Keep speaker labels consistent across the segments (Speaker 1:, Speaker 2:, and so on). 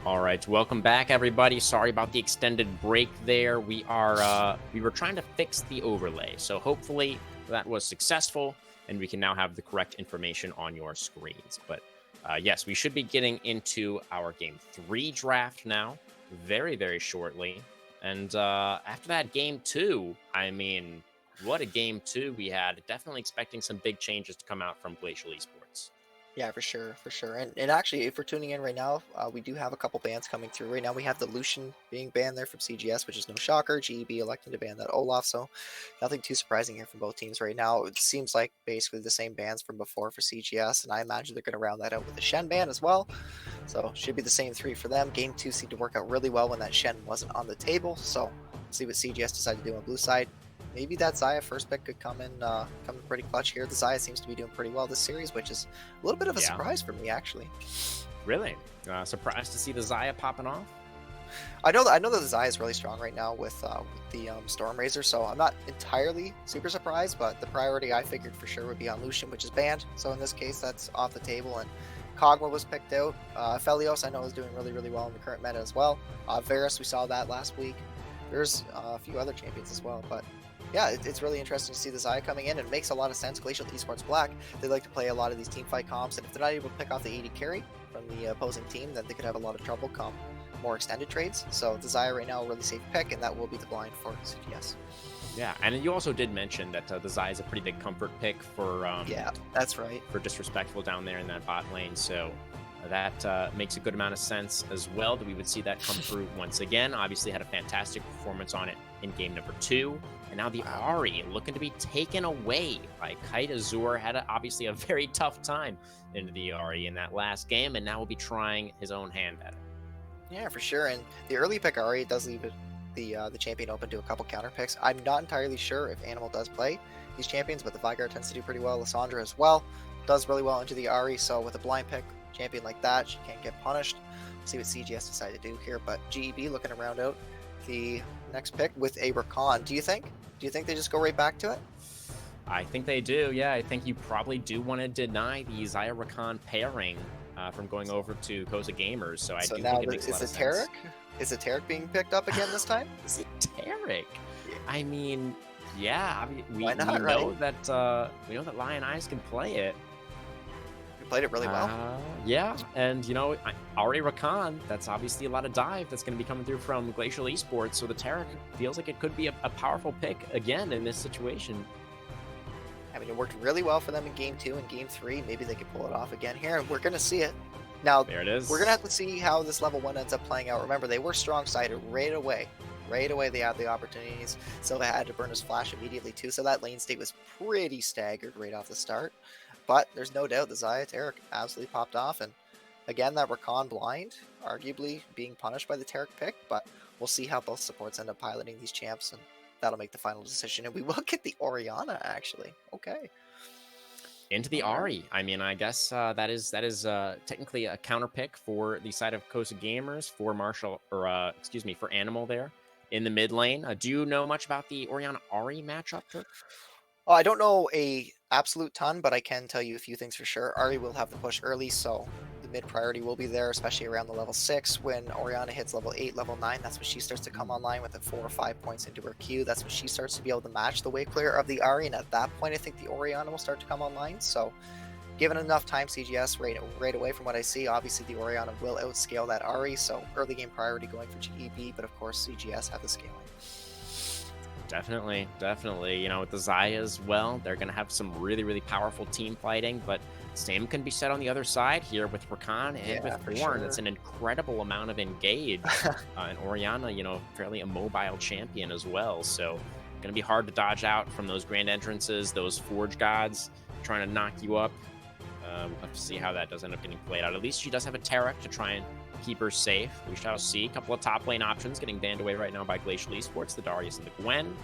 Speaker 1: All right, welcome back, everybody. Sorry about the extended break there. We were trying to fix the overlay, so hopefully that was successful, and we can now have the correct information on your screens. But yes, we should be getting into our Game 3 draft now, very, very shortly. And after that Game 2, I mean, what a Game 2 we had. Definitely expecting some big changes to come out from Glacial Esports.
Speaker 2: Yeah, for sure, for sure. And actually, if we're tuning in right now, we do have a couple bans coming through. Right now, we have the Lucian being banned there from CGS, which is no shocker. GEB electing to ban that Olaf, so nothing too surprising here from both teams right now. It seems like basically the same bans from before for CGS, and I imagine they're going to round that out with the Shen ban as well. So should be the same three for them. Game 2 seemed to work out really well when that Shen wasn't on the table, so see what CGS decided to do on blue side. Maybe that Xayah first pick could come in pretty clutch here. The Xayah seems to be doing pretty well this series, which is a little bit of a surprise for me, actually.
Speaker 1: Really? Surprised to see the Xayah popping off?
Speaker 2: I know that the Xayah is really strong right now with the Storm Razor, so I'm not entirely super surprised, but the priority I figured for sure would be on Lucian, which is banned. So in this case, that's off the table, and Kog'Maw was picked out. Felios, I know, is doing really, really well in the current meta as well. Varus, we saw that last week. There's a few other champions as well, but yeah, it's really interesting to see the Xayah coming in, and it makes a lot of sense. Glacial Esports Black, they like to play a lot of these team fight comps, and if they're not able to pick off the AD carry from the opposing team, then they could have a lot of trouble come more extended trades. So the Xayah right now, a really safe pick, and that will be the blind for CGS.
Speaker 1: Yeah, and you also did mention that the Xayah is a pretty big comfort pick for
Speaker 2: yeah, that's right,
Speaker 1: for Disrespectful down there in that bot lane. So that makes a good amount of sense as well that we would see that come through once again. Obviously had a fantastic performance on it in game number 2. And now the Ahri looking to be taken away by Kite Azur. Had obviously a very tough time into the Ahri in that last game, and now will be trying his own hand at it.
Speaker 2: Yeah, for sure. And the early pick Ahri does leave the champion open to a couple counter picks. I'm not entirely sure if Animal does play these champions, but the Vigar tends to do pretty well. Lissandra as well does really well into the Ahri, so with a blind pick champion like that, she can't get punished. We'll see what CGS decide to do here, but GEB looking to round out the next pick with a Rakan. Do you think they just go right back to it?
Speaker 1: I think they do, yeah. I think you probably do want to deny the Xayah Rakan pairing from going over to Cosa Gamers, so I do think it makes a lot of sense.
Speaker 2: Is it Taric being picked up again this time?
Speaker 1: Is it Taric? Yeah. I mean, yeah. I mean, we
Speaker 2: know
Speaker 1: right? that Lion Eyes can play it.
Speaker 2: Played it really well.
Speaker 1: Yeah, and you know, Ahri Rakan, that's obviously a lot of dive that's going to be coming through from Glacial Esports, so the Taric feels like it could be a powerful pick again in this situation.
Speaker 2: I mean, it worked really well for them in Game 2 and Game 3. Maybe they could pull it off again here, and we're going to see it. Now,
Speaker 1: there it is.
Speaker 2: We're going to have to see how this level 1 ends up playing out. Remember, they were strong-sided right away. Right away, they had the opportunities. Silva had to burn his flash immediately, too, so that lane state was pretty staggered right off the start. But there's no doubt the Xayah Taric absolutely popped off, and again, that Rakan blind, arguably being punished by the Taric pick, but we'll see how both supports end up piloting these champs, and that'll make the final decision, and we will get the Orianna, actually. Okay.
Speaker 1: Into the Ahri. I mean, I guess that is technically a counter pick for the side of Cosa Gamers for for Animal there in the mid lane. Do you know much about the Orianna Ahri matchup, Turk?
Speaker 2: Oh, I don't know a absolute ton, but I can tell you a few things for sure. Ahri will have the push early, so the mid priority will be there, especially around the level 6. When Orianna hits level 8, level 9, that's when she starts to come online with the 4 or 5 points into her Q. That's when she starts to be able to match the wave clear of the Ahri, and at that point, I think the Orianna will start to come online. So, given enough time, CGS right away from what I see, obviously the Orianna will outscale that Ahri, so early game priority going for GEB, but of course CGS have the scaling.
Speaker 1: Definitely. You know, with the Xayah as well, they're going to have some really, really powerful team fighting, but same can be said on the other side here with Rakan and with Ornn. Sure. It's an incredible amount of engage. And Orianna, you know, fairly a mobile champion as well, so going to be hard to dodge out from those grand entrances, those Forge Gods trying to knock you up. We'll have to see how that does end up getting played out. At least she does have a Taric to try and keep her safe. We shall see. A couple of top lane options getting banned away right now by Glacial Esports, the Darius and the Gwen,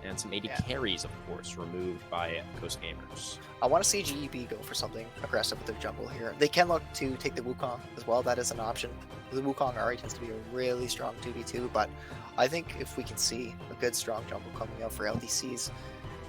Speaker 1: and some AD carries, of course, removed by Coast Gamers.
Speaker 2: I want to see GEB go for something aggressive with their jungle here. They can look to take the Wukong as well. That is an option. The Wukong Ahri tends to be a really strong 2v2, but I think if we can see a good, strong jungle coming out for LDCs,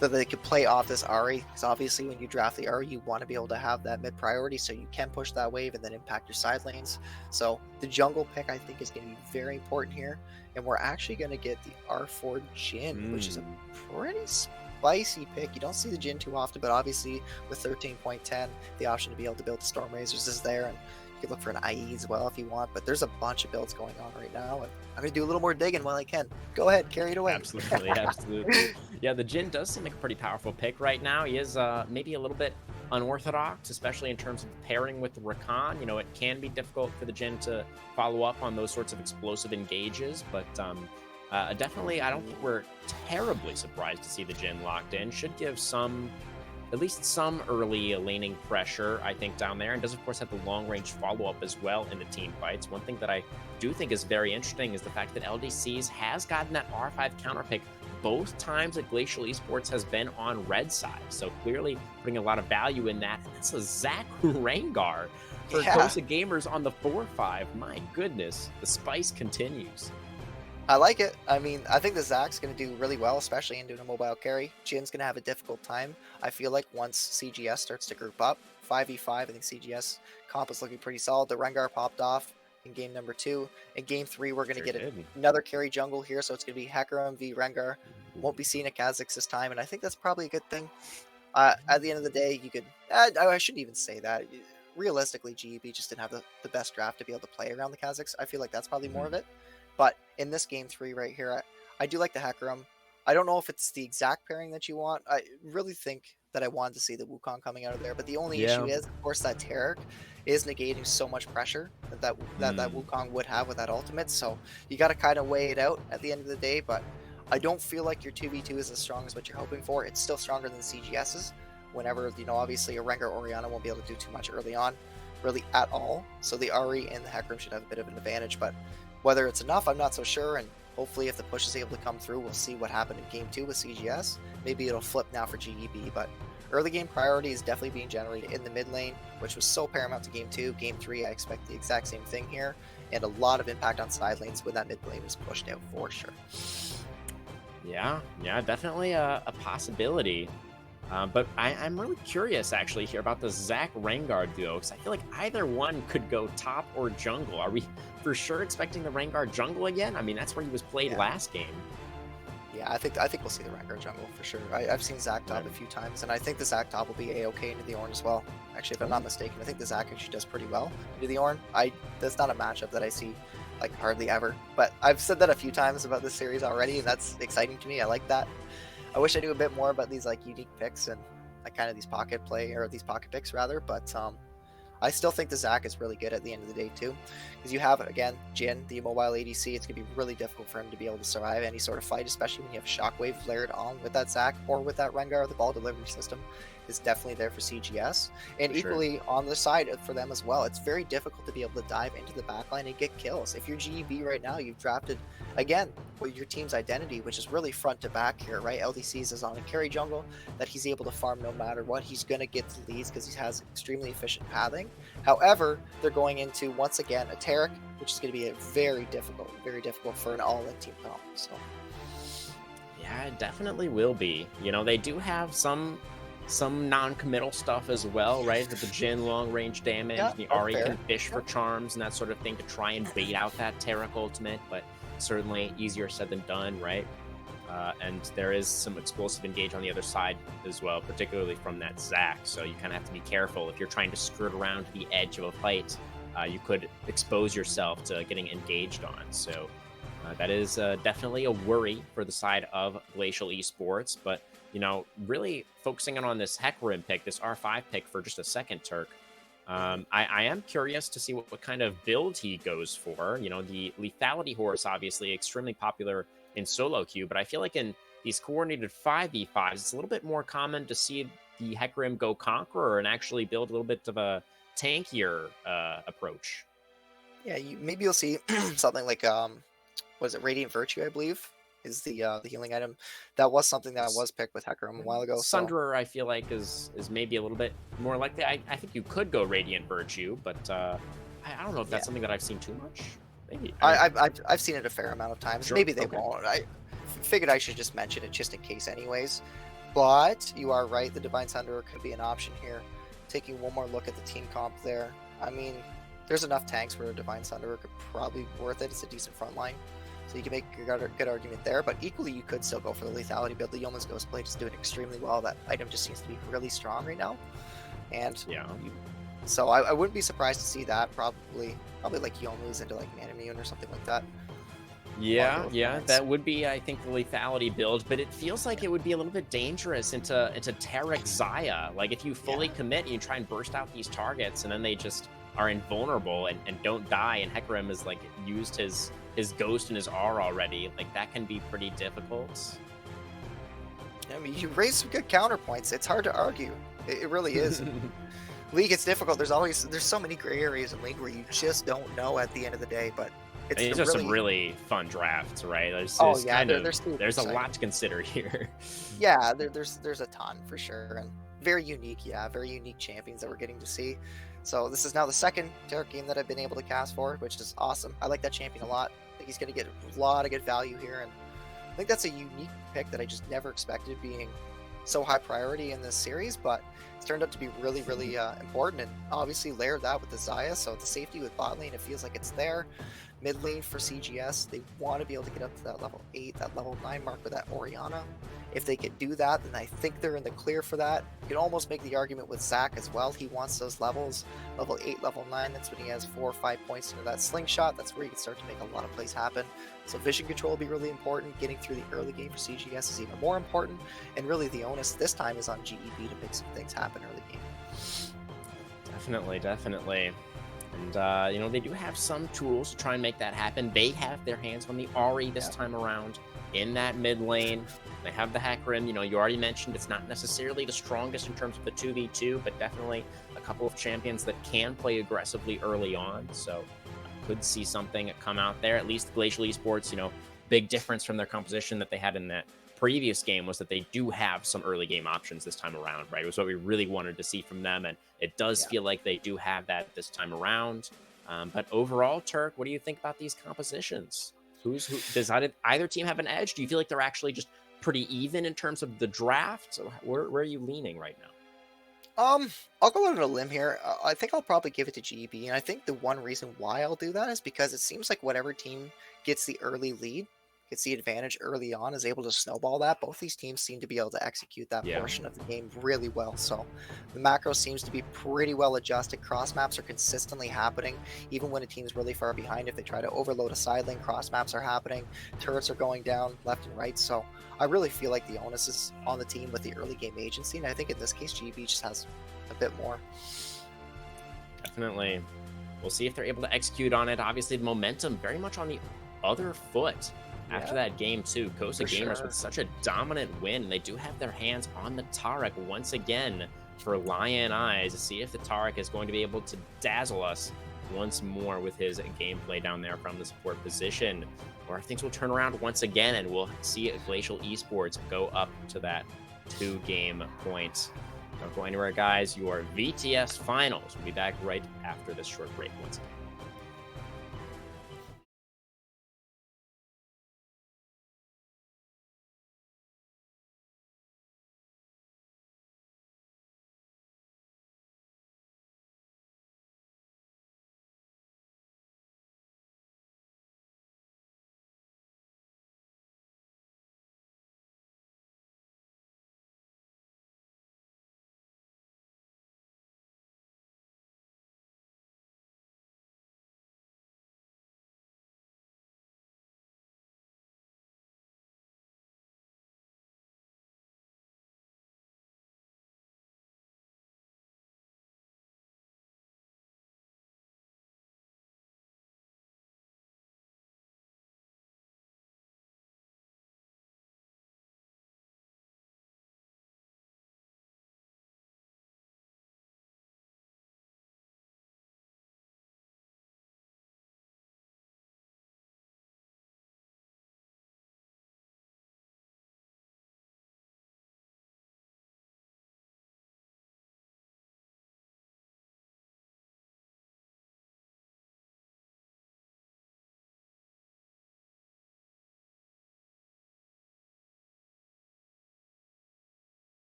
Speaker 2: so they could play off this Ari, because obviously when you draft the Ari, you want to be able to have that mid priority so you can push that wave and then impact your side lanes. So the jungle pick I think is going to be very important here, and we're actually going to get the R4 Jhin, which is a pretty spicy pick. You don't see the Jhin too often, but obviously with 13.10, the option to be able to build the Storm Razors is there, and you could look for an IE as well if you want, but there's a bunch of builds going on right now, and I'm going to do a little more digging while I can. Go ahead, carry it away.
Speaker 1: Absolutely, absolutely. Yeah, the Jhin does seem like a pretty powerful pick right now. He is maybe a little bit unorthodox, especially in terms of pairing with the Rakan. You know, it can be difficult for the Jhin to follow up on those sorts of explosive engages, but definitely I don't think we're terribly surprised to see the Jhin locked in. Should give at least some early laning pressure, I think, down there, and does, of course, have the long-range follow-up as well in the team fights. One thing that I do think is very interesting is the fact that LDCs has gotten that R5 counter pick both times that Glacial Esports has been on red side, so clearly putting a lot of value in that. And that's a Zach Rengar for Cosa Gamers on the 4-5. My goodness, the spice continues.
Speaker 2: I like it. I mean, I think the Zach's going to do really well, especially in doing a mobile carry. Jin's going to have a difficult time. I feel like once CGS starts to group up, 5v5, I think CGS comp is looking pretty solid. The Rengar popped off in game number 2. In game 3, we're going to get another carry jungle here, so it's going to be Hecarim v Rengar. Won't be seeing a Kha'Zix this time, and I think that's probably a good thing. At the end of the day, you could... I shouldn't even say that. Realistically, GEB just didn't have the best draft to be able to play around the Kha'Zix. I feel like that's probably more of it. But in this game 3 right here, I do like the Hecarim. I don't know if it's the exact pairing that you want. I really think that I wanted to see the Wukong coming out of there. But the only issue is, of course, that Taric is negating so much pressure that Wukong would have with that ultimate. So you got to kind of weigh it out at the end of the day. But I don't feel like your 2v2 is as strong as what you're hoping for. It's still stronger than CGS's. Whenever, you know, obviously a Rengar Orianna won't be able to do too much early on, really at all. So the Ahri and the Hecarim should have a bit of an advantage. But whether it's enough, I'm not so sure, and hopefully if the push is able to come through, we'll see what happened in Game 2 with CGS. Maybe it'll flip now for GEB, but early game priority is definitely being generated in the mid lane, which was so paramount to Game 2. Game 3, I expect the exact same thing here, and a lot of impact on side lanes when that mid lane is pushed out for sure.
Speaker 1: Yeah, definitely a possibility. But I'm really curious, actually, here about the Zach Rengar duo, because I feel like either one could go top or jungle. Are we for sure expecting the Rengar jungle again? I mean, that's where he was played last game.
Speaker 2: Yeah, I think we'll see the Rengar jungle for sure. I've seen Zach top a few times, and I think the Zach top will be a-okay into the Ornn as well. Actually, if I'm not mistaken, I think the Zach actually does pretty well into the Ornn. That's not a matchup that I see like hardly ever, but I've said that a few times about this series already, and that's exciting to me. I like that. I wish I knew a bit more about these like unique picks and like kind of these pocket picks rather, but I still think the Zach is really good at the end of the day too, because you have, again, Jhin, the mobile ADC. It's going to be really difficult for him to be able to survive any sort of fight, especially when you have Shockwave layered on with that Zach or with that Rengar. The ball delivery system is definitely there for CGS, and equally on the side for them as well. It's very difficult to be able to dive into the backline and get kills. If you're GEB right now, you've drafted, again, with your team's identity, which is really front to back here, right? LDCs is on a carry jungle that he's able to farm no matter what. He's going to get the leads because he has extremely efficient pathing. However, they're going into, once again, a Taric, which is going to be very difficult for an all-in team comp. So,
Speaker 1: yeah, it definitely will be. You know, they do have some non-committal stuff as well, right? With the Jhin long-range damage, the Ahri can fish for charms and that sort of thing to try and bait out that Taric ultimate, but certainly easier said than done, right? And there is some explosive engage on the other side as well, particularly from that Zac. So you kind of have to be careful. If you're trying to skirt around to the edge of a fight, you could expose yourself to getting engaged on. So that is definitely a worry for the side of Glacial Esports. But, you know, really focusing on this Hecarim pick, this R5 pick for just a second, Turk, I am curious to see what kind of build he goes for. You know, the lethality horse, obviously extremely popular in solo queue, but I feel like in these coordinated 5v5s, it's a little bit more common to see the Hecarim go Conqueror and actually build a little bit of a tankier approach.
Speaker 2: Yeah, maybe you'll see something like, was it Radiant Virtue, I believe, is the healing item. That was something that was picked with Hecarim a while ago.
Speaker 1: Sunderer, I feel like, is maybe a little bit more likely. I think you could go Radiant Virtue, but I don't know if that's something that I've seen too much. Maybe.
Speaker 2: I've seen it a fair amount of times.
Speaker 1: Sure.
Speaker 2: Maybe they won't. I figured I should just mention it just in case anyways. But you are right, the Divine Thunderer could be an option here. Taking one more look at the team comp there. I mean, there's enough tanks where a Divine Thunderer could probably be worth it. It's a decent front line. So you can make a good argument there, but equally you could still go for the lethality build. The Yeoman's Ghostblade is doing extremely well. That item just seems to be really strong right now. And
Speaker 1: Yeah.
Speaker 2: so I wouldn't be surprised to see that probably like Yomu's into like Manamune or something like that. Along
Speaker 1: Yeah,
Speaker 2: those
Speaker 1: yeah,
Speaker 2: lines.
Speaker 1: that would be, I think, the lethality build, but it feels like it would be a little bit dangerous into Tarek Zaya. Like, if you fully
Speaker 2: Yeah.
Speaker 1: commit, you try and burst out these targets, and then they just are invulnerable and don't die, and Hecarim has, like, used his ghost and his R already. Like, that can be pretty difficult.
Speaker 2: I mean, you raise some good counterpoints. It's hard to argue. It really is. League, it's difficult. There's so many gray areas in League where you just don't know at the end of the day. But it's
Speaker 1: These
Speaker 2: the
Speaker 1: are some
Speaker 2: really
Speaker 1: really fun drafts, right?
Speaker 2: oh
Speaker 1: There's
Speaker 2: yeah,
Speaker 1: kind
Speaker 2: they're
Speaker 1: of
Speaker 2: super
Speaker 1: there's a
Speaker 2: exciting.
Speaker 1: lot to consider here.
Speaker 2: Yeah, there's a ton for sure, and very unique. Yeah, very unique champions that we're getting to see. So this is now the second Tarot game that I've been able to cast for, which is awesome. I like that champion a lot. I think he's going to get a lot of good value here, and I think that's a unique pick that I just never expected being so high priority in this series, but it's turned out to be really, really important. And obviously, layer that with the Zaya, so the safety with bot lane, it feels like it's there. Mid lane for CGS, they want to be able to get up to that level 8, that level 9 mark with that Orianna. If they could do that, then I think they're in the clear for that. You could almost make the argument with Zac as well. He wants those levels, level 8, level 9. That's when he has 4 or 5 points into that slingshot. That's where you can start to make a lot of plays happen. So vision control will be really important. Getting through the early game for CGS is even more important. And really the onus this time is on GEB to make some things happen early game.
Speaker 1: Definitely, definitely. And, you know, they do have some tools to try and make that happen. They have their hands on the Ari this time around in that mid lane. They have the Hecarim. You know, you already mentioned it's not necessarily the strongest in terms of the 2v2, but definitely a couple of champions that can play aggressively early on. So I could see something come out there. At least Glacial Esports, you know, big difference from their composition that they had in that previous game was that they do have some early game options this time around, right? It was what we really wanted to see from them, and it does feel like they do have that this time around. But overall, Turk, what do you think about these compositions? Who does either team have an edge? Do you feel like they're actually just pretty even in terms of the draft? So where are you leaning right now?
Speaker 2: I'll go out on a limb here. I think I'll probably give it to GB, and I think the one reason why I'll do that is because it seems like whatever team gets the early lead, gets the advantage early on, is able to snowball that. Both these teams seem to be able to execute that
Speaker 1: Yeah.
Speaker 2: portion of the game really well. So the macro seems to be pretty well adjusted. Cross maps are consistently happening, even when a team's really far behind. If they try to overload a side lane, cross maps are happening. Turrets are going down left and right. So I really feel like the onus is on the team with the early game agency, and I think in this case, GB just has a bit more.
Speaker 1: Definitely. We'll see if they're able to execute on it. Obviously, the momentum very much on the other foot after that game, too. Cosa Gamers with such a dominant win. They do have their hands on the Tarek once again for Lion Eyes to see if the Tarek is going to be able to dazzle us once more with his gameplay down there from the support position. Or things will turn around once again and we'll see Glacial Esports go up to that 2-game point. Don't go anywhere, guys. Your VTS finals will be back right after this short break once again.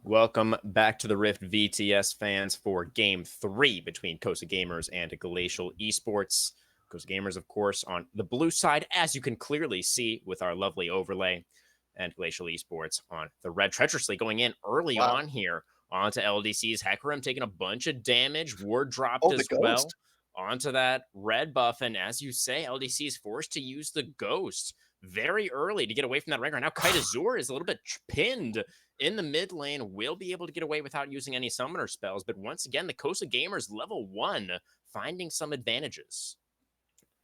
Speaker 1: Welcome back to the Rift VTS fans for Game 3 between Cosa Gamers and Glacial Esports. Cosa Gamers, of course, on the blue side, as you can clearly see with our lovely overlay, and Glacial Esports on the red, treacherously going in early
Speaker 2: Wow.
Speaker 1: on here onto LDC's Hecarim, taking a bunch of damage, ward dropped
Speaker 2: Oh, the
Speaker 1: as well
Speaker 2: ghost.
Speaker 1: onto that red buff, and as you say, LDC is forced to use the ghost very early to get away from that Rengar. Now Kite Azur is a little bit pinned in the mid lane, will be able to get away without using any summoner spells. But once again, the Cosa Gamers level 1 finding some advantages.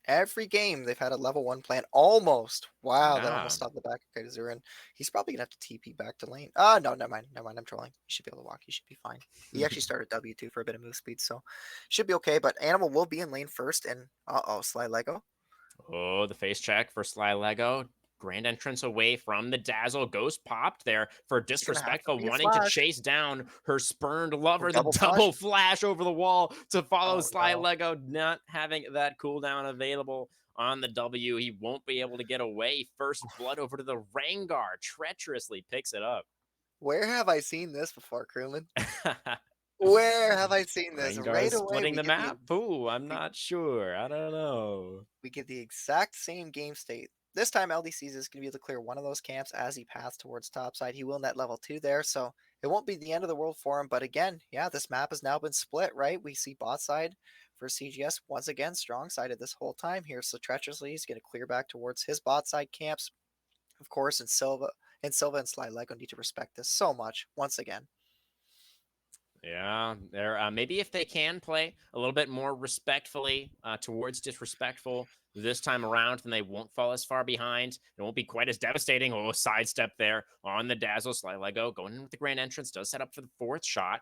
Speaker 2: Every game they've had a level 1 plan. Almost. Wow, that
Speaker 1: Yeah.
Speaker 2: almost stopped the back of Kaiser, and he's probably gonna have to TP back to lane. No, never mind. Never mind. I'm trolling. He should be able to walk. He should be fine. He actually started W2 for a bit of move speed, so should be okay. But Animal will be in lane first, and Sly Lego.
Speaker 1: Oh, the face check for Sly Lego. Grand entrance away from the Dazzle. Ghost popped there for
Speaker 2: It's gonna have to
Speaker 1: Disrespectful,
Speaker 2: be a
Speaker 1: wanting to
Speaker 2: flash.
Speaker 1: chase down her spurned
Speaker 2: Oh,
Speaker 1: lover. The
Speaker 2: double flash.
Speaker 1: double flash over the wall to follow
Speaker 2: Oh
Speaker 1: Sly
Speaker 2: no.
Speaker 1: Lego, not having that cooldown available on the W. He won't be able to get away. First blood over to the Rengar. Treacherously picks it up.
Speaker 2: Where have I seen this before, Crewman? Where have I seen this?
Speaker 1: Rengar
Speaker 2: Right
Speaker 1: is
Speaker 2: away,
Speaker 1: splitting
Speaker 2: we
Speaker 1: the
Speaker 2: get the
Speaker 1: map. Ooh, I'm
Speaker 2: we,
Speaker 1: not sure. I don't know.
Speaker 2: we get the exact same game state. This time LDC's is going to be able to clear one of those camps as he passes towards topside. He will net level 2 there, so it won't be the end of the world for him. But again, yeah, this map has now been split, right? We see bot side for CGS once again strong sided this whole time here. So treacherously, he's going to clear back towards his bot side camps, of course, and Silva and Sly Lego need to respect this so much once again.
Speaker 1: Yeah, they're maybe if they can play a little bit more respectfully towards disrespectful this time around, then they won't fall as far behind. It won't be quite as devastating. Oh, sidestep there on the Dazzle. Sly Lego going in with the grand entrance, does set up for the fourth shot.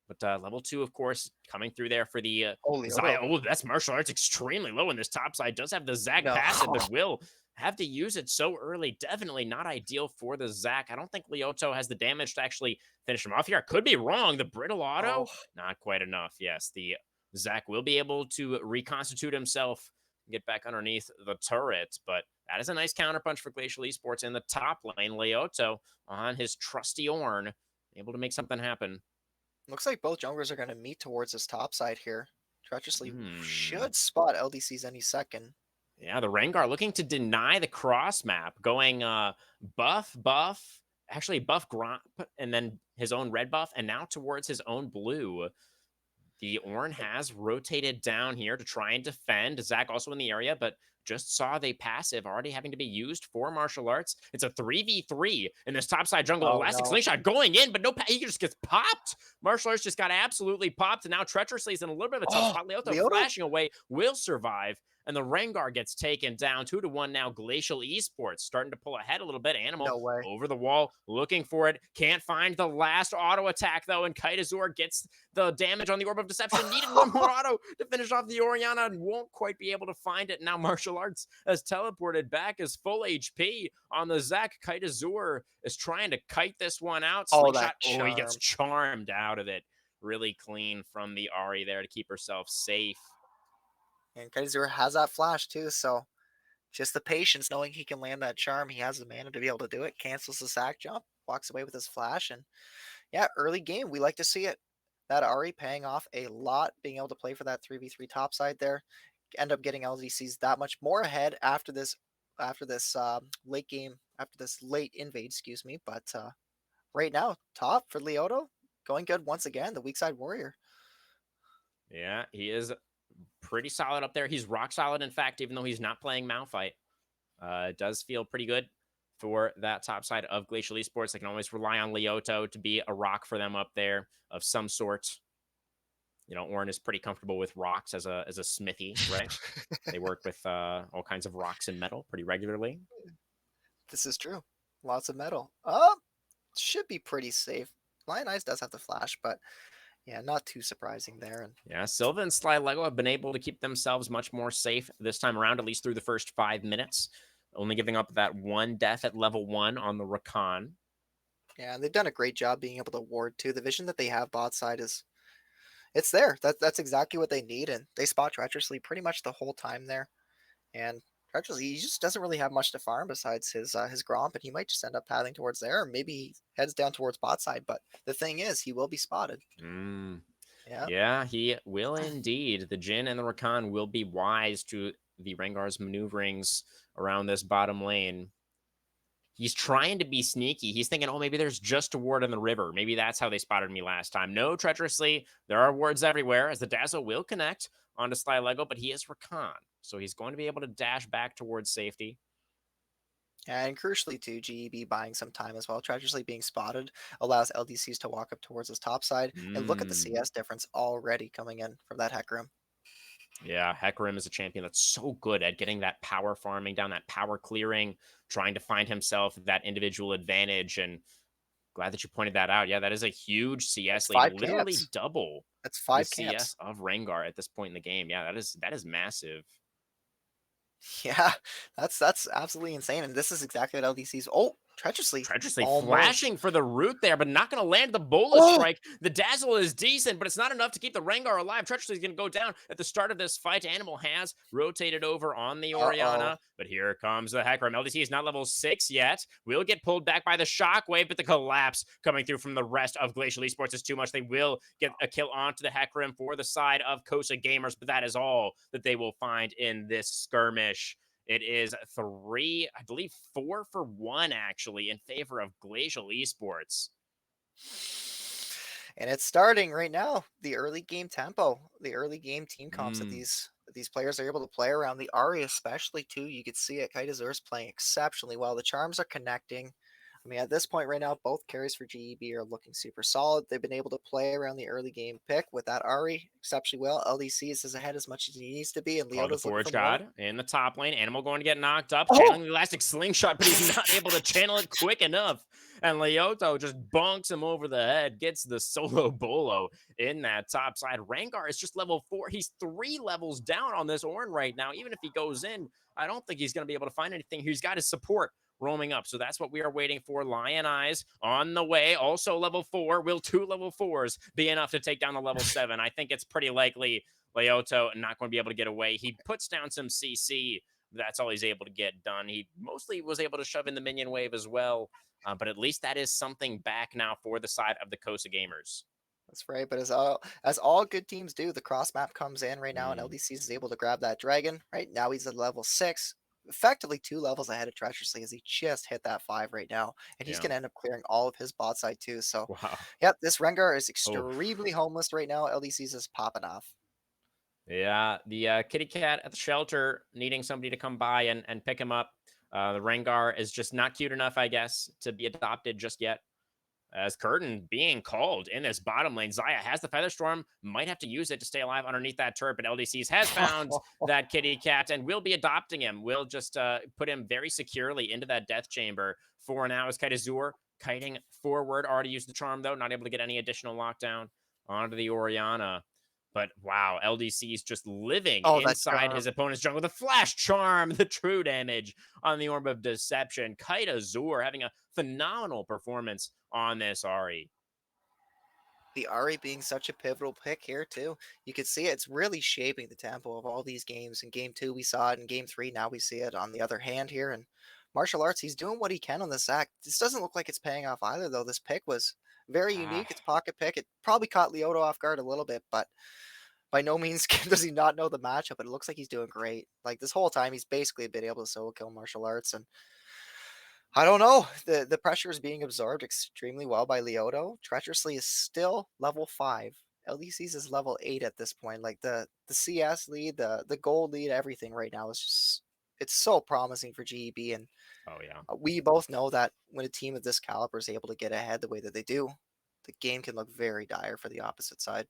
Speaker 1: But level 2, of course, coming through there for the
Speaker 2: Oh,
Speaker 1: Zaya.
Speaker 2: Leoto.
Speaker 1: Oh, that's martial arts extremely low in this top side. Does have the Zac
Speaker 2: No.
Speaker 1: passive, but will have to use it so early. Definitely not ideal for the Zac. I don't think Leoto has the damage to actually finish him off here. I could be wrong. The brittle
Speaker 2: Oh,
Speaker 1: auto, not quite enough. Yes, the Zac will be able to reconstitute himself, get back underneath the turret, but that is a nice counterpunch for Glacial Esports in the top lane. Leoto on his trusty Ornn, able to make something happen.
Speaker 2: looks like both junglers are going to meet towards this top side here. Treacherously
Speaker 1: Hmm.
Speaker 2: should spot LDC's any second.
Speaker 1: Yeah, the Rengar looking to deny the cross map, going buff, buff, actually buff Gromp, and then his own red buff, and now towards his own blue. The Ornn has rotated down here to try and defend. Zac also in the area, but just saw the passive already having to be used for martial arts. It's a 3v3 in this topside jungle.
Speaker 2: Oh
Speaker 1: Elastic
Speaker 2: no.
Speaker 1: slingshot going in, but no, he just gets popped. Martial arts just got absolutely popped, and now treacherously is in a little bit of a tough
Speaker 2: Oh,
Speaker 1: spot. Leoto
Speaker 2: Leoto?
Speaker 1: flashing away will survive, and the Rengar gets taken down 2-1 now. Glacial Esports starting to pull ahead a little bit. Animal
Speaker 2: No way.
Speaker 1: over the wall looking for it. Can't find the last auto attack though, and Kite Azur gets the damage on the Orb of Deception. Needed one more auto to finish off the Orianna and won't quite be able to find it. Now Martial Arts has teleported back as full HP on the Zac. Kite Azur is trying to kite this one out.
Speaker 2: Oh,
Speaker 1: Slingshot.
Speaker 2: that
Speaker 1: Oh, he gets
Speaker 2: charm.
Speaker 1: charmed out of it. Really clean from the Ari there to keep herself safe.
Speaker 2: And Kaiser has that flash too, so just the patience knowing he can land that charm. He has the mana to be able to do it. Cancels the sack jump, walks away with his flash, and yeah, early game. We like to see it. That Ari paying off a lot, being able to play for that 3v3 top side there. End up getting LDCs that much more ahead after this late game, after this late invade, excuse me. But right now, top for Leoto, going good once again, the weak side warrior.
Speaker 1: Yeah, he is pretty solid up there. He's rock solid, in fact, even though he's not playing Malphite. It does feel pretty good for that top side of Glacial Esports. They can always rely on Leoto to be a rock for them up there of some sort. You know, Ornn is pretty comfortable with rocks as a smithy, right? They work with all kinds of rocks and metal pretty regularly.
Speaker 2: This is true. Lots of metal. Should be pretty safe. Lion Eyes does have the flash, but yeah, not too surprising there. And
Speaker 1: Yeah, Silva and Sly Lego have been able to keep themselves much more safe this time around, at least through the first 5 minutes. Only giving up that one death at level 1 on the Rakan.
Speaker 2: yeah, they've done a great job being able to ward too. The vision that they have bot side is it's there. That's exactly what they need, and they spot treacherously pretty much the whole time there. And Treacherous, he just doesn't really have much to farm besides his Gromp, and he might just end up pathing towards there, or maybe he heads down towards bot side. But the thing is, he will be spotted.
Speaker 1: Mm.
Speaker 2: Yeah,
Speaker 1: Yeah, he will indeed. The Jin and the Rakan will be wise to the Rengar's maneuverings around this bottom lane. He's trying to be sneaky. He's thinking, oh, maybe there's just a ward in the river. Maybe that's how they spotted me last time. No, treacherously, there are wards everywhere as the Dazzle will connect onto Sly Lego, but he is Rakan. So he's going to be able to dash back towards safety.
Speaker 2: and crucially too, GEB buying some time as well. Treacherously being spotted allows LDCs to walk up towards his top side, and look at the
Speaker 1: Mm.
Speaker 2: CS difference already coming in from that Hecarim.
Speaker 1: Yeah, Hecarim is a champion that's so good at getting that power farming down, that power clearing, trying to find himself that individual advantage. And glad that you pointed that out. Yeah, that is a huge
Speaker 2: It's
Speaker 1: CS lead,
Speaker 2: 5
Speaker 1: literally
Speaker 2: camps.
Speaker 1: double
Speaker 2: That's
Speaker 1: the
Speaker 2: 5 camps.
Speaker 1: CS of Rengar at this point in the game. Yeah, that is massive.
Speaker 2: Yeah, that's absolutely insane, and this is exactly what LDCs. Oh, treacherously,
Speaker 1: Treacherously
Speaker 2: almost.
Speaker 1: flashing for the root there, but not going to land the bullet
Speaker 2: Oh,
Speaker 1: strike. The Dazzle is decent, but it's not enough to keep the Rengar alive. Treacherously is going to go down at the start of this fight. Animal has rotated over on the
Speaker 2: uh-oh.
Speaker 1: Orianna, but here comes the Hecarim. LDC is not level 6 yet. Will get pulled back by the Shockwave, but the collapse coming through from the rest of Glacial Esports is too much. They will get a kill onto the Hecarim for the side of Cosa Gamers, but that is all that they will find in this skirmish. It is 3, I believe 4 for 1, actually, in favor of Glacial Esports.
Speaker 2: And it's starting right now. The early game tempo, the early game team comps that
Speaker 1: Mm,
Speaker 2: these players are able to play around. The Ari especially too. You could see it. Kaitazur is playing exceptionally well. The charms are connecting. I mean, at this point right now, both carries for GEB are looking super solid. They've been able to play around the early game pick with that Ari exceptionally well. LDC is ahead as much as he needs to be, and
Speaker 1: called the
Speaker 2: Leota's looking for
Speaker 1: Forge
Speaker 2: more.
Speaker 1: God in the top lane. Animal going to get knocked up,
Speaker 2: Oh,
Speaker 1: channeling the Elastic Slingshot, but he's not able to channel it quick enough. And Leoto just bonks him over the head, gets the solo bolo in that top side. Rengar is just level 4. He's 3 levels down on this Ornn right now. Even if he goes in, I don't think he's going to be able to find anything. He's got his support roaming up. So that's what we are waiting for. Lion Eyes on the way. Also level 4. Will 2 level 4s be enough to take down the level 7? I think it's pretty likely Leoto not going to be able to get away. He puts down some CC. That's all he's able to get done. He mostly was able to shove in the minion wave as well. But at least that is something back now for the side of the Cosa Gamers.
Speaker 2: that's right. But as all good teams do, the cross map comes in right now, and
Speaker 1: Mm,
Speaker 2: LDC is able to grab that dragon. Right now, he's at level 6, effectively 2 levels ahead of Treacherously as he just hit that 5 right now, and he's
Speaker 1: yeah.
Speaker 2: going to end up clearing all of his bot side too. So,
Speaker 1: Wow.
Speaker 2: yep, this Rengar is
Speaker 1: Oh,
Speaker 2: extremely homeless right now. LDC's is popping off.
Speaker 1: yeah. The kitty cat at the shelter needing somebody to come by and pick him up. The Rengar is just not cute enough, I guess, to be adopted just yet. As Curtain being called in this bottom lane. Zaya has the Featherstorm, might have to use it to stay alive underneath that turret, but LDCs has found that kitty cat and will be adopting him. Will just put him very securely into that death chamber for now as Kaitazur kiting forward. Already used the charm, though, not able to get any additional lockdown onto the Orianna. But wow, LDC's just living
Speaker 2: Oh, that
Speaker 1: inside his
Speaker 2: charm.
Speaker 1: opponent's jungle. The flash charm, the true damage on the Orb of Deception. Kaitazur having a phenomenal performance on this Ari.
Speaker 2: The Ari being such a pivotal pick here too. You could see it's really shaping the tempo of all these games. In game 2, we saw it. In game 3, now we see it on the other hand here. And martial arts, he's doing what he can on this act. This doesn't look like it's paying off either, though. This pick was very
Speaker 1: Ah,
Speaker 2: unique. It's a pocket pick. It probably caught Leoto off guard a little bit, but by no means does he not know the matchup. But it looks like he's doing great. Like this whole time, he's basically been able to solo kill martial arts, and I don't know. The pressure is being absorbed extremely well by Leoto. Treacherously is still level 5. LDC's is level 8 at this point. Like the CS lead, the gold lead, everything right now is just it's so promising for GEB, and
Speaker 1: oh yeah,
Speaker 2: we both know that when a team of this caliber is able to get ahead the way that they do, the game can look very dire for the opposite side.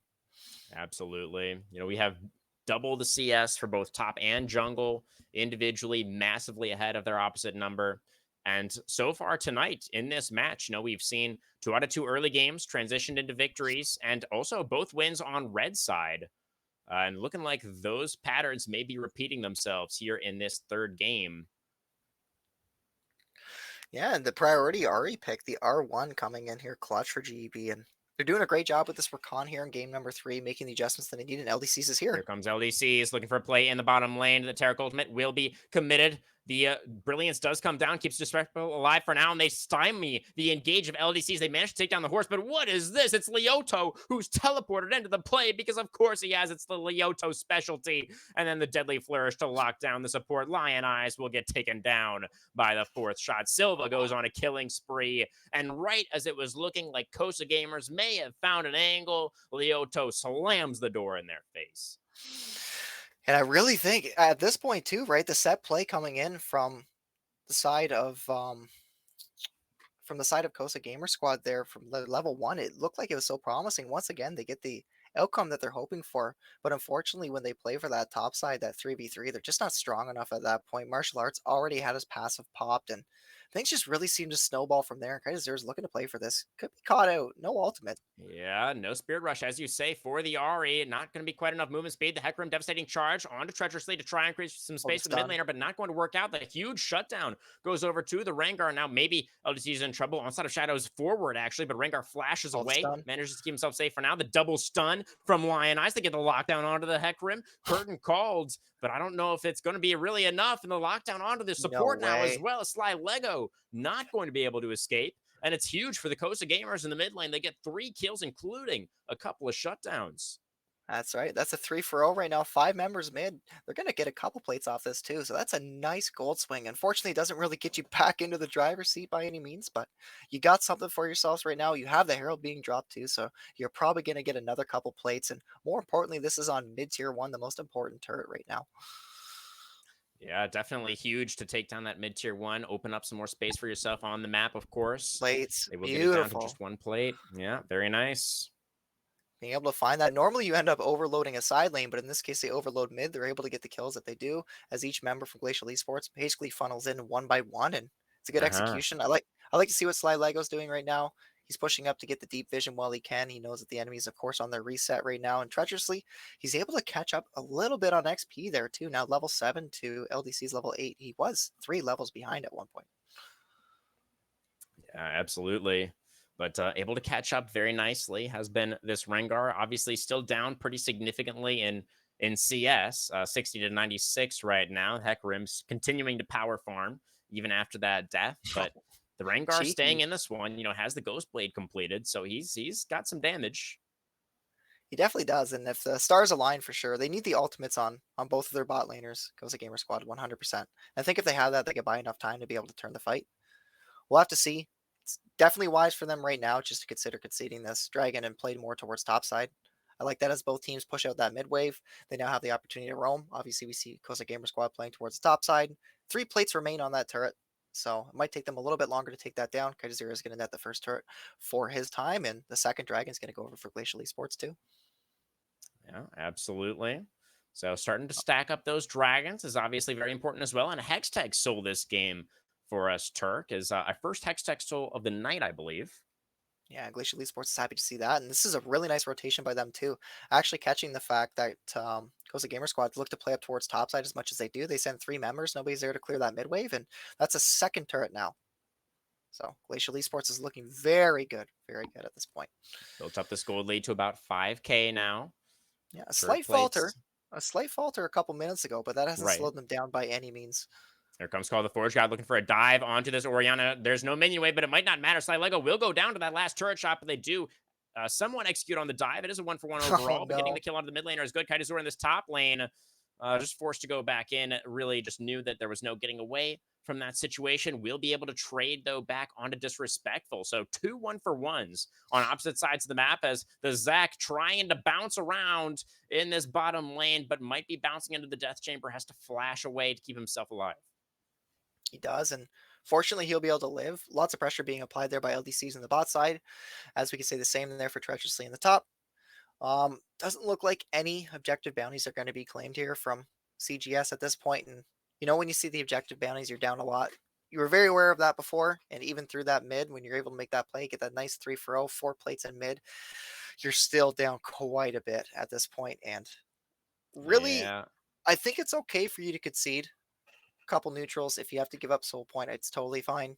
Speaker 1: absolutely. We have double the CS for both top and jungle individually, massively ahead of their opposite number. And so far tonight in this match, we've seen 2 out of 2 early games transitioned into victories and also both wins on red side. And looking like those patterns may be repeating themselves here in this third game.
Speaker 2: Yeah, and the priority Ari pick, the R1 coming in here clutch for GEB, and They're doing a great job with this Rakan here in game number 3, making the adjustments that they need, and LDCs is
Speaker 1: Here
Speaker 2: here.
Speaker 1: comes LDCs looking for a play in the bottom lane. The Taric ultimate will be committed. The Brilliance does come down, keeps Disrespectful alive for now, and they stymie the engage of LDCs. They managed to take down the horse, but what is this? It's Leoto who's teleported into the play because, of course, he has. It's the Leoto specialty. And then the Deadly Flourish to lock down the support. Lion Eyes will get taken down by the 4th shot. Silva goes on a killing spree, and right as it was looking like Cosa Gamers may have found an angle, Leoto slams the door in their face.
Speaker 2: And I really think at this point too, right, the set play coming in the side of from the side of Cosa Gamer Squad there from level 1, it looked like it was so promising. Once again, they get the outcome that they're hoping for, but unfortunately, when they play for that top side, that 3v3, they're just not strong enough at that point. Martial Arts already had his passive popped, and things just really seem to snowball from there. Kaiser's looking to play for this. Could be caught out. No ultimate.
Speaker 1: Yeah, no Spirit Rush, as you say, for the Ari. Not going to be quite enough movement speed. The Hecarim devastating charge onto Treacherously to try and create some
Speaker 2: Oh, the
Speaker 1: space for the mid
Speaker 2: stun.
Speaker 1: laner, but not going to work out. The huge shutdown goes over to the Rengar. Now maybe LDC is in trouble. Onside of Shadows forward, actually, but Rengar flashes
Speaker 2: Oh, the
Speaker 1: away,
Speaker 2: stun.
Speaker 1: manages to keep himself safe for now. The double stun from Lion Eyes to get the lockdown onto the Hecarim. Curtain called, but I don't know if it's going to be really enough. And the lockdown onto the
Speaker 2: No
Speaker 1: support now as
Speaker 2: way.
Speaker 1: well. Sly Lego not going to be able to escape. And it's huge for the Cosa Gamers in the mid lane. They get 3 kills, including a couple of shutdowns.
Speaker 2: That's right. That's a 3 for 0 right now. 5 members mid. They're going to get a couple plates off this too. So that's a nice gold swing. Unfortunately, it doesn't really get you back into the driver's seat by any means, but you got something for yourselves right now. You have the Herald being dropped too. So you're probably going to get another couple plates. And more importantly, this is on mid tier 1, the most important turret right now.
Speaker 1: Yeah, definitely huge to take down that mid tier 1, open up some more space for yourself on the map, of course.
Speaker 2: Plates.
Speaker 1: They will get it down to
Speaker 2: Beautiful.
Speaker 1: just 1 plate. Yeah, very nice.
Speaker 2: Being able to find that. Normally, you end up overloading a side lane, but in this case, they overload mid. They're able to get the kills that they do, as each member from Glacial Esports basically funnels in one by one, and it's a good
Speaker 1: Uh-huh.
Speaker 2: execution. I like to see what Sly Lego's doing right now. He's pushing up to get the deep vision while he can. He knows that the enemy's, of course, on their reset right now, and treacherously, he's able to catch up a little bit on XP there too. Now level 7 to LDC's level 8. He was 3 levels behind at one point.
Speaker 1: Yeah, absolutely. But able to catch up very nicely has been this Rengar. Obviously, still down pretty significantly in CS, 60 to 96 right now. Hecarim's continuing to power farm even after that death, but the Rengar staying
Speaker 2: Cheeky.
Speaker 1: in this one, has the Ghost Blade completed, so he's got some damage.
Speaker 2: He definitely does, and if the stars align for sure, they need the ultimates on both of their bot laners. Goes a Gamer Squad 100%. I think if they have that, they could buy enough time to be able to turn the fight. We'll have to see. It's definitely wise for them right now just to consider conceding this dragon and play more towards topside. I like that as both teams push out that mid wave. They now have the opportunity to roam. Obviously, we see Cosa Gamer Squad playing towards the top side. 3 plates remain on that turret, so it might take them a little bit longer to take that down. Kaiser is going to net the first turret for his time, and the second dragon is going to go over for Glacial Esports too.
Speaker 1: Yeah, absolutely. So starting to stack up those dragons is obviously very important as well. And a Hextech soul this game for us, Turk, is our first Hextech soul of the night, I believe.
Speaker 2: Yeah, Glacial Esports is happy to see that, and this is a really nice rotation by them too. Actually, catching the fact that Cosa Gamer Squad look to play up towards topside as much as they do. They send 3 members, nobody's there to clear that mid wave, and that's a second turret now. So Glacial Esports is looking very good at this point.
Speaker 1: Built up this gold lead to about 5K now.
Speaker 2: Yeah,
Speaker 1: Turret plates.
Speaker 2: a slight falter a couple minutes ago, but that hasn't
Speaker 1: Right.
Speaker 2: slowed them down by any means.
Speaker 1: Here comes Call the Forge God looking for a dive onto this Oriana. There's no minion wave, but it might not matter. Sly Lego will go down to that last turret shot, but they do somewhat execute on the dive. It is a 1-for-1
Speaker 2: Oh
Speaker 1: overall, but getting
Speaker 2: no.
Speaker 1: the kill onto the mid laner is good. Kaitazura in this top lane, just forced to go back in. Really just knew that there was no getting away from that situation. We'll be able to trade, though, back onto Disrespectful. So 2 1-for-1s on opposite sides of the map as the Zac trying to bounce around in this bottom lane, but might be bouncing into the Death Chamber, has to flash away to keep himself alive.
Speaker 2: He does, and fortunately, he'll be able to live. Lots of pressure being applied there by LDCs in the bot side, as we can say the same there for Treacherously in the top. Doesn't look like any objective bounties are going to be claimed here from CGS at this point. And when you see the objective bounties, you're down a lot. You were very aware of that before, and even through that mid, when you're able to make that play, get that nice 3 for 0, 4 plates in mid, you're still down quite a bit at this point. And really,
Speaker 1: Yeah.
Speaker 2: I think it's okay for you to concede a couple neutrals if you have to give up soul point. It's totally fine.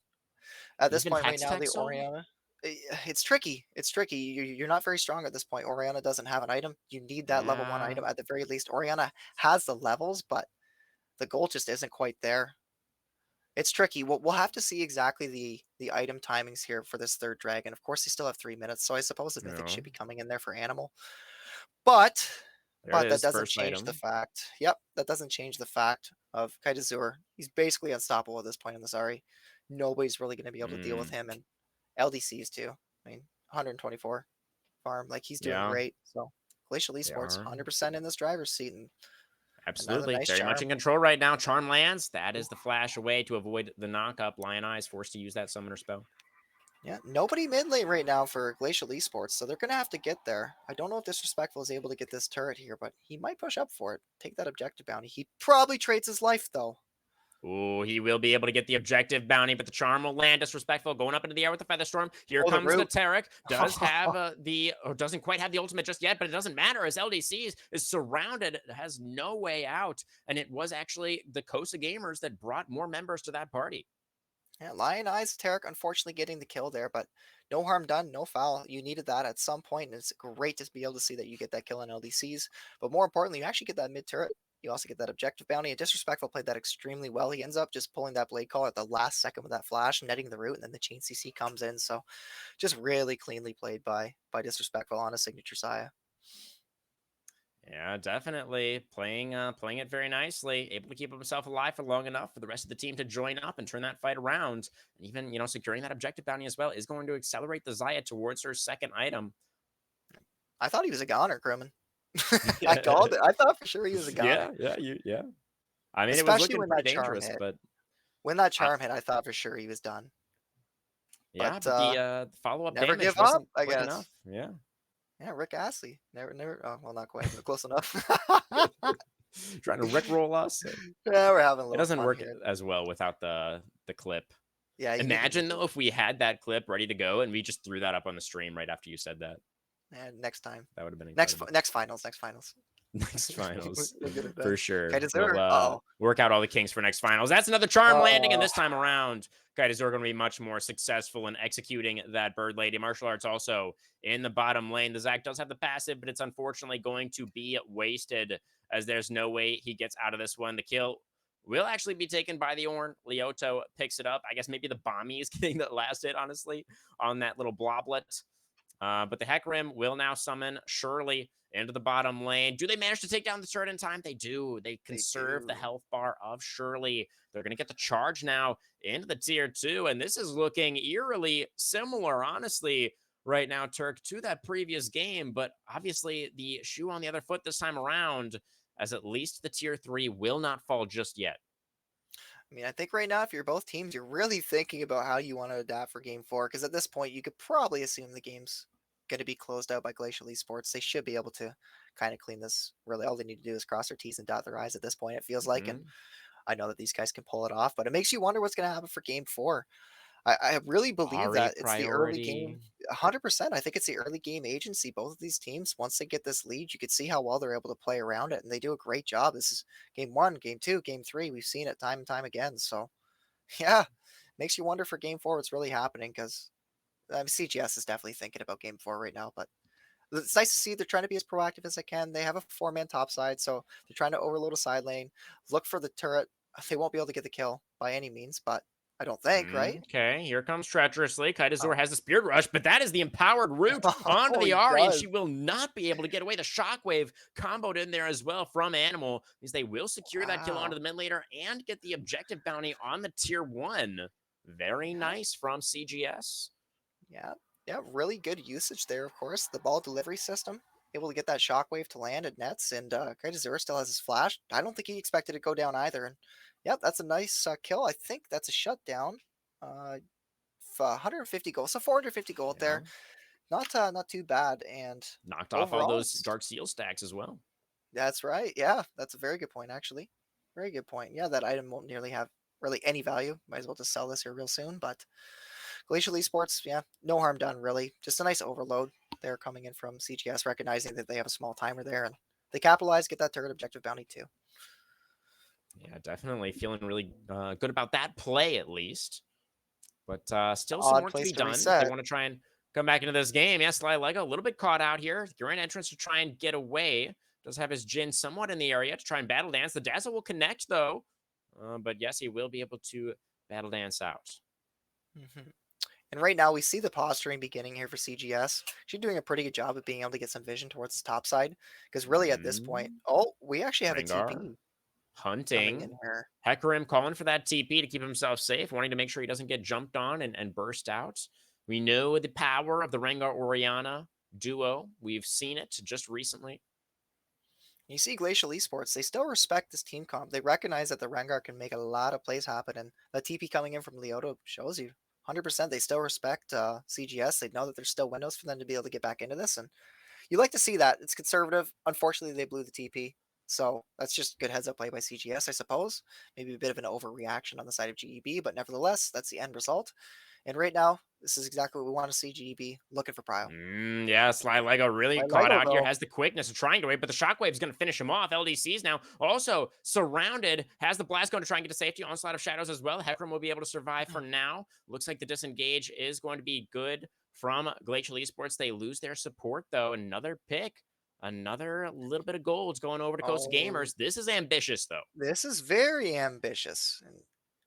Speaker 2: At this
Speaker 1: Even
Speaker 2: point right now,
Speaker 1: Hextech
Speaker 2: the
Speaker 1: Soul?
Speaker 2: Oriana. It's tricky. It's tricky. You're not very strong at this point. Oriana doesn't have an item. You need that level 1
Speaker 1: Yeah.
Speaker 2: item at the very least. Oriana has the levels, but the goal just isn't quite there. It's tricky. We'll have to see exactly the item timings here for this 3rd dragon. Of course, they still have 3 minutes, so I suppose the mythic should
Speaker 1: No.
Speaker 2: be coming in there for animal. But
Speaker 1: There it
Speaker 2: that
Speaker 1: is.
Speaker 2: doesn't
Speaker 1: First
Speaker 2: change the
Speaker 1: item.
Speaker 2: fact. Yep, that doesn't change the fact of Kaitazur. He's basically unstoppable at this point in the Zari. Nobody's really going to be able to deal with
Speaker 1: Mm,
Speaker 2: him, and LDCs too. I mean, 124 farm, like he's doing
Speaker 1: yeah,
Speaker 2: great. So Glacial
Speaker 1: they
Speaker 2: Esports,
Speaker 1: are.
Speaker 2: 100% in this driver's seat, and another
Speaker 1: Absolutely.
Speaker 2: nice
Speaker 1: Very much
Speaker 2: charm.
Speaker 1: in control right now. Charm lands. That is the flash away to avoid the knockup. Lion Eye is forced to use that summoner spell.
Speaker 2: Yeah, nobody mid lane right now for Glacial Esports, so they're gonna have to get there. I don't know if Disrespectful is able to get this turret here, but he might push up for it. Take that objective bounty. He probably trades his life though.
Speaker 1: Ooh, he will be able to get the objective bounty, but the charm will land. Disrespectful going up into the air with the feather storm. Here
Speaker 2: Oh, the
Speaker 1: comes the
Speaker 2: root.
Speaker 1: Tarek. Does have or doesn't quite have the ultimate just yet, but it doesn't matter as LDCs is surrounded. It has no way out, and it was actually the Cosa gamers that brought more members to that party.
Speaker 2: Yeah, Lion Eyes Tarek unfortunately getting the kill there, but no harm done, no foul. You needed that at some point, and it's great to be able to see that you get that kill on LDCs. But more importantly, you actually get that mid turret. You also get that objective bounty. And Disrespectful played that extremely well. He ends up just pulling that blade call at the last second with that flash, netting the root, and then the chain CC comes in. So just really cleanly played by Disrespectful on a signature Saya.
Speaker 1: Yeah, definitely playing it very nicely. Able to keep himself alive for long enough for the rest of the team to join up and turn that fight around. And even securing that objective bounty as well is going to accelerate the Zaya towards her second item.
Speaker 2: I thought he was a goner, Crewman. I called it. I thought for sure he was a goner,
Speaker 1: Yeah. I mean, it was
Speaker 2: especially
Speaker 1: looking
Speaker 2: when
Speaker 1: pretty
Speaker 2: that charm
Speaker 1: dangerous,
Speaker 2: hit.
Speaker 1: but
Speaker 2: When that
Speaker 1: I,
Speaker 2: charm hit, I thought for sure he was done. But
Speaker 1: yeah, but the follow-up
Speaker 2: never
Speaker 1: damage
Speaker 2: give up,
Speaker 1: wasn't
Speaker 2: I
Speaker 1: quite enough.
Speaker 2: guess.
Speaker 1: Yeah.
Speaker 2: Yeah, Rick Astley. Never. Oh, well, not quite, but close enough.
Speaker 1: Trying to rickroll us.
Speaker 2: Yeah, we're having a
Speaker 1: It
Speaker 2: little
Speaker 1: doesn't
Speaker 2: fun
Speaker 1: work
Speaker 2: here.
Speaker 1: as well without the clip.
Speaker 2: Yeah, you need the
Speaker 1: Imagine
Speaker 2: music.
Speaker 1: though if we had that clip ready to go and we just threw that up on the stream right after you said that.
Speaker 2: And next time,
Speaker 1: That would have been incredible.
Speaker 2: next finals, next finals.
Speaker 1: Next
Speaker 2: we're,
Speaker 1: finals,
Speaker 2: we're good at
Speaker 1: for
Speaker 2: that.
Speaker 1: sure. We'll
Speaker 2: Kaitazur. Oh,
Speaker 1: work out all the kinks for next finals. That's another charm landing, and
Speaker 2: oh,
Speaker 1: this time around, Kaitazor going to be much more successful in executing that Bird Lady. Martial arts also in the bottom lane. The Zac does have the passive, but it's unfortunately going to be wasted as there's no way he gets out of this one. The kill will actually be taken by the Ornn. Leoto picks it up. I guess maybe the Bomby is getting the last hit, honestly, on that little bloblet. But the Hecarim will now summon Shirley into the bottom lane. Do they manage to take down the turret in time? They do. They
Speaker 2: they
Speaker 1: conserve the
Speaker 2: do.
Speaker 1: health bar of Shirley. They're going to get the charge now into the tier 2. And this is looking eerily similar, honestly, right now, Turk, to that previous game. But obviously, the shoe on the other foot this time around, as at least the tier 3 will not fall just yet.
Speaker 2: I mean, I think right now, if you're both teams, you're really thinking about how you want to adapt for game 4. Because at this point, you could probably assume the game's going to be closed out by Glacial Esports. They should be able to kind of clean this. Really, all they need to do is cross their T's and dot their I's at this point, it feels like. And
Speaker 1: Mm-hmm.
Speaker 2: I know that these guys can pull it off, but it makes you wonder what's going to happen for game 4. I really believe
Speaker 1: Ari
Speaker 2: that it's the early game.
Speaker 1: priority.
Speaker 2: 100%. I think it's the early game agency. Both of these teams, once they get this lead, you could see how well they're able to play around it, and they do a great job. This is game 1, game 2, game 3. We've seen it time and time again. So, yeah, makes you wonder for game 4 what's really happening because CGS is definitely thinking about game 4 right now. But it's nice to see they're trying to be as proactive as they can. They have a 4-man top side, so they're trying to overload a side lane, look for the turret. They won't be able to get the kill by any means, but I don't think, right?
Speaker 1: Okay, here comes treacherously. Kaitazor
Speaker 2: Oh,
Speaker 1: has the Spirit Rush, but that is the empowered route onto
Speaker 2: oh,
Speaker 1: the
Speaker 2: he
Speaker 1: Ari, and
Speaker 2: does.
Speaker 1: she will not be able to get away. The Shockwave comboed in there as well from Animal means they will secure that kill onto
Speaker 2: Wow.
Speaker 1: the mid laner and get the objective bounty on the tier 1. Very
Speaker 2: Yeah,
Speaker 1: nice from CGS.
Speaker 2: yeah, yeah. Really good usage there, of course. The ball delivery system, able to get that shockwave to land at nets, and Kaitazura still has his flash. I don't think he expected to go down either. And yeah, that's a nice kill. I think that's a shutdown. 150 gold, so 450 gold
Speaker 1: Yeah,
Speaker 2: there. Not too bad. And
Speaker 1: knocked off all
Speaker 2: overall,
Speaker 1: those Dark Seal stacks as well.
Speaker 2: that's right. Yeah, that's a very good point, actually. Very good point. Yeah, that item won't nearly have really any value. Might as well just sell this here real soon. But Glacial Esports, yeah, no harm done, really. Just a nice overload there coming in from CGS, recognizing that they have a small timer there. And they capitalize, get that turret objective bounty too.
Speaker 1: Yeah, definitely feeling really good about that play at least. But still some
Speaker 2: Odd
Speaker 1: work to
Speaker 2: place
Speaker 1: be
Speaker 2: to
Speaker 1: done if they
Speaker 2: reset.
Speaker 1: want to try and Come back into this game. Yeah, Sly Lego a little bit caught out here. Grand entrance to try and get away. Does have his Jin somewhat in the area to try and battle dance. The Dazzle will connect though. But yes, he will be able to battle dance out.
Speaker 2: Mhm. And right now we see the posturing beginning here for CGS. She's doing a pretty good job of being able to get some vision towards the top side. Because really at this point,
Speaker 1: Mm,
Speaker 2: oh, we actually have a
Speaker 1: Rengar
Speaker 2: TP coming in
Speaker 1: hunting.
Speaker 2: here.
Speaker 1: Hecarim calling for that TP to keep himself safe, wanting to make sure he doesn't get jumped on and burst out. We know the power of the Rengar Oriana duo. We've seen it just recently.
Speaker 2: You see Glacial Esports, they still respect this team comp. They recognize that the Rengar can make a lot of plays happen, and the TP coming in from Leoto shows you 100% they still respect CGS. They know that there's still windows for them to be able to get back into this, and you like to see that. It's conservative. Unfortunately, they blew the TP, so that's just good heads up play by CGS, I suppose. Maybe a bit of an overreaction on the side of GEB, but nevertheless, that's the end result. And right now, this is exactly what we want to see GEB looking for Prio.
Speaker 1: Yeah, Sly Lego really
Speaker 2: By
Speaker 1: caught
Speaker 2: Lego,
Speaker 1: out here.
Speaker 2: though,
Speaker 1: Has the quickness of trying to wait, but the Shockwave's going to finish him off. LDC's now also surrounded. Has the blast going to try and get to safety. Onslaught of Shadows as well. Hecarim will be able to survive for now. Looks like the disengage is going to be good from Glacial Esports. They lose their support, though. Another pick. Another little bit of gold's going over to Coast
Speaker 2: oh,
Speaker 1: Gamers. This is ambitious, though.
Speaker 2: this is very ambitious. And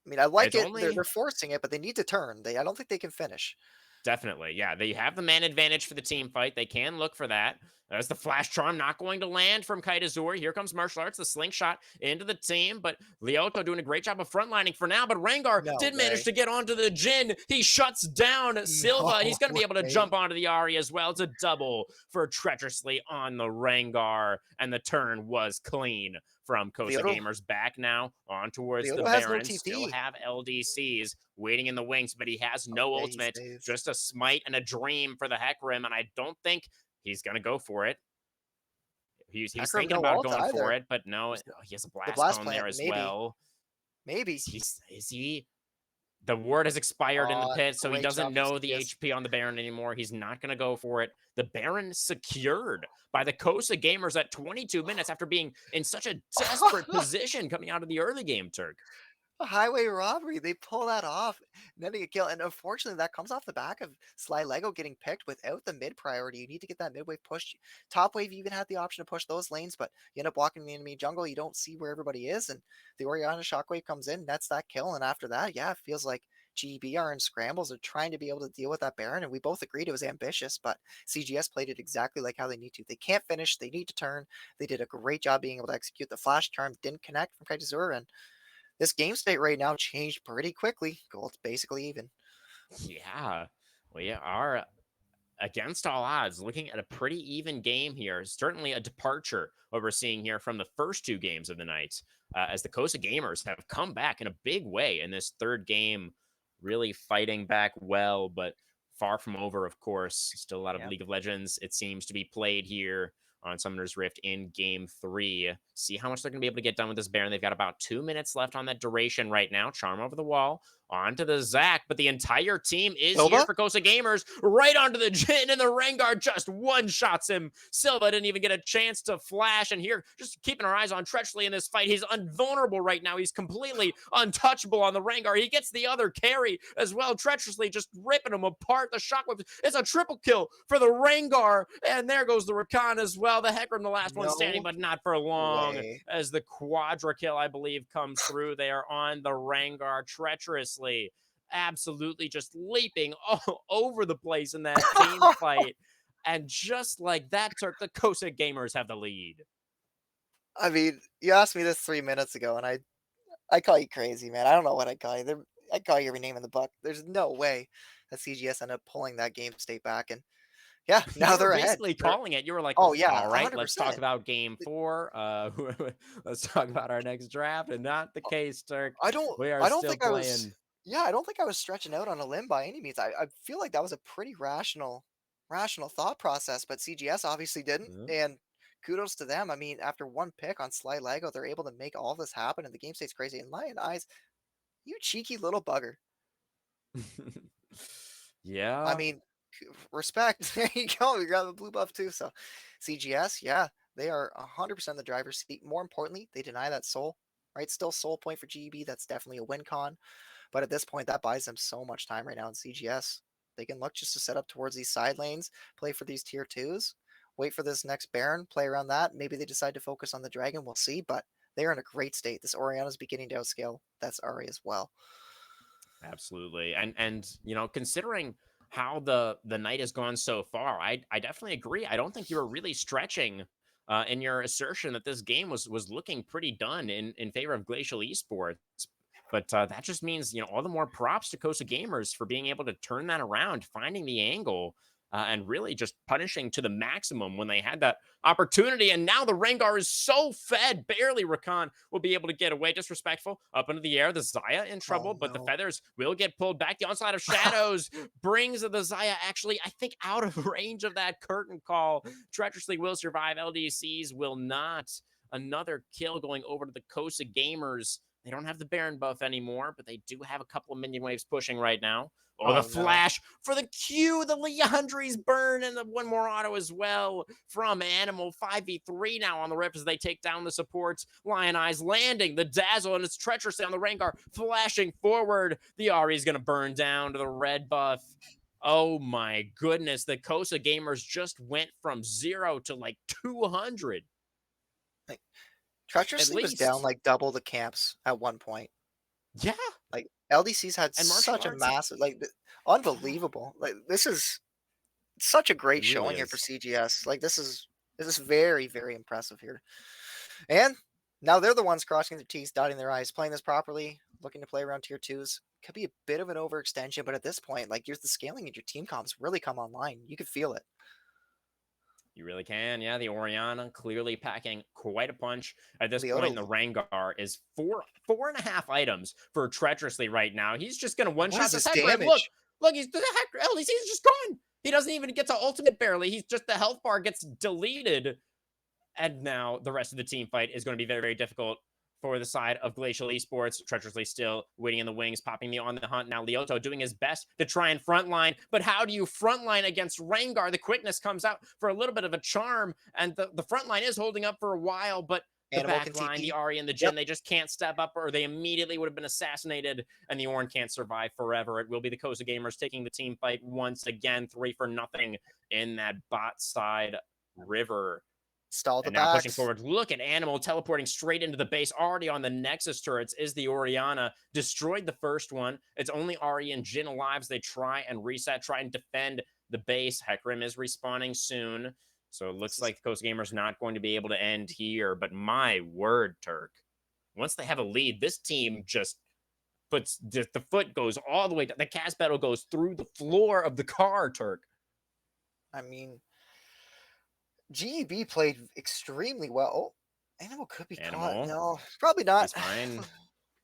Speaker 2: I mean, I like
Speaker 1: It's
Speaker 2: it. They're
Speaker 1: only
Speaker 2: they're forcing it, but they need to turn. I don't think they can finish.
Speaker 1: Definitely. Yeah. They have the man advantage for the team fight. They can look for that. As the flash charm not going to land from Kaitazuri. Here comes martial arts, the slingshot into the team, but Leoto doing a great job of frontlining for now. But Rengar
Speaker 2: No
Speaker 1: did manage
Speaker 2: way.
Speaker 1: to get onto the Jin. He shuts down Silva. He's
Speaker 2: No
Speaker 1: going to be able to
Speaker 2: way.
Speaker 1: jump onto the Ari as well. It's a double for treacherously on the Rengar, and the turn was clean from Cosa
Speaker 2: Leoto,
Speaker 1: Gamers. Back now on towards the
Speaker 2: Leoto has no
Speaker 1: Baron. Still
Speaker 2: TP.
Speaker 1: have LDCs waiting in the wings, but he has no
Speaker 2: Okay, he
Speaker 1: ultimate.
Speaker 2: stays.
Speaker 1: Just a smite and a dream for the Hecarim, and I don't think he's going to go for it. He was
Speaker 2: Hecarim
Speaker 1: thinking
Speaker 2: no
Speaker 1: about
Speaker 2: ult
Speaker 1: going for
Speaker 2: either.
Speaker 1: it, but no,
Speaker 2: There's
Speaker 1: he has a
Speaker 2: the
Speaker 1: blast
Speaker 2: blast
Speaker 1: cone there
Speaker 2: plant,
Speaker 1: as
Speaker 2: maybe.
Speaker 1: well.
Speaker 2: Maybe.
Speaker 1: Is he? The ward has expired in the pit, so he
Speaker 2: Great
Speaker 1: doesn't
Speaker 2: job from
Speaker 1: know the
Speaker 2: CGS.
Speaker 1: HP on the Baron anymore. He's not going to go for it. The Baron secured by the Cosa Gamers at 22 minutes after being in such a desperate position coming out of the early game, Turk.
Speaker 2: A highway robbery. They pull that off, netting a kill. And unfortunately, that comes off the back of Sly Lego getting picked without the mid priority. You need to get that mid wave pushed. Top wave, you even had the option to push those lanes, but you end up walking the enemy jungle. You don't see where everybody is. And the Oriana Shockwave comes in, nets that kill. And after that, yeah, it feels like GB are in scrambles. They're trying to be able to deal with that Baron. And we both agreed it was ambitious, but CGS played it exactly like how they need to. They can't finish, they need to turn. They did a great job being able to execute the flash charm, didn't connect from Kaitazura. And this game state right now changed pretty quickly. Gold's basically even.
Speaker 1: Yeah, we are against all odds, looking at a pretty even game here. Certainly a departure what we're seeing here from the first two games of the night, as the Cosa Gamers have come back in a big way in this third game, really fighting back well, but far from over, of course. Still a lot of
Speaker 2: Yeah.
Speaker 1: League of Legends, it seems, to be played here on Summoner's Rift in game 3. See how much they're going to be able to get done with this Baron. They've got about 2 minutes left on that duration right now. Charm over the wall, onto the Zac, but the entire team is here
Speaker 2: Silva?
Speaker 1: for Cosa Gamers. Right onto the Jin, and the Rengar just one-shots him. Silva didn't even get a chance to flash, and here, just keeping our eyes on Treachery in this fight. He's invulnerable right now. He's completely untouchable on the Rengar. He gets the other carry as well. Treacherously just ripping him apart. The Shockwave, it's a triple kill for the Rengar, and there goes the Rakan as well. The Hecarim, the last one standing,
Speaker 2: No
Speaker 1: but not for long,
Speaker 2: way.
Speaker 1: as the quadra kill, I believe, comes through there on the Rengar treacherously. Absolutely just leaping all over the place in that team fight. And just like that, Turk, the Cosa Gamers have the lead.
Speaker 2: I mean, you asked me this 3 minutes ago, and I call you crazy, man. I don't know what I call you. I call you every name in the book. There's no way that CGS ended up pulling that game state back, and yeah, now
Speaker 1: You were
Speaker 2: they're ahead.
Speaker 1: basically
Speaker 2: They're
Speaker 1: calling it. You were like,
Speaker 2: oh yeah,
Speaker 1: all
Speaker 2: a
Speaker 1: right,
Speaker 2: hundred
Speaker 1: let's talk
Speaker 2: percent.
Speaker 1: about game 4. Let's talk about our next draft. And not the case, Turk. We are
Speaker 2: I don't
Speaker 1: still
Speaker 2: think I was
Speaker 1: playing.
Speaker 2: yeah, I don't think I was stretching out on a limb by any means. I feel like that was a pretty rational thought process, but CGS obviously didn't. And kudos to them. I mean, after one pick on Sly Lego, they're able to make all this happen, and the game stays crazy. In my eyes, you cheeky little bugger. I
Speaker 1: Yeah.
Speaker 2: mean, respect. There you go. You got the blue buff too. So, CGS, yeah, they are 100% the driver's seat. More importantly, they deny that soul. Right, still soul point for GB. That's definitely a win con. But at this point, that buys them so much time right now in CGS. they can look just to set up towards these side lanes, play for these tier 2s, wait for this next Baron, play around that. Maybe they decide to focus on the Dragon, we'll see, but they're in a great state. This Orianna's beginning to outscale that's Ahri as well.
Speaker 1: Absolutely. And you know, considering how the night has gone so far, I definitely agree. I don't think you were really stretching in your assertion that this game was looking pretty done in favor of Glacial Esports. But that just means, you know, all the more props to Cosa Gamers for being able to turn that around, finding the angle, and really just punishing to the maximum when they had that opportunity. And now the Rengar is so fed, barely Rakan will be able to get away. Disrespectful up into the air. The Xayah in
Speaker 2: Oh
Speaker 1: trouble, but the
Speaker 2: no.
Speaker 1: feathers will get pulled back. The onslaught of shadows brings the Xayah actually, I think, out of range of that curtain call. Treacherously will survive. LDCs will not. Another kill going over to the Cosa Gamers. They don't have the Baron buff anymore, but they do have a couple of minion waves pushing right now. Oh, the
Speaker 2: Oh no.
Speaker 1: flash for the Q, the Leandri's burn, and the one more auto as well from Animal. 5v3 now on the Rift as they take down the supports. Lion Eyes landing, the Dazzle, and it's treacherously on the Rengar, flashing forward. The Ahri is going to burn down to the red buff. Oh my goodness, the Cosa Gamers just went from 0 to like 200.
Speaker 2: Like,
Speaker 1: At
Speaker 2: Treacherously was down
Speaker 1: least.
Speaker 2: like double the camps at one point.
Speaker 1: Yeah.
Speaker 2: Like LDC's had
Speaker 1: And martial
Speaker 2: such a
Speaker 1: arts.
Speaker 2: massive, like unbelievable. Like this is such a great
Speaker 1: It really
Speaker 2: showing here for
Speaker 1: is.
Speaker 2: CGS. Like this is very, very impressive here. And now they're the ones crossing their T's, dotting their I's, playing this properly, looking to play around tier 2s. Could be a bit of an overextension, but at this point, like the scaling in your team comps really come online. You could feel it.
Speaker 1: You really can. Yeah, the Orianna clearly packing quite a punch. At this point,
Speaker 2: Leota,
Speaker 1: the Rengar is four and a half items for Treacherously right now. He's just going to
Speaker 2: what
Speaker 1: one-shot
Speaker 2: is
Speaker 1: this
Speaker 2: this
Speaker 1: Hecarim. Look,
Speaker 2: damage?
Speaker 1: he's the Hecarim. He's just gone. He doesn't even get to ultimate barely. He's just, the health bar gets deleted. And now the rest of the team fight is going to be very, very difficult for the side of Glacial Esports. Treacherously still waiting in the wings, popping the on the hunt. Now Leoto doing his best to try and frontline, but how do you frontline against Rengar? The quickness comes out for a little bit of a charm, and the frontline is holding up for a while, but the
Speaker 2: Animal can
Speaker 1: back line, the
Speaker 2: TP.
Speaker 1: Ahri and the Jhin,
Speaker 2: Yep.
Speaker 1: they just can't step up, or they immediately would have been assassinated, and the Ornn can't survive forever. It will be the Cosa Gamers taking the team fight once again, 3-0 in that bot side river.
Speaker 2: Stall the
Speaker 1: And now pushing
Speaker 2: backs.
Speaker 1: forward. Look at Animal teleporting straight into the base. Already on the Nexus turrets is the Orianna. Destroyed the first one. It's only Ahri and Jhin alive as they try and reset, try and defend the base. Hecarim is respawning soon. So it looks like Coast Gamer's not going to be able to end here. But my word, Turk. Once they have a lead, this team just puts the foot goes all the way down. The cast pedal goes through the floor of the car, Turk.
Speaker 2: I mean, GEB played extremely well. Oh, Animal could be caught.
Speaker 1: Animal.
Speaker 2: No, probably not.
Speaker 1: He's fine.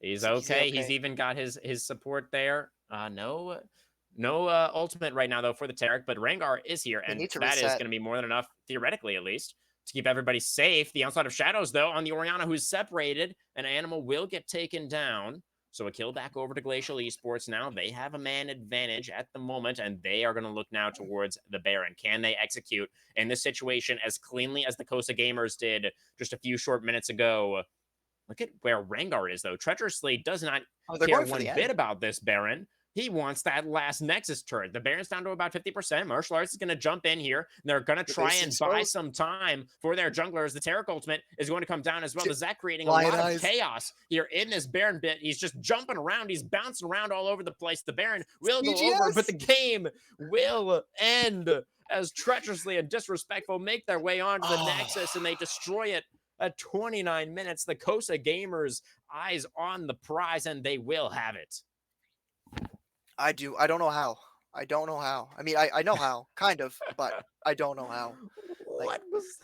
Speaker 1: He's
Speaker 2: Is he
Speaker 1: okay. He's
Speaker 2: okay?
Speaker 1: even got his support there. No ultimate right now though for the Taric, but Rengar is here,
Speaker 2: They
Speaker 1: and
Speaker 2: need to
Speaker 1: that is
Speaker 2: reset.
Speaker 1: going to be more than enough, theoretically at least, to keep everybody safe. The onslaught of shadows though on the Orianna, who's separated, an Animal will get taken down. So a kill back over to Glacial Esports. Now they have a man advantage at the moment, and they are going to look now towards the Baron. Can they execute in this situation as cleanly as the Cosa Gamers did just a few short minutes ago? Look at where Rengar is, though. Treacherously does not
Speaker 2: Oh, they're
Speaker 1: care
Speaker 2: going for
Speaker 1: one
Speaker 2: the
Speaker 1: bit
Speaker 2: end.
Speaker 1: about this Baron. He wants that last Nexus turret. The Baron's down to about 50%. Martial Arts is going to jump in here. They're going to
Speaker 2: The
Speaker 1: try
Speaker 2: base is
Speaker 1: and buy
Speaker 2: exposed.
Speaker 1: some time for their junglers. The Taric ultimate is going to come down as well. The Zek creating a
Speaker 2: Lion
Speaker 1: lot of
Speaker 2: eyes.
Speaker 1: chaos here in this Baron bit. He's just jumping around. He's bouncing around all over the place. The Baron will go over, but the
Speaker 2: CGS.
Speaker 1: game will end as Treacherously and Disrespectful make their way onto the Nexus, and they destroy it at 29 minutes. The Cosa Gamers eyes on the prize, and they will have it.
Speaker 2: I do. I don't know how. I don't know how. I mean, I know how, kind of, but I don't know how. Like,
Speaker 1: What was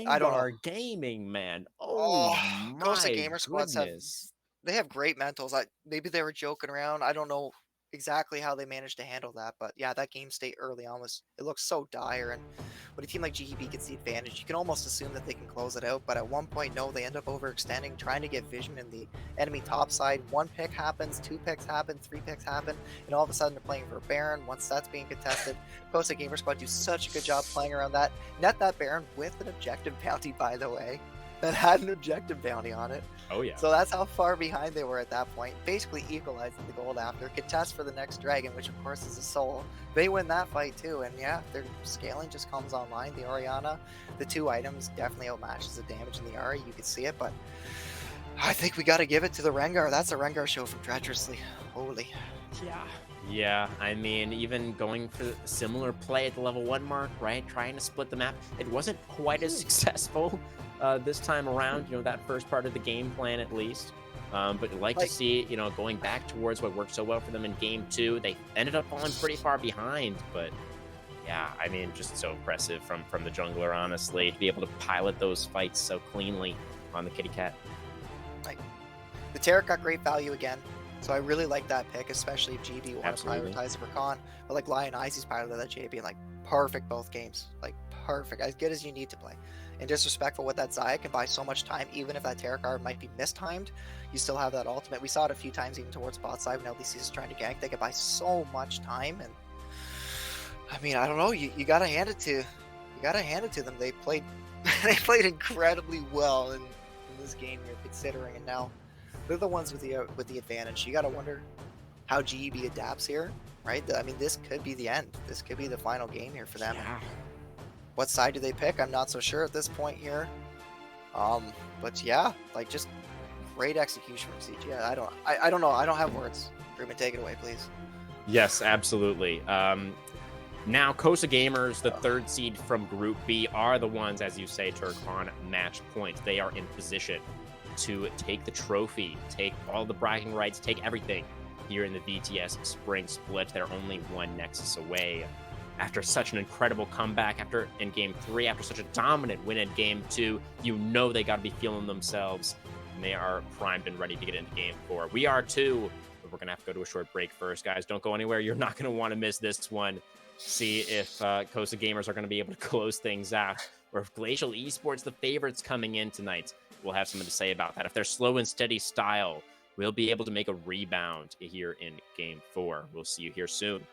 Speaker 2: I don't know.
Speaker 1: Rengar Gaming, man? Oh
Speaker 2: Oh, Costa
Speaker 1: my
Speaker 2: Gamer squads
Speaker 1: goodness.
Speaker 2: they have great mentals. Maybe they were joking around. I don't know exactly how they managed to handle that, but yeah, that game state early on it looks so dire. And when a team like GEB gets the advantage, you can almost assume that they can close it out. But at one point, no, they end up overextending, trying to get vision in the enemy top side. One pick happens, two picks happen, three picks happen, and all of a sudden they're playing for a Baron. Once that's being contested, Costa Gamer Squad do such a good job playing around that. Net that Baron with an objective bounty, by the way. that had an objective bounty on it.
Speaker 1: Oh yeah.
Speaker 2: So that's how far behind they were at that point. Basically equalizing the gold after. Contest for the next dragon, which of course is a soul. They win that fight too, and yeah, their scaling just comes online. The Oriana, the two items definitely outmatches the damage in the Ari. You can see it, but I think we got to give it to the Rengar. That's a Rengar show from Treacherously. Holy.
Speaker 1: Yeah. Yeah, I mean, even going for similar play at the level 1 mark, right? Trying to split the map. It wasn't quite as successful this time around, that first part of the game plan at least. But I'd like to
Speaker 2: Like,
Speaker 1: see, going back towards what worked so well for them in game 2. They ended up falling pretty far behind, but yeah, I mean, just so impressive from the jungler, honestly, to be able to pilot those fights so cleanly on the kitty cat.
Speaker 2: like the Taric got great value again. So I really like that pick, especially if GB want to
Speaker 1: Absolutely.
Speaker 2: prioritize the Rakan. But like Lion Icy's piloted that JB and like perfect both games. Like perfect. As good as you need to play. And disrespectful with that Xayah can buy so much time, even if that Taric card might be mistimed, you still have that ultimate. We saw it a few times even towards bot side when LDC is trying to gank. They can buy so much time, and I mean, I don't know, you gotta hand it to them. They played they played incredibly well in this game here, considering, and now they're the ones with the advantage. You got to wonder how GEB adapts here, right? I mean, this could be the end. This could be the final game here for them.
Speaker 1: Yeah.
Speaker 2: What side do they pick? I'm not so sure at this point here. But yeah, like just great execution from CG. I don't know. I don't have words. Ruben, take it away, please.
Speaker 1: Yes, absolutely. Now, Cosa Gamers, the third seed from Group B, are the ones, as you say, Turk, on match points. They are in position to take the trophy, take all the bragging rights, take everything here in the VTS Spring Split. They're only one Nexus away. After such an incredible comeback in Game 3, after such a dominant win in Game 2, they got to be feeling themselves, and they are primed and ready to get into Game 4. We are too, but we're going to have to go to a short break first. Guys, don't go anywhere. You're not going to want to miss this one. See if Cosa Gamers are going to be able to close things out, or if Glacial Esports, the favorites coming in tonight, will have something to say about that. If they're slow and steady style, we'll be able to make a rebound here in Game 4. We'll see you here soon.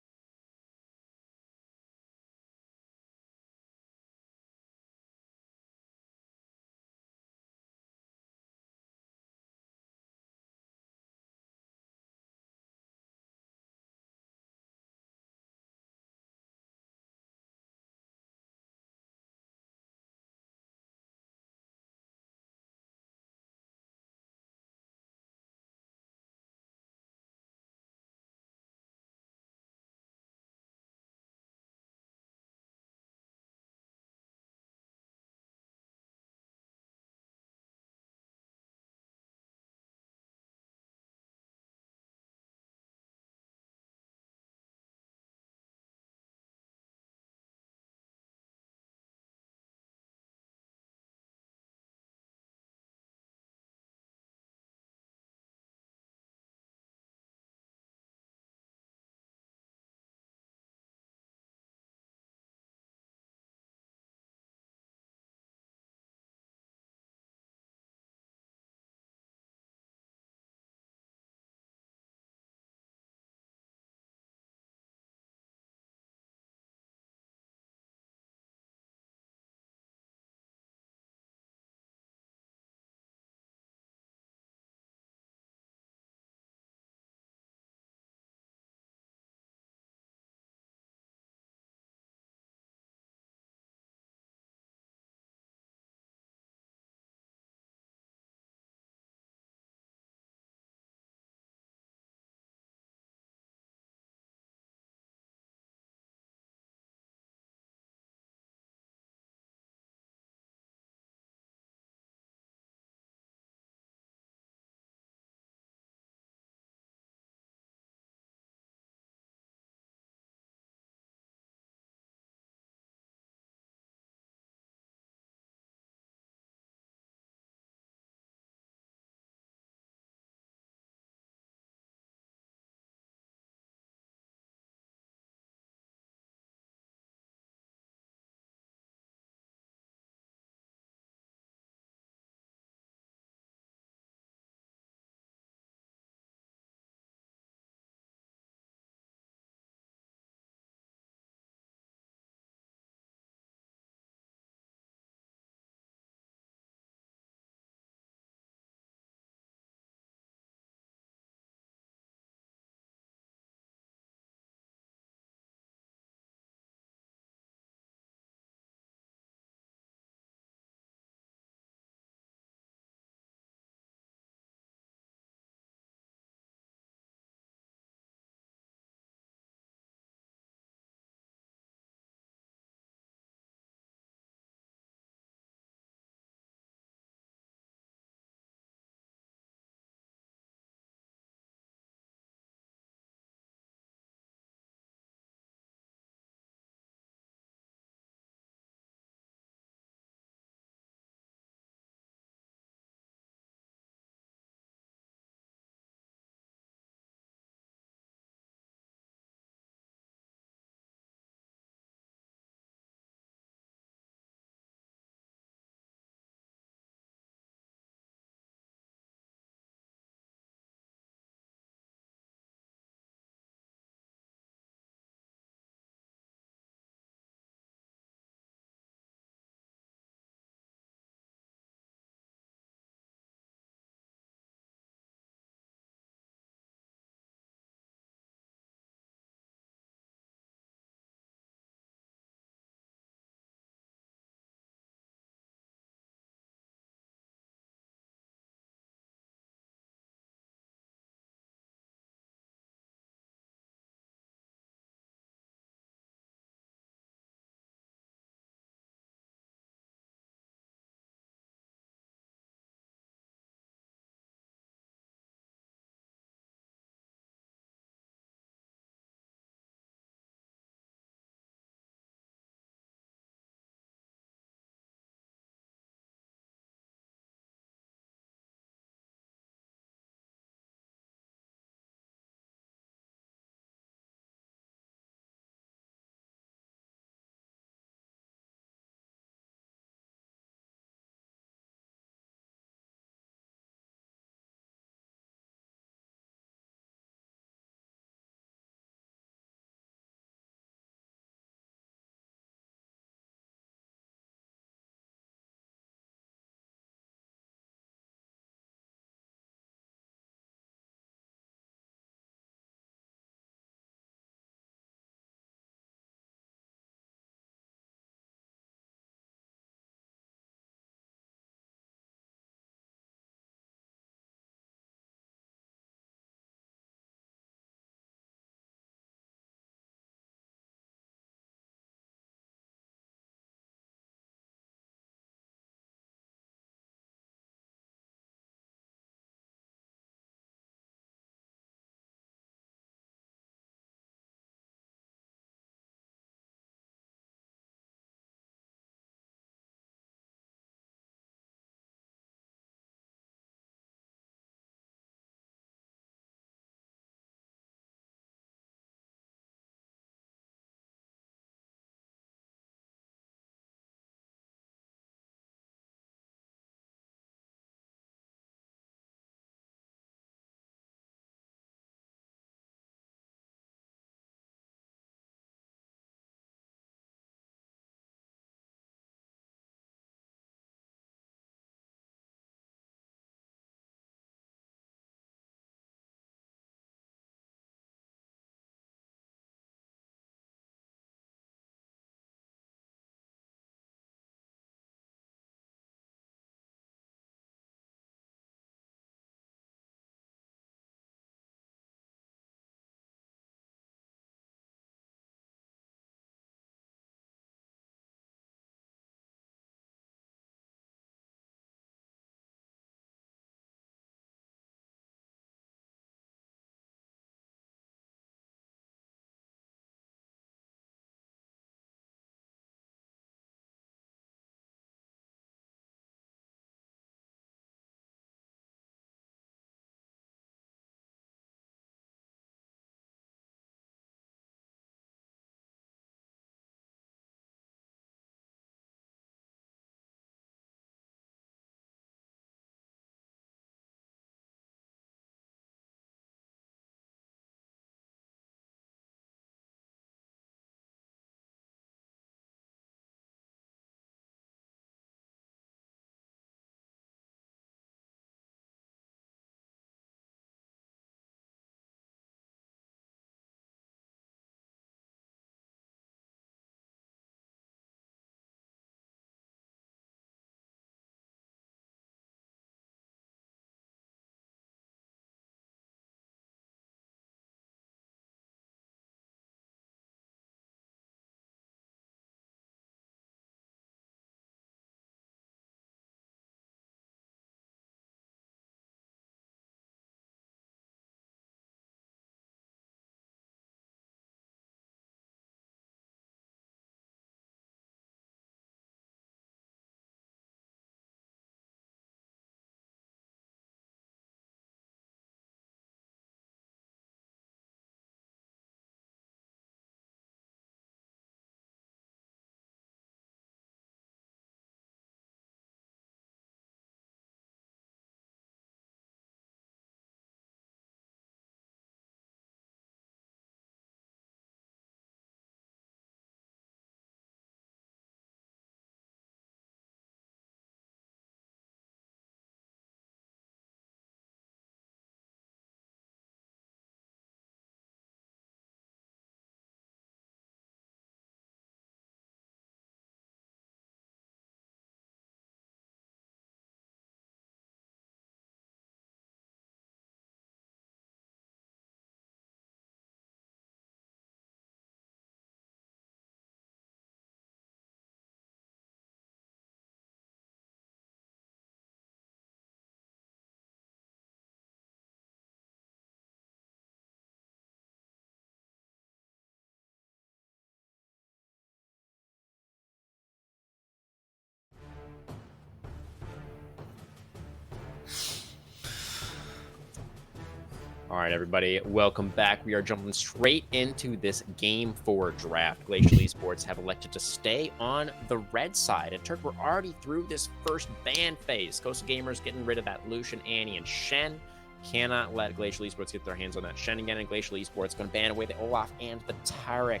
Speaker 1: All right, everybody, welcome back. We are jumping straight into this Game 4 draft. Glacial Esports have elected to stay on the red side. And Turk, we're already through this first ban phase. Cosa Gamers getting rid of that Lucian, Annie, and Shen. Cannot let Glacial Esports get their hands on that Shen again, and Glacial Esports going to ban away the Olaf and the Tarek.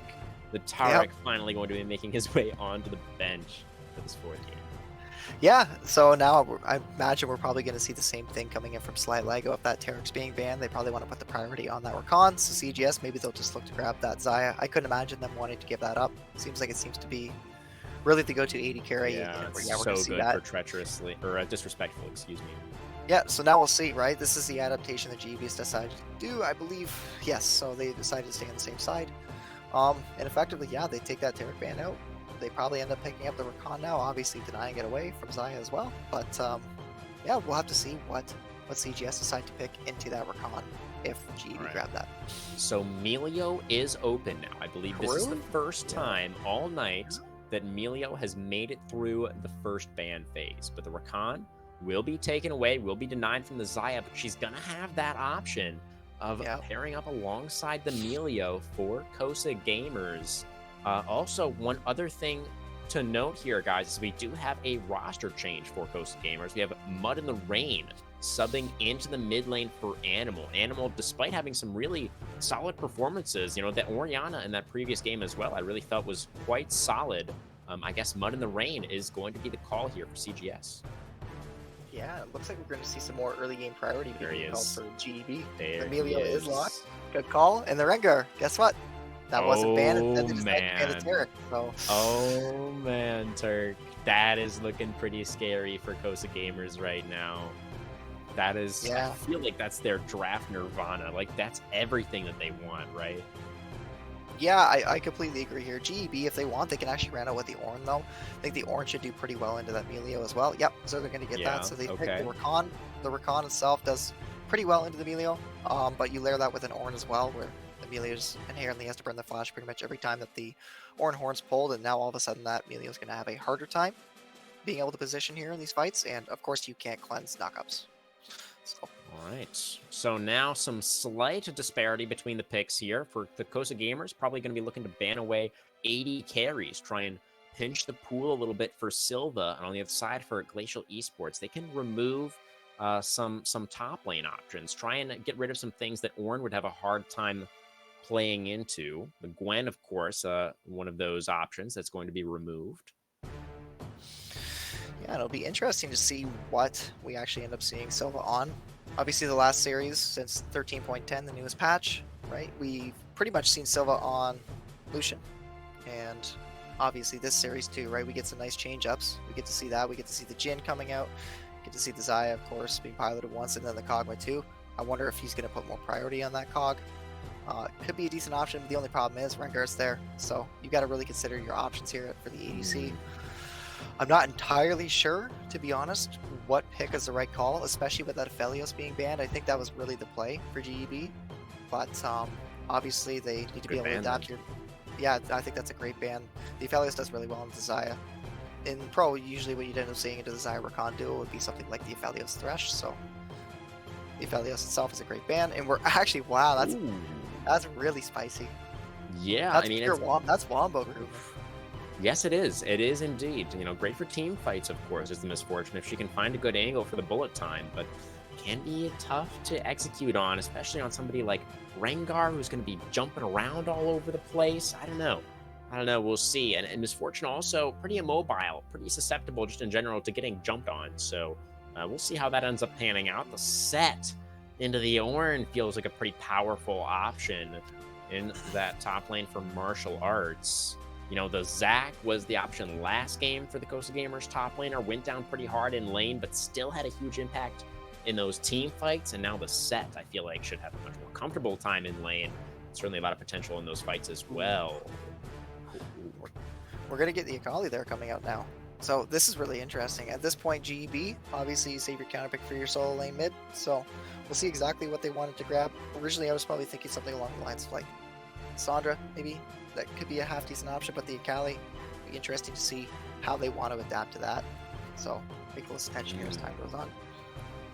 Speaker 1: The Tarek finally going to be making his way onto the bench for this fourth game.
Speaker 2: Yeah, so now I imagine we're probably going to see the same thing coming in from Slight Lego. If that Tarek's being banned, they probably want to put the priority on that Rakan. So CGS, maybe they'll just look to grab that Xayah. I couldn't imagine them wanting to give that up. Seems like it seems to be really the go-to AD carry.
Speaker 1: Yeah, it's
Speaker 2: we're
Speaker 1: so
Speaker 2: see
Speaker 1: good
Speaker 2: that.
Speaker 1: for treacherously, or disrespectful, excuse me.
Speaker 2: Yeah, so now we'll see, right? This is the adaptation that GB's decided to do, I believe. Yes, so they decided to stay on the same side. And effectively, yeah, they take that Tarek ban out. They probably end up picking up the Rakan now, obviously denying it away from Xayah as well. But yeah, we'll have to see what CGS decide to pick into that Rakan if GB grab that.
Speaker 1: So Melio is open now. I believe this is the first time all night that Melio has made it through the first ban phase. But the Rakan will be taken away, will be denied from the Xayah, but she's going to have that option of pairing up alongside the Melio for Cosa Gamers. Also, one other thing to note here, guys, is we do have a roster change for Cosa Gamers. We have Mud in the Rain subbing into the mid lane for Animal. Animal, despite having some really solid performances, you know, that Orianna in that previous game as well, I really felt was quite solid. I guess Mud in the Rain is going to be the call here for CGS.
Speaker 2: Yeah, it looks like we're going to see some more early game priority being called for GEB.
Speaker 1: Emilio
Speaker 2: is locked. Good call. And the Rengar, guess what? That wasn't banned. Instead they decided to ban the Tarek. So.
Speaker 1: Oh man, Turk. That is looking pretty scary for Cosa Gamers right now. That is, I feel like that's their draft nirvana. Like, that's everything that they want, right?
Speaker 2: Yeah, I completely agree here. GEB, if they want, they can actually run out with the Ornn, though. I think the Ornn should do pretty well into that Melio as well. Yep, so they're going to get that. So they pick the Rakan. The Rakan itself does pretty well into the Melio, but you layer that with an Ornn as well, where the Melio's inherently has to burn the flash pretty much every time that the Ornn horn's pulled, and now all of a sudden that Melio's going to have a harder time being able to position here in these fights, and of course you can't cleanse knockups. So.
Speaker 1: All right, so now some slight disparity between the picks here. For the Cosa Gamers, probably going to be looking to ban away 80 carries, try and pinch the pool a little bit for Silva, and on the other side for Glacial Esports, they can remove some top lane options, try and get rid of some things that Ornn would have a hard time playing into. The Gwen, of course, one of those options that's going to be removed.
Speaker 2: Yeah, it'll be interesting to see what we actually end up seeing Silva on. Obviously, the last series since 13.10, the newest patch, right? We've pretty much seen Silva on Lucian. And obviously this series too, right? We get some nice change-ups. We get to see that. We get to see the Jhin coming out. Get to see the Xayah, of course, being piloted once, and then the Kog'Maw too. I wonder if he's going to put more priority on that Cog. Could be a decent option. The only problem is Rengar's there. So you got to really consider your options here for the ADC. I'm not entirely sure, to be honest, what pick is the right call, especially with that Aphelios being banned. I think that was really the play for GEB. But obviously they need to be able to adapt here. Yeah, I think that's a great ban. The Aphelios does really well into Xayah. In Pro, usually what you'd end up seeing into the Xayah Rakan duo would be something like the Aphelios Thresh. So the Aphelios itself is a great ban. And we're actually, wow, that's really spicy.
Speaker 1: Yeah,
Speaker 2: that's
Speaker 1: I mean,
Speaker 2: that's Wombo group.
Speaker 1: Yes, it is. It is indeed. You know, great for team fights, of course, is the misfortune if she can find a good angle for the bullet time, but can be tough to execute on, especially on somebody like Rengar, who's going to be jumping around all over the place. I don't know. We'll see. And misfortune also pretty immobile, pretty susceptible just in general to getting jumped on. So we'll see how that ends up panning out. The set into the Ornn feels like a pretty powerful option in that top lane for martial arts. You know, the Zac was the option last game for the Cosa Gamers top laner, went down pretty hard in lane, but still had a huge impact in those team fights. And now the set, I feel like, should have a much more comfortable time in lane. Certainly a lot of potential in those fights as well.
Speaker 2: We're going to get the Akali there coming out now. So this is really interesting. At this point, GEB, obviously you save your counter pick for your solo lane mid. So we'll see exactly what they wanted to grab. Originally, I was probably thinking something along the lines of like Sandra, maybe. That could be a half-decent option, but the Akali, be interesting to see how they want to adapt to that. So, pay close attention here as time goes on.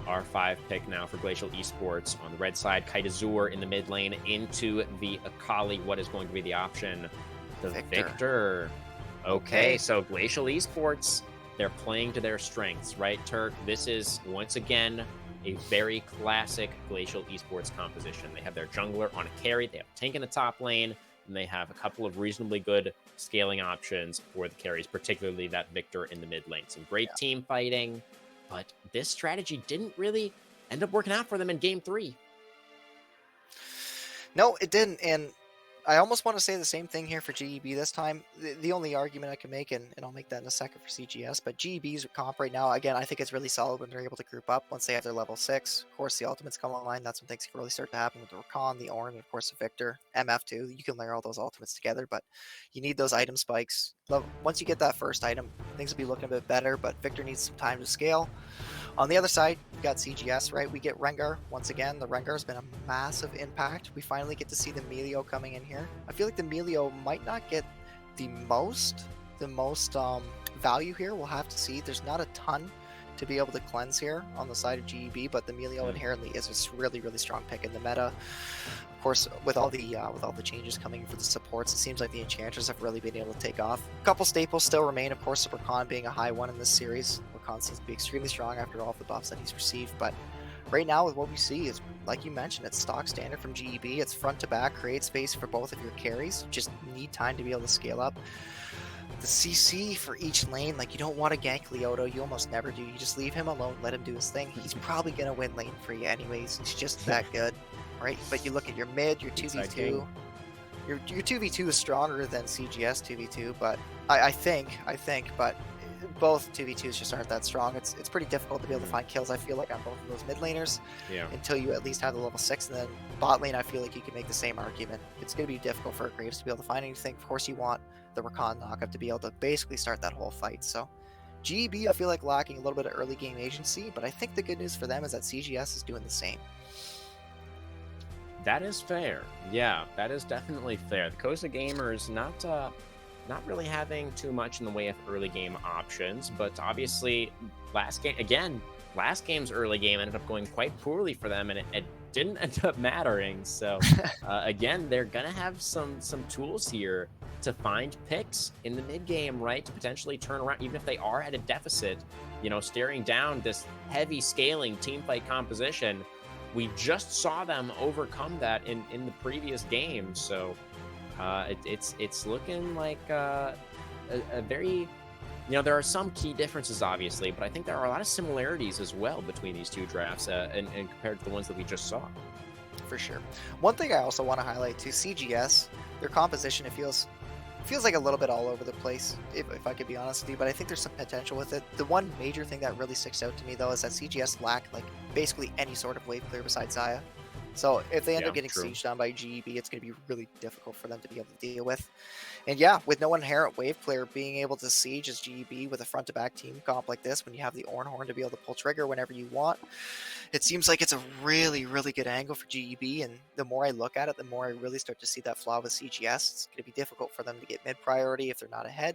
Speaker 1: our 5 pick now for Glacial Esports. On the red side, Kaitazur in the mid lane into the Akali. What is going to be the option? The Victor. Okay, so Glacial Esports, they're playing to their strengths, right, Turk? This is, once again, a very classic Glacial Esports composition. They have their jungler on a carry, they have a tank in the top lane, and they have a couple of reasonably good scaling options for the carries, particularly that Victor in the mid lane. Some great team fighting, but this strategy didn't really end up working out for them in game 3.
Speaker 2: No, it didn't, and I almost want to say the same thing here for GEB this time. The only argument I can make, and I'll make that in a second for CGS, but GEB's comp right now, again, I think it's really solid when they're able to group up once they have their level 6. Of course, the ultimates come online. That's when things can really start to happen with the Rakan, the Ornn, and of course the Victor, MF too. You can layer all those ultimates together, but you need those item spikes. Once you get that first item, things will be looking a bit better, but Victor needs some time to scale. On the other side, you got CGS, right? We get Rengar. Once again, the Rengar has been a massive impact. We finally get to see the Melio coming in here. I feel like the Melio might not get the most value here. We'll have to see. There's not a ton to be able to cleanse here on the side of GEB, but the Melio inherently is a really, really strong pick in the meta. Of course, with all the changes coming for the supports, it seems like the Enchanters have really been able to take off. A couple staples still remain, of course, Rakan being a high one in this series. Rakan seems to be extremely strong after all of the buffs that he's received, but right now with what we see is, like you mentioned, it's stock standard from GEB. It's front to back, create space for both of your carries. Just need time to be able to scale up. The CC for each lane, like you don't want to gank Leoto, you almost never do. You just leave him alone, let him do his thing. He's probably going to win lane for you anyways. He's just that good, right? But you look at your mid, your 2v2. Your 2v2 is stronger than CGS 2v2, but I think, but both 2v2s just aren't that strong. It's pretty difficult to be able to find kills, I feel like, on both of those mid laners until you at least have the level 6. And then bot lane, I feel like you can make the same argument. It's going to be difficult for Graves to be able to find anything. Of course, you want the Rakan knockup to be able to basically start that whole fight. So GEB, I feel like lacking a little bit of early game agency, but I think the good news for them is that CGS is doing the same.
Speaker 1: That is fair. Yeah, that is definitely fair. The Cosa gamers not really having too much in the way of early game options, but obviously last game's early game ended up going quite poorly for them, and it didn't end up mattering. So again, they're gonna have some tools here to find picks in the mid game, right, to potentially turn around, even if they are at a deficit. You know, staring down this heavy scaling team fight composition, we just saw them overcome that in the previous game. So it's looking like a very, you know, there are some key differences obviously, but I think there are a lot of similarities as well between these two drafts and compared to the ones that we just saw.
Speaker 2: For sure. One thing I also want to highlight too, CGS, their composition, it feels like a little bit all over the place, if I could be honest with you, but I think there's some potential with it. The one major thing that really sticks out to me though is that CGS lack like basically any sort of wave clear besides Xayah. So if they end up getting sieged down by GEB, it's going to be really difficult for them to be able to deal with. And yeah, with no inherent wave clear, being able to siege as GEB with a front-to-back team comp like this, when you have the Ornn to be able to pull trigger whenever you want, it seems like it's a really, really good angle for GEB. And the more I look at it, the more I really start to see that flaw with CGS. It's going to be difficult for them to get mid-priority if they're not ahead.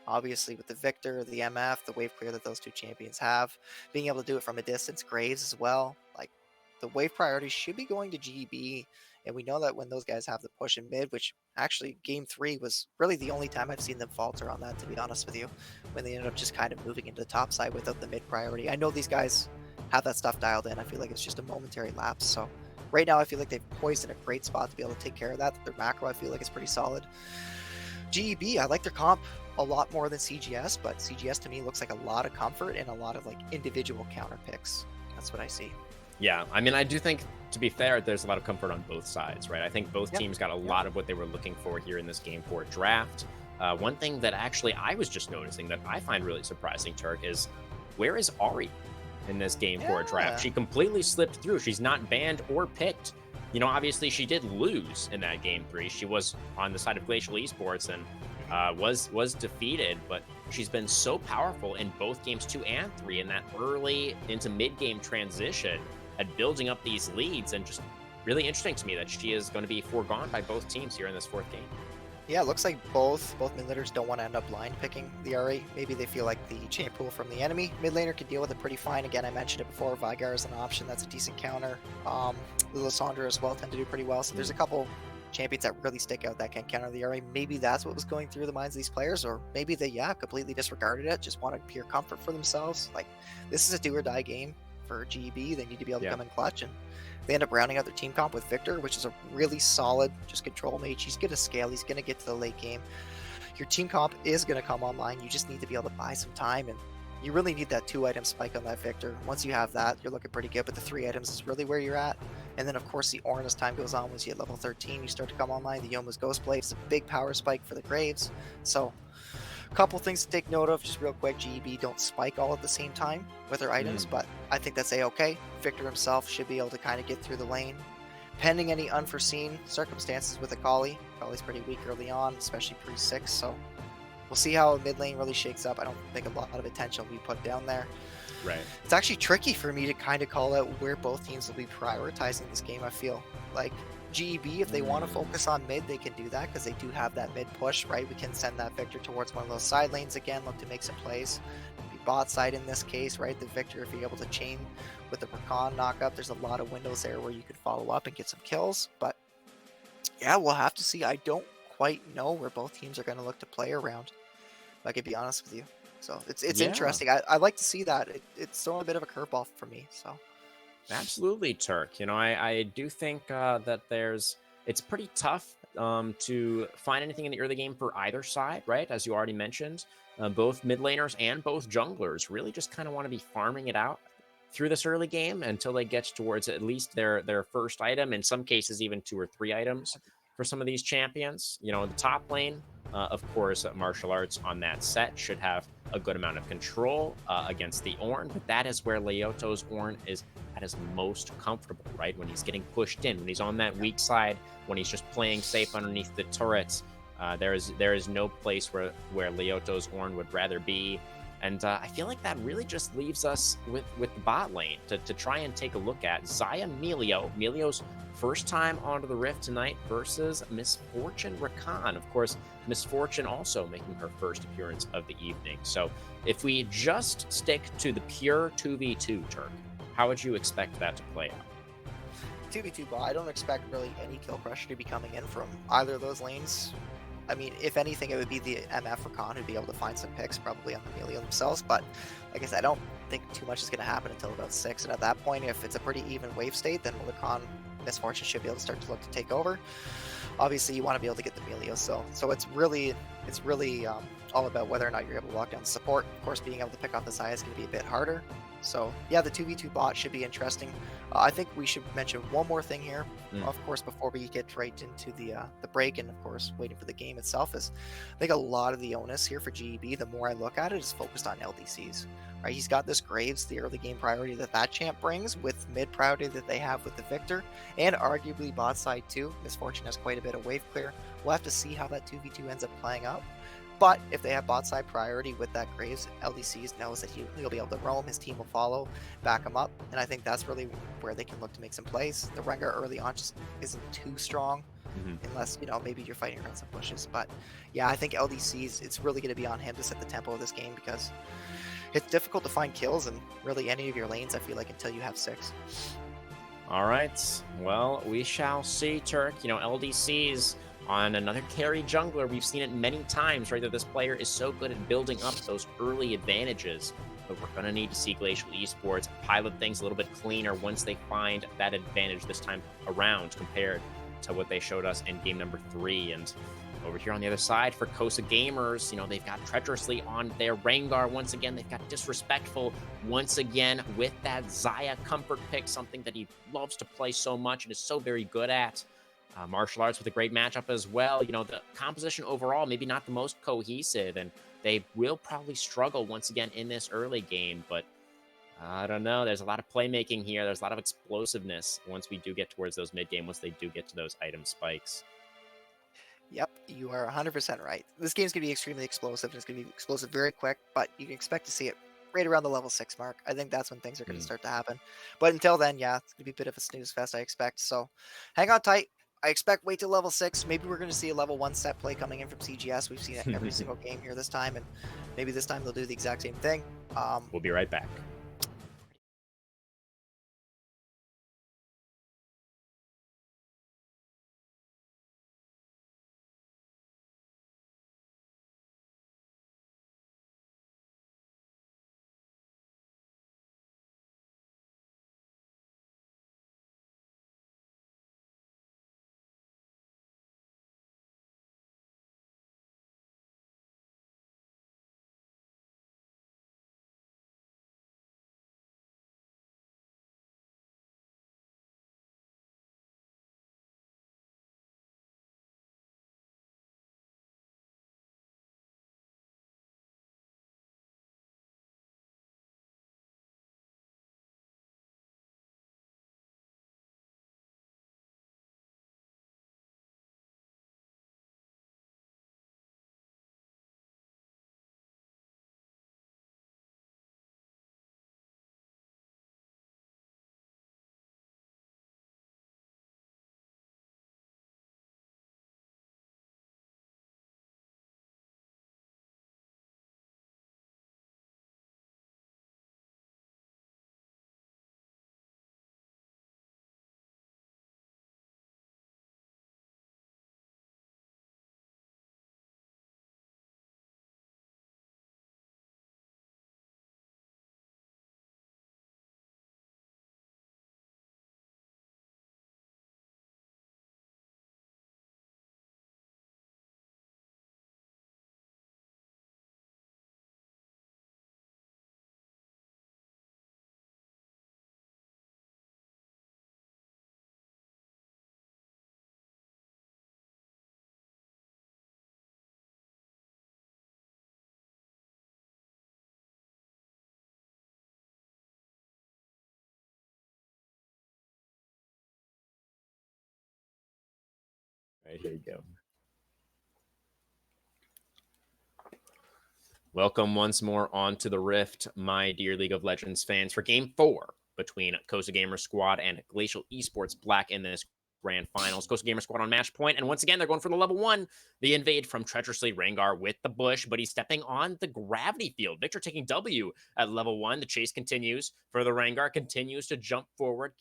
Speaker 2: Obviously, with the Victor, the MF, the wave clear that those two champions have, being able to do it from a distance, Graves as well, like, the wave priority should be going to GEB, and we know that when those guys have the push in mid, which actually game 3 was really the only time I've seen them falter on that, to be honest with you, when they ended up just kind of moving into the top side without the mid priority. I know these guys have that stuff dialed in. I feel like it's just a momentary lapse. So right now I feel like they've poised in a great spot to be able to take care of that. Their macro I feel like is pretty solid. GEB, I like their comp a lot more than CGS, but CGS to me looks like a lot of comfort and a lot of like individual counter picks. That's what I see.
Speaker 1: Yeah, I mean, I do think, to be fair, there's a lot of comfort on both sides, right? I think both teams got a lot of what they were looking for here in this game 4 draft. One thing that actually I was just noticing that I find really surprising, Turk, is where is Ahri in this game 4 draft? She completely slipped through. She's not banned or picked. You know, obviously she did lose in that game 3. She was on the side of Glacial Esports and was defeated, but she's been so powerful in both games 2 and 3 in that early into mid-game transition at building up these leads, and just really interesting to me that she is going to be foregone by both teams here in this 4th game.
Speaker 2: Yeah, it looks like both mid laners don't want to end up blind picking the R8. Maybe they feel like the champ pool from the enemy mid laner can deal with it pretty fine. Again, I mentioned it before. Vigar is an option. That's a decent counter. Lillisandra as well tend to do pretty well. So there's a
Speaker 1: Mm,
Speaker 2: couple champions that really stick out that can counter the RA. Maybe that's what was going through the minds of these players, or maybe they completely disregarded it, just wanted pure comfort for themselves. Like this is a do or die game for GB. They need to be able to
Speaker 1: yeah.
Speaker 2: come in clutch and they end up rounding out their team comp with Victor, which is a really solid just control mage. He's going to scale. He's going to get to the late game. Your team comp is going to come online. You just need to be able to buy some time, and you really need that 2-item spike on that Victor. Once you have that, you're looking pretty good, but the 3 items is really where you're at. And then, of course, the Ornn as time goes on, once you hit level 13, you start to come online. The Yoma's Ghostblade is a big power spike for the Graves. So couple things to take note of, just real quick. GEB don't spike all at the same time with their items,
Speaker 1: Mm,
Speaker 2: but I think that's a-okay. Victor himself should be able to kind of get through the lane. Pending any unforeseen circumstances with Akali. Akali's pretty weak early on, especially pre-6, so we'll see how mid lane really shakes up. I don't think a lot of attention will be put down there.
Speaker 1: right.
Speaker 2: It's actually tricky for me to kind of call out where both teams will be prioritizing this game, I feel. Like, GEB, if they want to
Speaker 1: Mm,
Speaker 2: focus on mid, they can do that because they do have that mid push, right? We can send that Victor towards one of those side lanes again, look to make some plays. Maybe bot side in this case, right? The Victor, if you're able to chain with the Rakan knock up, there's a lot of windows there where you could follow up and get some kills. But yeah, we'll have to see. I don't quite know where both teams are going to look to play around, if I could be honest with you. So it's
Speaker 1: yeah.
Speaker 2: interesting. I like to see that. It's throwing a bit of a curveball for me. So
Speaker 1: Absolutely, Turk. I do think that it's pretty tough to find anything in the early game for either side, right? As you already mentioned, both mid laners and both junglers really just kind of want to be farming it out through this early game until they get towards at least their first item. In some cases, even 2 or 3 items for some of these champions. In the top lane, of course, martial arts on that set should have a good amount of control against the Ornn, but that is where Leoto's Ornn is at his most comfortable, right? When he's getting pushed in, when he's on that weak side, when he's just playing safe underneath the turrets. There is no place where Leoto's Ornn would rather be. And I feel like that really just leaves us with the bot lane to try and take a look at. Xayah Melio. Melio's first time onto the Rift tonight versus Misfortune Rakan. Of course, Misfortune also making her first appearance of the evening. So if we just stick to the pure 2v2 Turk, how would you expect that to play out?
Speaker 2: 2v2 bot. I don't expect really any kill pressure to be coming in from either of those lanes. I mean, if anything, it would be the MF or Khan who'd be able to find some picks, probably on the Melio themselves. But like I said, I don't think too much is going to happen until about 6. And at that point, if it's a pretty even wave state, then Khan Misfortune should be able to start to look to take over. Obviously, you want to be able to get the Melio, so it's really all about whether or not you're able to lock down the support. Of course, being able to pick off the Xayah is going to be a bit harder. So yeah, the 2v2 bot should be interesting. I think we should mention one more thing here,
Speaker 1: Mm,
Speaker 2: of course, before we get right into the break, and of course waiting for the game itself. Is I think a lot of the onus here for GEB, the more I look at it, is focused on LDCs. Right, he's got this Graves, the early game priority that champ brings, with mid priority that they have with the Victor, and arguably bot side too. Misfortune has quite a bit of wave clear. We'll have to see how that 2v2 ends up playing out. But if they have bot side priority with that Graves, LDCs knows that he'll be able to roam, his team will follow, back him up, and I think that's really where they can look to make some plays. The Rengar early on just isn't too strong,
Speaker 1: mhm.
Speaker 2: unless, maybe you're fighting around some bushes. But yeah, I think LDCs, it's really going to be on him to set the tempo of this game because it's difficult to find kills in really any of your lanes, I feel like, until you have 6.
Speaker 1: All right. Well, we shall see, Turk. LDCs on another carry jungler. We've seen it many times, right? That this player is so good at building up those early advantages. But we're going to need to see Glacial Esports pilot things a little bit cleaner once they find that advantage this time around compared to what they showed us in game number 3. And over here on the other side for Cosa Gamers, they've got Treacherously on their Rengar once again. They've got Disrespectful once again with that Xayah comfort pick, something that he loves to play so much and is so very good at. Martial arts with a great matchup as well. The composition overall, maybe not the most cohesive, and they will probably struggle once again in this early game, but I don't know. There's a lot of playmaking here. There's a lot of explosiveness once we do get towards those mid game, once they do get to those item spikes.
Speaker 2: Yep, you are 100% right. This game's going to be extremely explosive. It's going to be explosive very quick, but you can expect to see it right around the level 6 mark. I think that's when things are going to
Speaker 1: Mm.
Speaker 2: start to happen. But until then, yeah, it's going to be a bit of a snooze fest, I expect. So hang on tight. I expect wait till level 6. Maybe we're going to see a level 1 set play coming in from CGS. We've seen it every single game here this time, and maybe this time they'll do the exact same thing.
Speaker 1: We'll be right back. All right, here you go. Welcome once more onto the Rift, my dear League of Legends fans, for Game 4 between Cosa Gamer Squad and Glacial Esports Black in this grand finals. Cosa Gamer Squad on match point, and once again, they're going for the level 1. The invade from treacherously Rengar with the bush, but he's stepping on the gravity field. Victor taking W at level 1. The chase continues for the Rengar, continues to jump forward,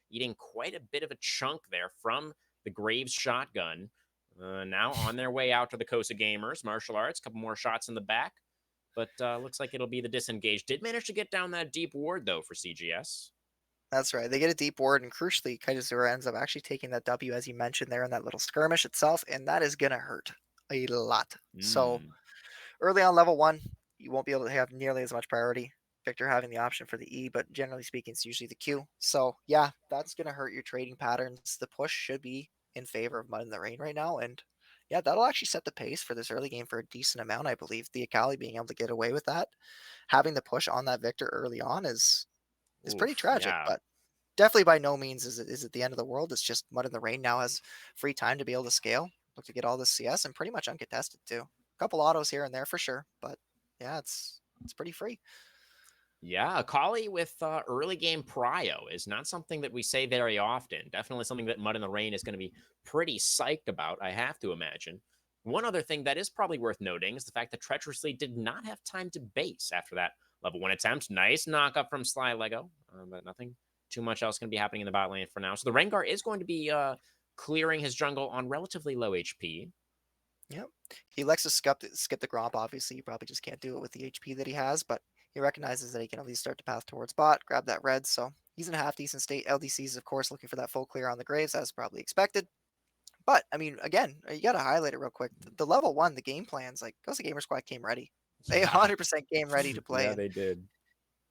Speaker 1: eating quite a bit of a chunk there from the Graves shotgun. Now on their way out to the Cosa Gamers. Martial Arts, a couple more shots in the back. But looks like it'll be the disengage. Did manage to get down that deep ward, though, for CGS.
Speaker 2: That's right. They get a deep ward, and crucially, Kaizura ends up actually taking that W, as you mentioned there, in that little skirmish itself, and that is going to hurt a lot. So
Speaker 1: Mm.
Speaker 2: early on level 1, you won't be able to have nearly as much priority. Victor having the option for the E, but generally speaking, it's usually the Q. So yeah, that's going to hurt your trading patterns. The push should be in favor of Mud in the Rain right now, and yeah, that'll actually set the pace for this early game for a decent amount, I believe. The Akali being able to get away with that, having the push on that Victor early on is pretty
Speaker 1: Oof,
Speaker 2: tragic,
Speaker 1: yeah.
Speaker 2: but definitely by no means is it the end of the world. It's just Mud in the Rain now has free time to be able to scale, look to get all this CS, and pretty much uncontested too. A couple autos here and there for sure, but yeah, it's pretty free.
Speaker 1: Yeah, Akali with early game prio is not something that we say very often. Definitely something that Mud in the Rain is going to be pretty psyched about, I have to imagine. One other thing that is probably worth noting is the fact that Treacherously did not have time to base after that level 1 attempt. Nice knock up from Sly Lego, but nothing too much else going to be happening in the bot lane for now. So the Rengar is going to be clearing his jungle on relatively low HP.
Speaker 2: Yep. He likes to skip the Gromp, obviously. You probably just can't do it with the HP that he has, but he recognizes that he can at least start to path towards bot, grab that red, so he's in a half decent state. LDC's, of course, looking for that full clear on the Graves, as probably expected. But, I mean, again, you got to highlight it real quick. The level 1, the game plans, like, Ghost Gamer Squad came ready. They
Speaker 1: Yeah.
Speaker 2: 100% came ready to play,
Speaker 1: Yeah,
Speaker 2: and
Speaker 1: they did.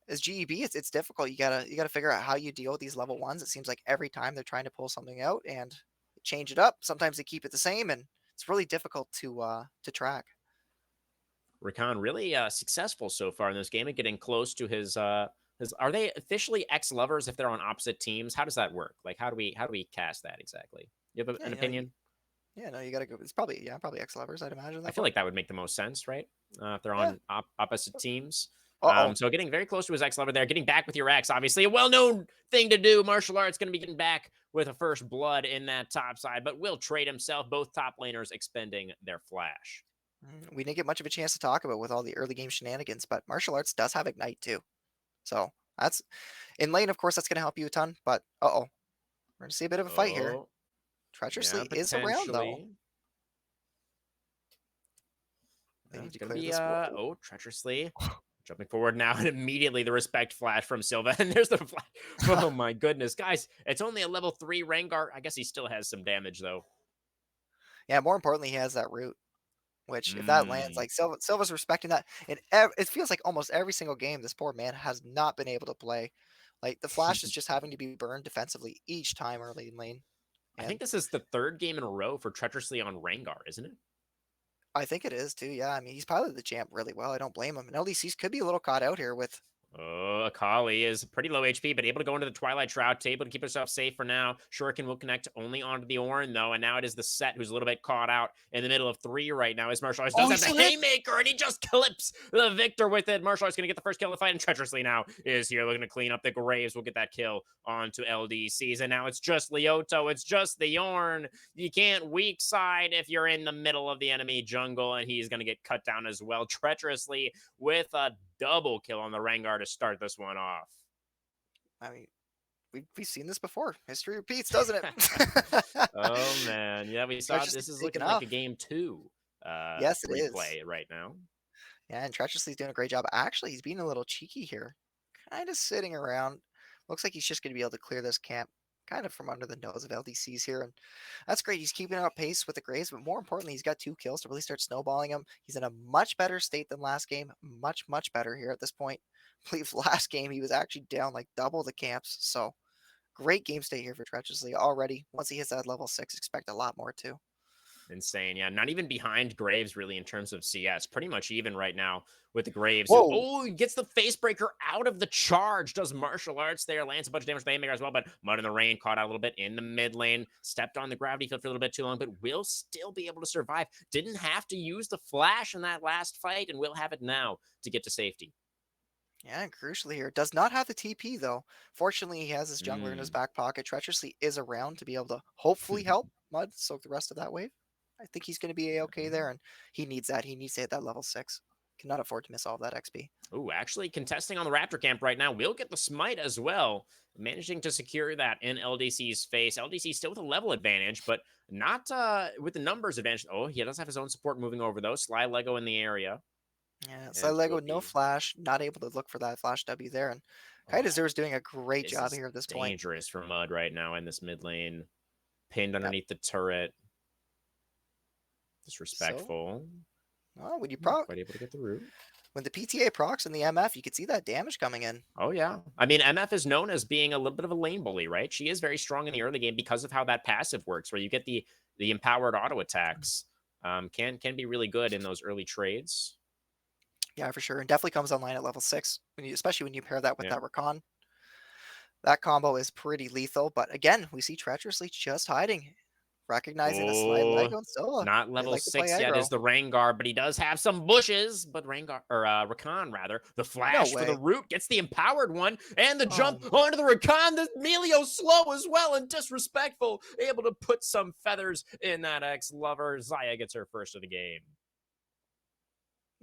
Speaker 2: as GEB, it's difficult. You gotta figure out how you deal with these level 1s. It seems like every time they're trying to pull something out and change it up. Sometimes they keep it the same, and it's really difficult to track.
Speaker 1: Rakan really successful so far in this game and getting close to his. Are they officially ex-lovers if they're on opposite teams? How does that work? Like, how do we cast that exactly? You have
Speaker 2: Yeah,
Speaker 1: an opinion?
Speaker 2: yeah, no, you gotta go. It's probably probably ex lovers. I'd imagine
Speaker 1: I
Speaker 2: that
Speaker 1: feel
Speaker 2: one.
Speaker 1: like that would make the most sense, right? If they're
Speaker 2: Yeah.
Speaker 1: on opposite teams.
Speaker 2: Oh,
Speaker 1: So getting very close to his ex-lover there, getting back with your ex, obviously a well-known thing to do. Martial arts going to be getting back with a first blood in that top side, but will trade himself, both top laners expending their flash.
Speaker 2: We didn't get much of a chance to talk about with all the early game shenanigans, but martial arts does have ignite too. So that's in lane, of course, that's going to help you a ton. But we're going to see a bit of a fight here.
Speaker 1: Oh, yeah,
Speaker 2: Treacherously is around though.
Speaker 1: potentially.
Speaker 2: They need
Speaker 1: It's
Speaker 2: to
Speaker 1: gonna
Speaker 2: clear
Speaker 1: be
Speaker 2: this. Whoa.
Speaker 1: oh, treacherously jumping forward now, and immediately the respect flash from Silva, and there's the flash. Oh my goodness, guys! It's only a level 3 Rengar. I guess he still has some damage though.
Speaker 2: Yeah, more importantly, he has that root. Which, if that lands,
Speaker 1: Mm.
Speaker 2: like Silva's respecting that, and it feels like almost every single game this poor man has not been able to play. Like the flash is just having to be burned defensively each time early in lane,
Speaker 1: I think
Speaker 2: and
Speaker 1: this is the third game in a row for treacherously on Rengar, isn't it?
Speaker 2: I think it is too. Yeah, I mean he's piloted the champ really well. I don't blame him. And LDCs could be a little caught out here with.
Speaker 1: Oh, Akali is pretty low HP, but able to go into the Twilight Shroud, able to keep herself safe for now. Shuriken will connect only onto the Ornn, though, and now it is the Set who's a little bit caught out in the middle of 3 right now. As Marshall
Speaker 2: Oh,
Speaker 1: does
Speaker 2: he
Speaker 1: have the
Speaker 2: still hit.
Speaker 1: Haymaker, and he just clips the Victor with it. Marshall is going to get the first kill of the fight, and treacherously now is here looking to clean up the Graves. We'll get that kill onto LDCs, and now it's just Leoto. It's just the Ornn. You can't weak side if you're in the middle of the enemy jungle, and he's going to get cut down as well. Treacherously with a double kill on the Rengar to start this one off.
Speaker 2: I mean, we've seen this before. History repeats, doesn't it?
Speaker 1: Oh man, yeah, we saw this
Speaker 2: Treacherously's
Speaker 1: is
Speaker 2: taken
Speaker 1: looking like a
Speaker 2: off.
Speaker 1: game 2
Speaker 2: Yes, it is.
Speaker 1: replay right now.
Speaker 2: Yeah, and Treacherously's doing a great job. Actually, he's being a little cheeky here. Kind of sitting around. Looks like he's just going to be able to clear this camp kind of from under the nose of LDCs here. And that's great. He's keeping up pace with the Graves, but more importantly, he's got 2 kills to really start snowballing him. He's in a much better state than last game. Much, much better here at this point. I believe last game he was actually down like double the camps. So great game state here for Treacherously already. Once he hits that level 6, expect a lot more too.
Speaker 1: Insane. Yeah, not even behind Graves really in terms of CS. Pretty much even right now with the Graves. Who,
Speaker 2: Whoa.
Speaker 1: oh, he gets the face breaker out of the charge. Does martial arts there. Lands a bunch of damage to the Haymaker as well. But Mud in the Rain caught out a little bit in the mid lane. Stepped on the gravity field for a little bit too long, but will still be able to survive. Didn't have to use the flash in that last fight and will have it now to get to safety.
Speaker 2: Yeah, and crucially here, does not have the TP though. Fortunately, he has his jungler in his
Speaker 1: Mm.
Speaker 2: back pocket. Treacherously is around to be able to hopefully help Mud soak the rest of that wave. I think he's going to be a-okay there, and he needs that. He needs to hit that level 6. Cannot afford to miss all of that XP.
Speaker 1: Oh, actually contesting on the Raptor camp right now. Will get the smite as well. Managing to secure that in LDC's face. LDC still with a level advantage, but not with the numbers advantage. Oh, he does have his own support moving over, though. Sly Lego in the area.
Speaker 2: Yeah,
Speaker 1: And
Speaker 2: Lego
Speaker 1: will
Speaker 2: with no
Speaker 1: be...
Speaker 2: flash, not able to look for that flash W there, and Kai
Speaker 1: Oh,
Speaker 2: Deserve's doing a great
Speaker 1: this
Speaker 2: job
Speaker 1: is
Speaker 2: here at this point.
Speaker 1: dangerous for Mud right now in this mid lane. Pinned
Speaker 2: Yep.
Speaker 1: underneath the turret.
Speaker 2: So,
Speaker 1: Disrespectful.
Speaker 2: well, when you
Speaker 1: Not
Speaker 2: proc,
Speaker 1: quite able to get the root.
Speaker 2: when the PTA procs in the MF, you can see that damage coming in.
Speaker 1: Oh, yeah. I mean, MF is known as being a little bit of a lane bully, right? She is very strong in the early game because of how that passive works, where you get the empowered auto attacks. Can be really good in those early trades.
Speaker 2: Yeah, for sure, and definitely comes online at level 6, especially when you pair that with
Speaker 1: Yeah.
Speaker 2: that Rakan. That combo is pretty lethal, but again, we see Treacherously just hiding, recognizing the Sly
Speaker 1: Oh,
Speaker 2: Lego and Scylla.
Speaker 1: not
Speaker 2: They
Speaker 1: level
Speaker 2: like to play
Speaker 1: 6 yet is
Speaker 2: aggro.
Speaker 1: the Rengar, but he does have some bushes. But Rengar, or Rakan rather, the
Speaker 2: No
Speaker 1: flash for the
Speaker 2: way.
Speaker 1: root gets the empowered one, and the
Speaker 2: Oh,
Speaker 1: jump onto the Rakan. The Melio slow as well and disrespectful, able to put some feathers in that ex-lover. Xayah gets her first of the game.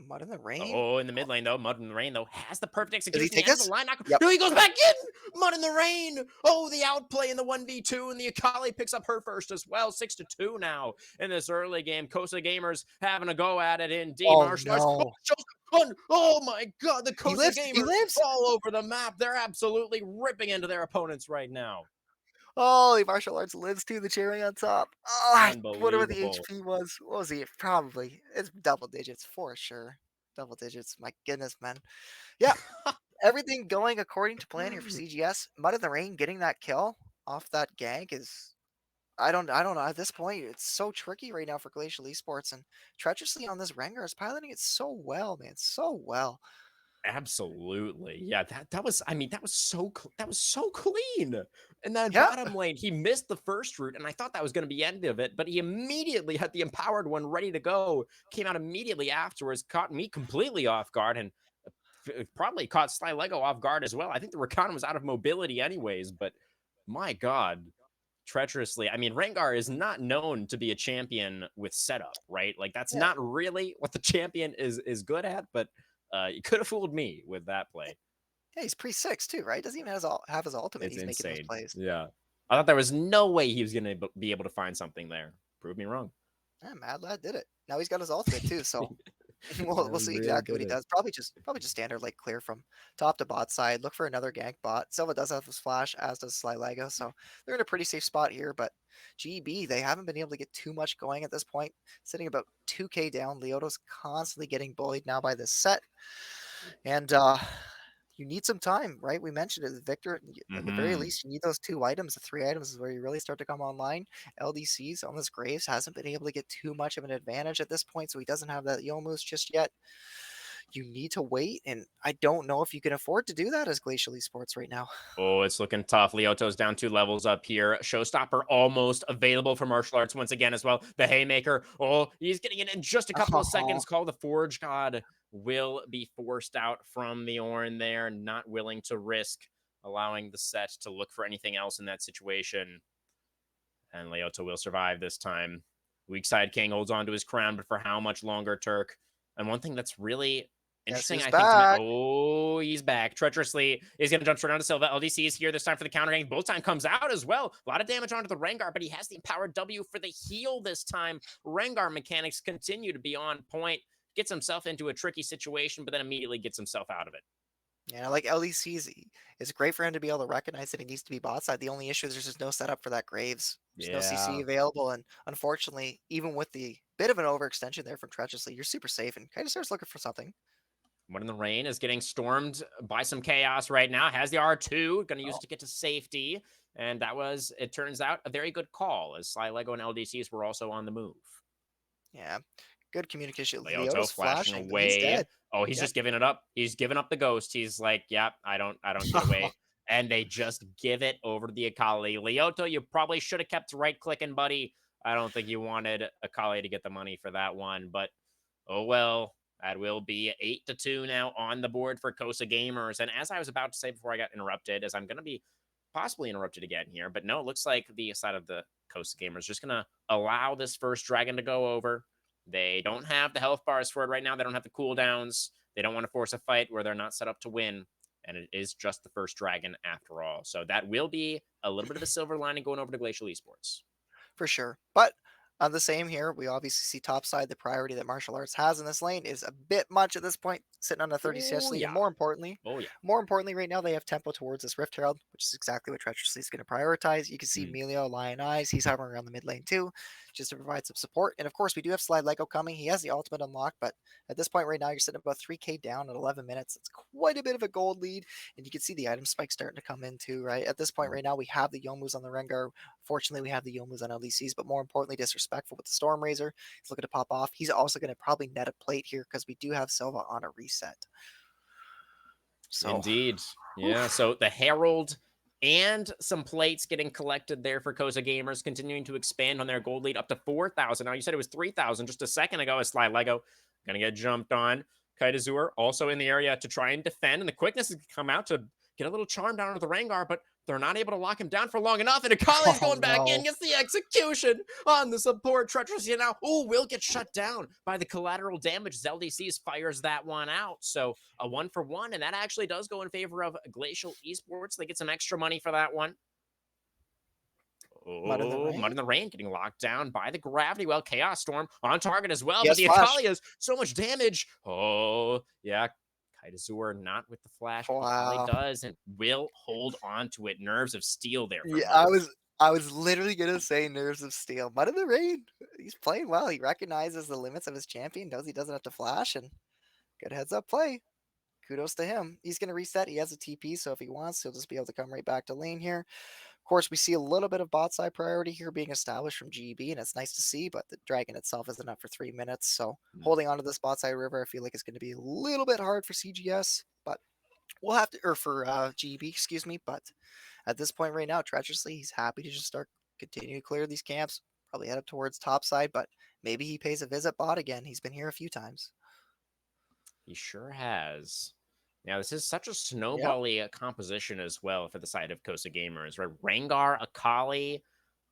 Speaker 2: Mud in the Rain?
Speaker 1: Oh, in the mid lane, though. Mud in the Rain, though, has the perfect
Speaker 2: Does he
Speaker 1: execution. He
Speaker 2: take
Speaker 1: has the
Speaker 2: this?
Speaker 1: line knock.
Speaker 2: Yep.
Speaker 1: No, he goes back in. Mud in the Rain. Oh, the outplay in the 1v2, and the Akali picks up her first as well. 6-2 now in this early game. Cosa Gamers having a go at it indeed.
Speaker 2: Oh,
Speaker 1: Martial arts.
Speaker 2: no.
Speaker 1: Oh my God, the
Speaker 2: He
Speaker 1: Cosa
Speaker 2: lives! He
Speaker 1: Gamers
Speaker 2: lives!
Speaker 1: all over the map. They're absolutely ripping into their opponents right now.
Speaker 2: Holy martial arts lives too, the cherry on top. Oh, whatever the
Speaker 1: Unbelievable.
Speaker 2: HP was. What was he? Probably. It's double digits for sure. Double digits. My goodness, man. Yeah, everything going according to plan here for CGS. Mud in the Rain getting that kill off that gank is I don't know. At this point, it's so tricky right now for Glacial Esports, and Treacherously on this Rengar is piloting it so well, man. So well.
Speaker 1: Absolutely. Yeah, that was I mean, that was so clean. In that
Speaker 2: Yeah.
Speaker 1: bottom lane, he missed the first route, and I thought that was gonna be the end of it, but he immediately had the empowered one ready to go, came out immediately afterwards, caught me completely off guard, and probably caught Sly Lego off guard as well. I think the Rakan was out of mobility anyways, but my God. treacherously. I mean, Rengar is not known to be a champion with setup, right? Like that's
Speaker 2: Yeah,
Speaker 1: not really what the champion is good at, but you could have fooled me with that
Speaker 2: yeah,
Speaker 1: play.
Speaker 2: yeah, he's pre-6 too, right? Doesn't even have his ultimate,
Speaker 1: It's
Speaker 2: he's making those
Speaker 1: insane.
Speaker 2: plays.
Speaker 1: Yeah. I thought there was no way he was going to be able to find something there. Prove me wrong.
Speaker 2: Yeah, Mad Lad did it. Now he's got his ultimate too, so we'll
Speaker 1: He
Speaker 2: see
Speaker 1: really
Speaker 2: exactly what
Speaker 1: did
Speaker 2: he
Speaker 1: it.
Speaker 2: does. Probably just standard like clear from top to bot side. Look for another gank bot. Silva does have his flash, as does Sly Lego, so they're in a pretty safe spot here. But GB, they haven't been able to get too much going at this point. Sitting about 2K down. Leoto's constantly getting bullied now by this set, and you need some time, right? We mentioned it, Victor. At the very
Speaker 1: Hmm.
Speaker 2: least, you need those 2 items. The 3 items is where you really start to come online. LDCs on this Graves hasn't been able to get too much of an advantage at this point, so he doesn't have that Yomu's just yet. You need to wait, and I don't know if you can afford to do that as Glacial Esports right now.
Speaker 1: Oh, it's looking tough. Leoto's down 2 levels up here. Showstopper almost available for martial arts once again as well. The Haymaker. Oh, he's getting it in just a couple of
Speaker 2: Oh,
Speaker 1: seconds. Call the Forge God will be forced out from the Ornn there, not willing to risk allowing the set to look for anything else in that situation. And Leoto will survive this time. Weak side King holds on to his crown, but for how much longer, Turk? And one thing that's really
Speaker 2: guess
Speaker 1: interesting,
Speaker 2: who's
Speaker 1: I think, to
Speaker 2: back?
Speaker 1: oh, he's back. Treacherously is going to jump straight onto Silva. LDC is here this time for the counter hang. Both time comes out as well. A lot of damage onto the Rengar, but he has the empowered W for the heal this time. Rengar mechanics continue to be on point. Gets himself into a tricky situation, but then immediately gets himself out of it.
Speaker 2: Yeah, like LECs, it's great for him to be able to recognize that he needs to be bot side. The only issue is there's just no setup for that Graves. There's no CC
Speaker 1: Yeah.
Speaker 2: available, and unfortunately, even with the bit of an overextension there from Treacherously, you're super safe and kind of starts looking for something.
Speaker 1: One in the Rain is getting stormed by some chaos right now. Has the R2, going to use
Speaker 2: Oh,
Speaker 1: it to get to safety. And that was, it turns out, a very good call as Sly Lego and LDCs were also on the move.
Speaker 2: yeah, good communication.
Speaker 1: Leoto
Speaker 2: Leoto's
Speaker 1: flashing
Speaker 2: flashing, but he's dead.
Speaker 1: away. Oh, he's
Speaker 2: Yep.
Speaker 1: just giving it up. He's giving up the ghost. He's like, yep, I don't get away. And they just give it over to the Akali. Leoto, you probably should have kept right clicking, buddy. I don't think you wanted Akali to get the money for that one, but oh well. That will be 8-2 now on the board for Cosa Gamers. And as I was about to say before I got interrupted, as I'm going to be possibly interrupted again here, but no, it looks like the side of the Cosa Gamers just going to allow this first dragon to go over. They don't have the health bars for it right now. They don't have the cooldowns. They don't want to force a fight where they're not set up to win. And it is just the first dragon after all. So that will be a little bit of a silver lining going over to Glacial Esports.
Speaker 2: For sure. But on the same here, we obviously see topside. The priority that martial arts has in this lane is a bit much at this point, sitting on a 30 CS
Speaker 1: Oh,
Speaker 2: lead. And
Speaker 1: yeah. Oh, yeah.
Speaker 2: more importantly, right now they have tempo towards this Rift Herald, which is exactly what Treacherously is going to prioritize. You can see
Speaker 1: Mm.
Speaker 2: Melio, Lion Eyes, he's hovering around the mid lane too, just to provide some support. And of course, we do have Slide Lego coming. He has the ultimate unlocked, but at this point right now, you're sitting about 3K down at 11 minutes. It's quite a bit of a gold lead, and you can see the item spike starting to come in too, right? At this point right now, we have the Yomus on the Rengar. Fortunately, we have the Yomus on LDCs, but more importantly, disrespectful with the Storm Razor. He's looking to pop off. He's also going to probably net a plate here because we do have Silva on a reset. So,
Speaker 1: Indeed.
Speaker 2: whew,
Speaker 1: Yeah. So the Herald and some plates getting collected there for Cosa Gamers, continuing to expand on their gold lead up to 4,000. Now, you said it was 3,000 just a second ago as Sly Lego going to get jumped on. Kaitazur also in the area to try and defend, and the quickness has come out to get a little charm down with the Rengar, but they're not able to lock him down for long enough, and Akali's
Speaker 2: oh
Speaker 1: going back in,
Speaker 2: no.
Speaker 1: gets the execution on the support. Treacherously now, will get shut down by the collateral damage. ZeldC's fires that one out, so a 1-for-1, and that actually does go in favor of Glacial Esports. They get some extra money for that one.
Speaker 2: Mud in the
Speaker 1: Oh, Mud
Speaker 2: rain?
Speaker 1: in the Rain getting locked down by the Gravity Well. Chaos Storm on target as well, but
Speaker 2: Yes,
Speaker 1: the
Speaker 2: flash.
Speaker 1: Akali has so much damage. Oh, yeah. Kaitazur not with the flash, but the Akali
Speaker 2: Wow.
Speaker 1: does and will hold on to it. Nerves of steel there for
Speaker 2: Yeah,
Speaker 1: Mud.
Speaker 2: I was literally gonna say Nerves of Steel. Mud in the Rain. He's playing well. He recognizes the limits of his champion, knows he doesn't have to flash, and good heads up play. Kudos to him. He's gonna reset. He has a TP, so if he wants, he'll just be able to come right back to lane here. Of course, we see a little bit of bot side priority here being established from GB, and it's nice to see, but the dragon itself isn't up for 3 minutes. So
Speaker 1: Mm.
Speaker 2: holding on to this bot side river, I feel like it's going to be a little bit hard for CGS, but we'll have to, or for GB, excuse me. But at this point right now, treacherously, he's happy to just start continue to clear these camps, probably head up towards top side, but maybe he pays a visit bot again. He's been here a few times.
Speaker 1: He sure has. Now, this is such a
Speaker 2: Yep.
Speaker 1: snowbally composition as well for the side of Kosa Gamers, right? Rengar, Akali,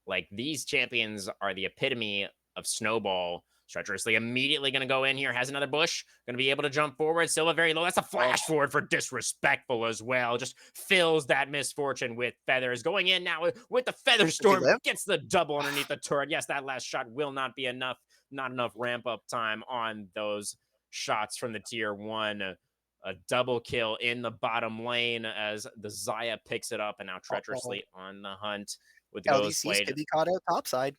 Speaker 1: Like, these champions are the epitome of snowball. Treacherously immediately going to go in here, has another bush, going to be able to jump forward. Silva very low. That's a
Speaker 2: Oh,
Speaker 1: flash forward for disrespectful as well. Just fills that misfortune with feathers. Going in now with the feather
Speaker 2: does he
Speaker 1: storm,
Speaker 2: live?
Speaker 1: gets the double underneath the turret. Yes, that last shot will not be enough. Not enough ramp up time on those shots from the tier one. A double kill in the bottom lane as the Zaya picks it up and now
Speaker 2: Uh-oh.
Speaker 1: treacherously on the hunt with the Ghost
Speaker 2: LDCs
Speaker 1: Blade.
Speaker 2: could be caught out topside.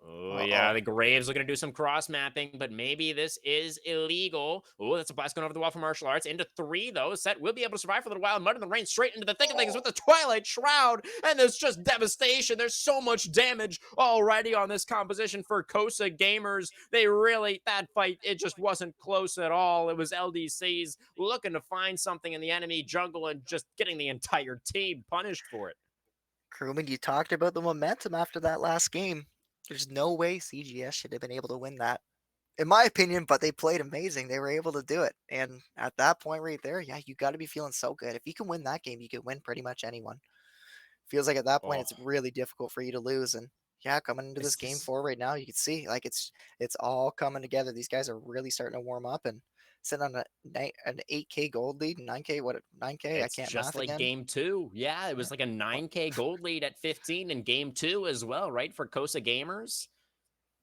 Speaker 1: Oh, yeah,
Speaker 2: Uh-oh.
Speaker 1: the Graves looking to do some cross mapping, but maybe this is illegal. Oh, that's a blast going over the wall for martial arts. Into three, though. Set will be able to survive for a little while. Mud in the rain straight into the thick of things with the Twilight Shroud, and there's just devastation. There's so much damage already on this composition for Cosa gamers. They really, that fight, it just wasn't close at all. It was LDCs looking to find something in the enemy jungle and just getting the entire team punished for it.
Speaker 2: Crewman, you talked about the momentum after that last game. There's no way CGS should have been able to win that, in my opinion, but they played amazing. They were able to do it. And at that point right there, yeah, you got to be feeling so good. If you can win that game, you can win pretty much anyone. Feels like at that point
Speaker 1: Oh,
Speaker 2: it's really difficult for you to lose. And yeah, coming into this
Speaker 1: it's
Speaker 2: game
Speaker 1: just
Speaker 2: 4 right now, you can see like it's all coming together. These guys are really starting to warm up and sitting on an 8K gold lead, 9K, what 9K? I
Speaker 1: It's
Speaker 2: can't
Speaker 1: just
Speaker 2: math
Speaker 1: like
Speaker 2: again.
Speaker 1: game two. Yeah, it
Speaker 2: Yeah.
Speaker 1: was like a
Speaker 2: Oh,
Speaker 1: 9K gold lead at 15 in game two as well, right? For Cosa Gamers.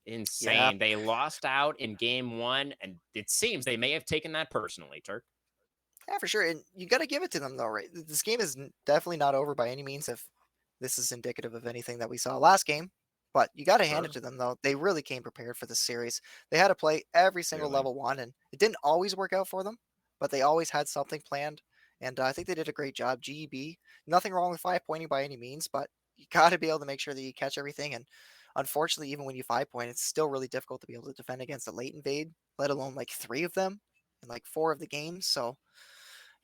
Speaker 2: yeah,
Speaker 1: Insane. They lost out in game one, and it seems they may have taken that personally, Turk.
Speaker 2: yeah, for sure. And you got to give it to them though, right? This game is definitely not over by any means. If this is indicative of anything that we saw last game, but you got to hand it
Speaker 1: Sure.
Speaker 2: to them though. They really came prepared for this series. They had to play every single
Speaker 1: Clearly.
Speaker 2: level one, and it didn't always work out for them, but they always had something planned. And I think they did a great job. GEB, nothing wrong with 5 pointing by any means, but you got to be able to make sure that you catch everything. And unfortunately, even when you 5 point, it's still really difficult to be able to defend against a late invade, let alone like three of them in like four of the games. So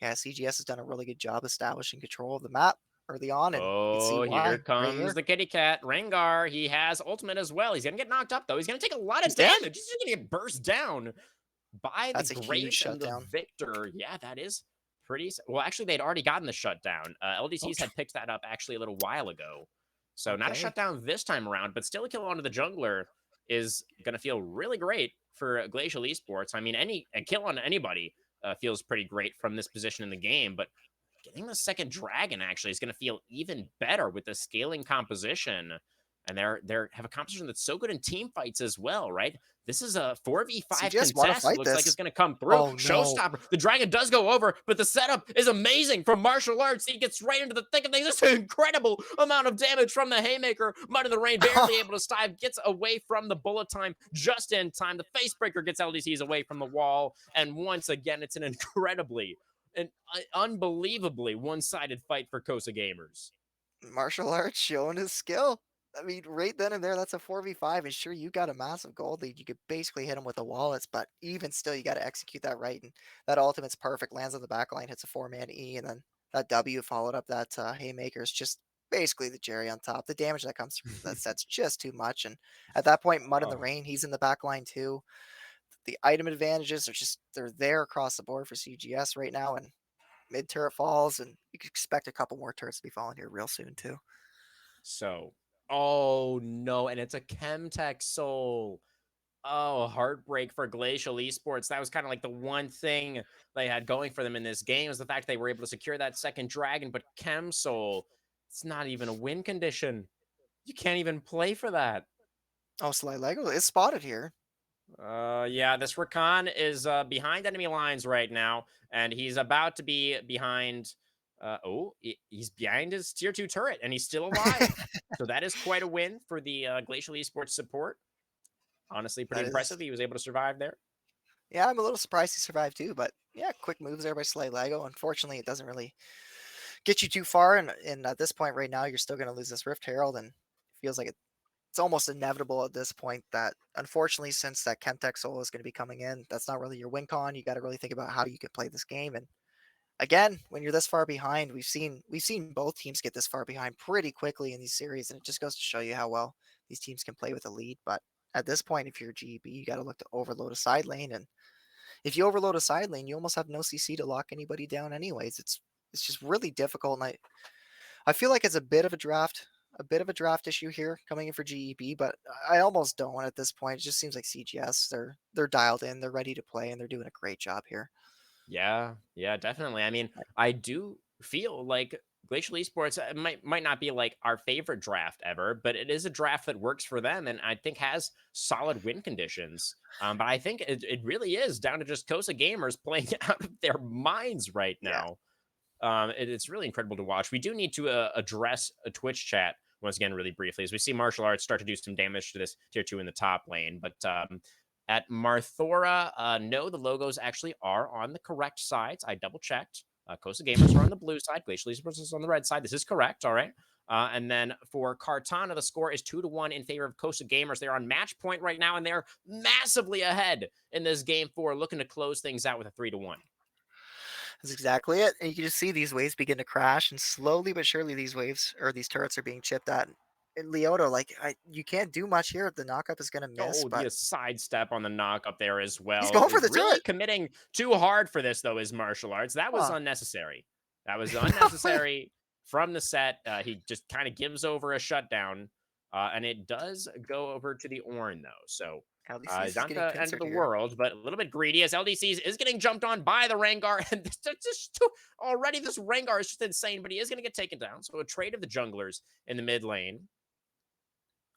Speaker 2: yeah, CGS has done a really good job establishing control of the map early on, and you can see
Speaker 1: Oh, here
Speaker 2: why right
Speaker 1: comes
Speaker 2: here.
Speaker 1: the kitty cat. Rengar, he has ultimate as well. He's going to get knocked up, though. He's going to take a lot
Speaker 2: He's
Speaker 1: of
Speaker 2: dead.
Speaker 1: damage. He's going to get burst down by the
Speaker 2: That's a huge
Speaker 1: Graves and the
Speaker 2: shutdown.
Speaker 1: Victor. Yeah, that is pretty. Well, actually, they'd already gotten the shutdown.
Speaker 2: Oh,
Speaker 1: LDCs had picked that up actually a little while ago. So, not a
Speaker 2: okay.
Speaker 1: shutdown this time around, but still a kill onto the jungler is going to feel really great for Glacial Esports. I mean, a kill on anybody feels pretty great from this position in the game, but getting the second dragon actually is going to feel even better with the scaling composition. And they're have a composition that's so good in team fights as well, right? This is a 4v5
Speaker 2: CGS want to
Speaker 1: contest.
Speaker 2: fight
Speaker 1: Looks like it's
Speaker 2: this.
Speaker 1: going to come through.
Speaker 2: Oh no.
Speaker 1: Showstopper. The dragon does go over, but the setup is amazing from martial arts. He gets right into the thick of things. Just an incredible amount of damage from the haymaker. Mud in the rain, barely able to dive, gets away from the bullet time just in time. The facebreaker gets LDCs away from the wall. And once again, it's an unbelievably one-sided fight for Cosa gamers.
Speaker 2: Martial arts showing his skill. I mean, right then and there, that's a 4v5. And sure, you got a massive gold lead. You could basically hit him with the wallets, but even still, you got to execute that right. And that ultimate's perfect. Lands on the back line, hits a 4-man E, and then that W followed up that haymaker is just basically the cherry on top. The damage that comes from that set's just too much. And at that point, Mud in the
Speaker 1: Oh,
Speaker 2: Rain, he's in the back line too. The item advantages are just, they're there across the board for CGS right now. And mid turret falls, and you could expect a couple more turrets to be falling here real soon too.
Speaker 1: so. Oh, no, and it's a Chemtech soul. Oh, heartbreak for Glacial Esports. That was kind of like the one thing they had going for them in this game was the fact they were able to secure that second dragon, but Chem Soul, it's not even a win condition. You can't even play for that.
Speaker 2: Oh, Sly Lego is spotted here.
Speaker 1: Yeah, this Rakan is behind enemy lines right now, and he's about to be behind. He's behind his tier 2 turret, and he's still alive. So that is quite a win for the Glacial Esports support. Honestly, pretty
Speaker 2: That is,
Speaker 1: impressive. He was able to survive there.
Speaker 2: yeah, I'm a little surprised he survived too, but yeah, quick moves there by Sly Lego. Unfortunately, it doesn't really get you too far, and at this point right now, you're still going to lose this Rift Herald, and it feels like it's almost inevitable at this point that unfortunately, since that Chemtech Soul is going to be coming in, that's not really your win con. You got to really think about how you can play this game, and again, when you're this far behind, we've seen both teams get this far behind pretty quickly in these series, and it just goes to show you how well these teams can play with a lead. But at this point, if you're GB, you got to look to overload a side lane, and if you overload a side lane, you almost have no CC to lock anybody down. Anyways, it's just really difficult, and I feel like it's a bit of a draft. a bit of a draft issue here coming in for GEB, but I almost don't at this point. It just seems like CGS, they're dialed in, they're ready to play, and they're doing a great job here.
Speaker 1: Yeah, yeah, definitely. I mean,
Speaker 2: Like,
Speaker 1: I do feel like Glacial Esports might not be like our favorite draft ever, but it is a draft that works for them, and I think has solid win conditions. But I think it really is down to just Cosa gamers playing out of their minds right
Speaker 2: yeah,
Speaker 1: now. It's really incredible to watch. We do need to address a Twitch chat once again, really briefly, as we see martial arts start to do some damage to this tier 2 in the top lane. But at Marthora, no, the logos actually are on the correct sides. I double checked. Costa Gamers are on the blue side. Glacial Esports is on the red side. This is correct. All right. And then for Cartana, the score is 2-1 in favor of Costa Gamers. They're on match point right now, and they're massively ahead in this game 4, looking to close things out with a 3-1.
Speaker 2: that's exactly it. And you can just see these waves begin to crash, and slowly but surely these waves or these turrets are being chipped at. And Leota, like you can't do much here. The knockup is gonna miss,
Speaker 1: Oh,
Speaker 2: but
Speaker 1: the sidestep on the knock up there as
Speaker 2: he's
Speaker 1: well.
Speaker 2: going for
Speaker 1: Is
Speaker 2: the
Speaker 1: really
Speaker 2: turret.
Speaker 1: committing too hard for this, though, is martial arts. That was
Speaker 2: Huh.
Speaker 1: unnecessary. That was
Speaker 2: Probably.
Speaker 1: unnecessary from the set. He just kind of gives over a shutdown, and it does go over to the Ornn, though. So
Speaker 2: LDC's is
Speaker 1: not
Speaker 2: getting
Speaker 1: the end of
Speaker 2: pincered
Speaker 1: the
Speaker 2: here.
Speaker 1: world, but a little bit greedy as LDCs is getting jumped on by the Rengar. And already this Rengar is just insane, but he is going to get taken down. So a trade of the junglers in the mid lane.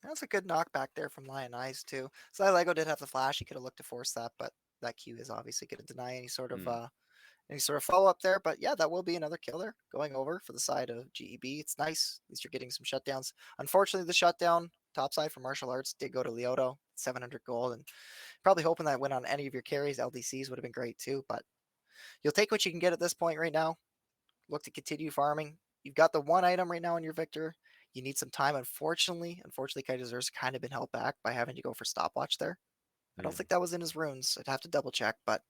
Speaker 2: That's a good knockback there from Lion Eyes too. So Lego did have the flash. He could have looked to force that, but that Q is obviously going to deny
Speaker 1: Hmm.
Speaker 2: any sort of follow up there. But yeah, that will be another killer going over for the side of GEB. It's nice. At least you're getting some shutdowns. Unfortunately, the shutdown top side for martial arts did go to Leoto, 700 gold, and probably hoping that went on any of your carries. LDCs would have been great too, but you'll take what you can get at this point right now. Look to continue farming. You've got the one item right now in your victor. You need some time. Unfortunately, Kaiser's kind of been held back by having to go for stopwatch there. I don't
Speaker 1: Hmm.
Speaker 2: think that was in his runes. I'd have to double check, but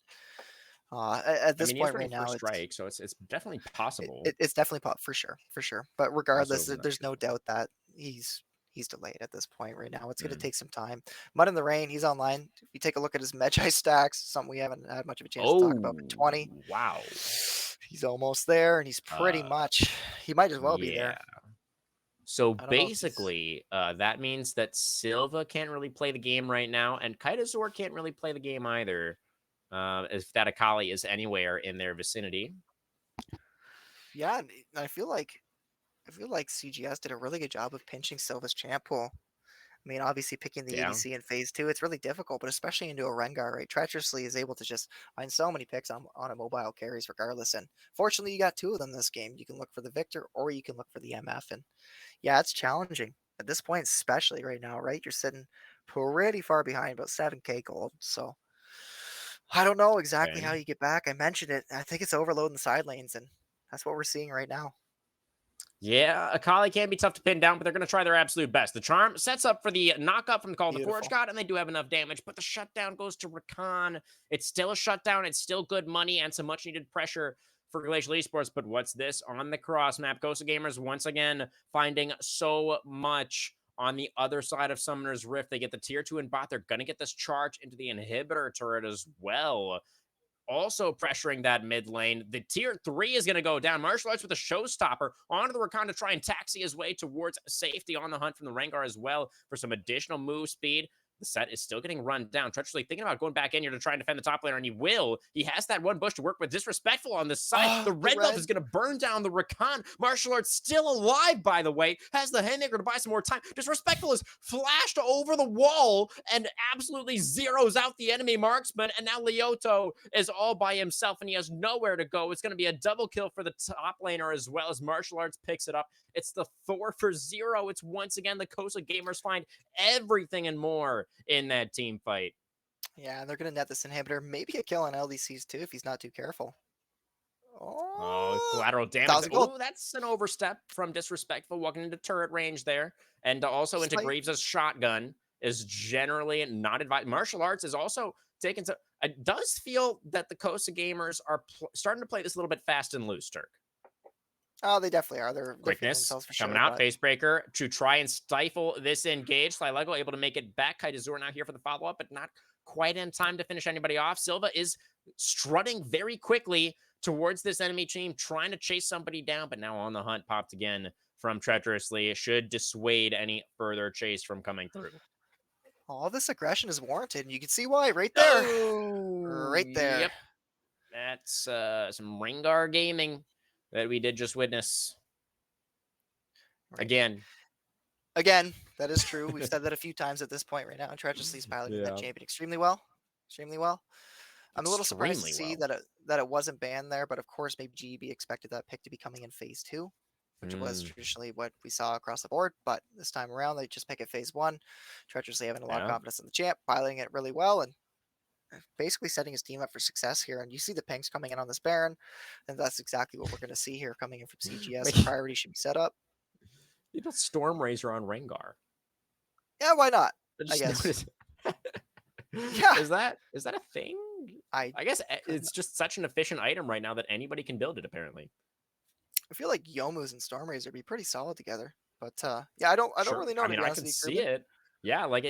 Speaker 2: at
Speaker 1: I
Speaker 2: this
Speaker 1: mean, he is
Speaker 2: point
Speaker 1: running
Speaker 2: right now,
Speaker 1: first strike, so it's definitely possible.
Speaker 2: it's definitely pop for sure, for sure. But
Speaker 1: Also,
Speaker 2: regardless,
Speaker 1: not
Speaker 2: there's no
Speaker 1: sure.
Speaker 2: doubt that he's delayed at this point right now. It's going to
Speaker 1: Hmm.
Speaker 2: take some time. Mud in the Rain, he's online. If you take a look at his Magi stacks, something we haven't had much of a chance to talk about, but
Speaker 1: Oh,
Speaker 2: 20.
Speaker 1: wow.
Speaker 2: He's almost there, and he's pretty
Speaker 1: Uh,
Speaker 2: much. He might as well be
Speaker 1: yeah.
Speaker 2: there.
Speaker 1: So
Speaker 2: I don't know if he's.
Speaker 1: basically, that means that Silva can't really play the game right now, and Kaitazor can't really play the game either. If that Akali is anywhere in their vicinity.
Speaker 2: Yeah, and I feel like CGS did a really good job of pinching Silva's champ pool. I mean, obviously picking the
Speaker 1: Yeah.
Speaker 2: ADC in phase two, it's really difficult, but especially into a Rengar, right? Treacherously is able to just find so many picks on a mobile carries regardless. And fortunately, you got two of them this game. You can look for the Victor or you can look for the MF. And yeah, it's challenging at this point, especially right now, right? You're sitting pretty far behind, about 7K gold. So I don't know exactly how
Speaker 1: Okay.
Speaker 2: you get back. I mentioned it. I think it's overloading the side lanes, and that's what we're seeing right now.
Speaker 1: Yeah, Akali can be tough to pin down, but they're going to try their absolute best. The charm sets up for the knockup from the Call of the Forge
Speaker 2: Beautiful.
Speaker 1: God, and they do have enough damage, but the shutdown goes to Rakan. It's still a shutdown. It's still good money and some much needed pressure for Glacial Esports. But what's this on the cross map? Costa Gamers once again finding so much on the other side of Summoner's Rift. They get the tier 2 in bot. They're going to get this charge into the inhibitor turret as well, also pressuring that mid lane. The tier 3 is going to go down. Martial arts with a showstopper onto the Rakan to try and taxi his way towards safety, on the hunt from the Rengar as well for some additional move speed. The set is still getting run down. Treacherously thinking about going back in here to try and defend the top laner, and he will. He has that one bush to work with. Disrespectful on this side. The
Speaker 2: Oh, the
Speaker 1: red buff
Speaker 2: red.
Speaker 1: is going to burn down the Rakan. Martial arts still alive, by the way. Has the Haymaker to buy some more time. Disrespectful is flashed over the wall and absolutely zeroes out the enemy marksman. And now Leoto is all by himself, and he has nowhere to go. It's going to be a double kill for the top laner as well as martial arts picks it up. It's the 4-for-0. It's once again the Cosa gamers find everything and more in that team fight.
Speaker 2: Yeah, they're gonna net this inhibitor. Maybe a kill on LDCs too if he's not too careful.
Speaker 1: Oh,
Speaker 2: Oh,
Speaker 1: collateral damage.
Speaker 2: 1,000 gold.
Speaker 1: Oh, that's an overstep from Disrespectful, walking into turret range there. And also into
Speaker 2: Slight.
Speaker 1: Greaves' shotgun is generally not advised. Martial arts is also taken to. It does feel that the Costa gamers are starting to play this a little bit fast and loose, Turk.
Speaker 2: Oh, they definitely are. They're feeling
Speaker 1: Quickness
Speaker 2: themselves for
Speaker 1: coming
Speaker 2: sure.
Speaker 1: out.
Speaker 2: But
Speaker 1: Facebreaker to try and stifle this engage. Lego able to make it back. Kaitazor now here for the follow-up, but not quite in time to finish anybody off. Silva is strutting very quickly towards this enemy team, trying to chase somebody down, but now on the hunt, popped again from Treacherously should dissuade any further chase from coming through.
Speaker 2: All this aggression is warranted, and you can see why right there.
Speaker 1: Oh,
Speaker 2: Right there.
Speaker 1: yep. That's some Rengar gaming that we did just witness.
Speaker 2: Right.
Speaker 1: Again.
Speaker 2: Again, that is true. We've said that a few times at this point right now, and Treacherously's piloting that
Speaker 1: Yeah.
Speaker 2: champion extremely well. Extremely well. I'm a little surprised to
Speaker 1: Extremely
Speaker 2: see
Speaker 1: well.
Speaker 2: that it wasn't banned there, but of course, maybe GB expected that pick to be coming in phase 2, which was
Speaker 1: Mm,
Speaker 2: traditionally what we saw across the board. But this time around, they just pick it phase 1. Treacherously having a lot of
Speaker 1: yeah.
Speaker 2: confidence in the champ, piloting it really well, and basically setting his team up for success here. And you see the pings coming in on this Baron, and that's exactly what we're going to see here coming in from CGS.
Speaker 1: Wait,
Speaker 2: Priority should be set up.
Speaker 1: you built Storm Razor on Rengar.
Speaker 2: Yeah, why not?
Speaker 1: I
Speaker 2: I
Speaker 1: just
Speaker 2: guess.
Speaker 1: noticed.
Speaker 2: Yeah,
Speaker 1: Is that a thing?
Speaker 2: I
Speaker 1: I guess
Speaker 2: couldn't.
Speaker 1: it's just such an efficient item right now that anybody can build it. Apparently,
Speaker 2: I feel like Youmu's and Stormrazor would be pretty solid together. But yeah, I don't
Speaker 1: sure.
Speaker 2: really know
Speaker 1: I
Speaker 2: to
Speaker 1: mean,
Speaker 2: be
Speaker 1: I
Speaker 2: honest
Speaker 1: can
Speaker 2: with you,
Speaker 1: see
Speaker 2: Kruben.
Speaker 1: it. Yeah, like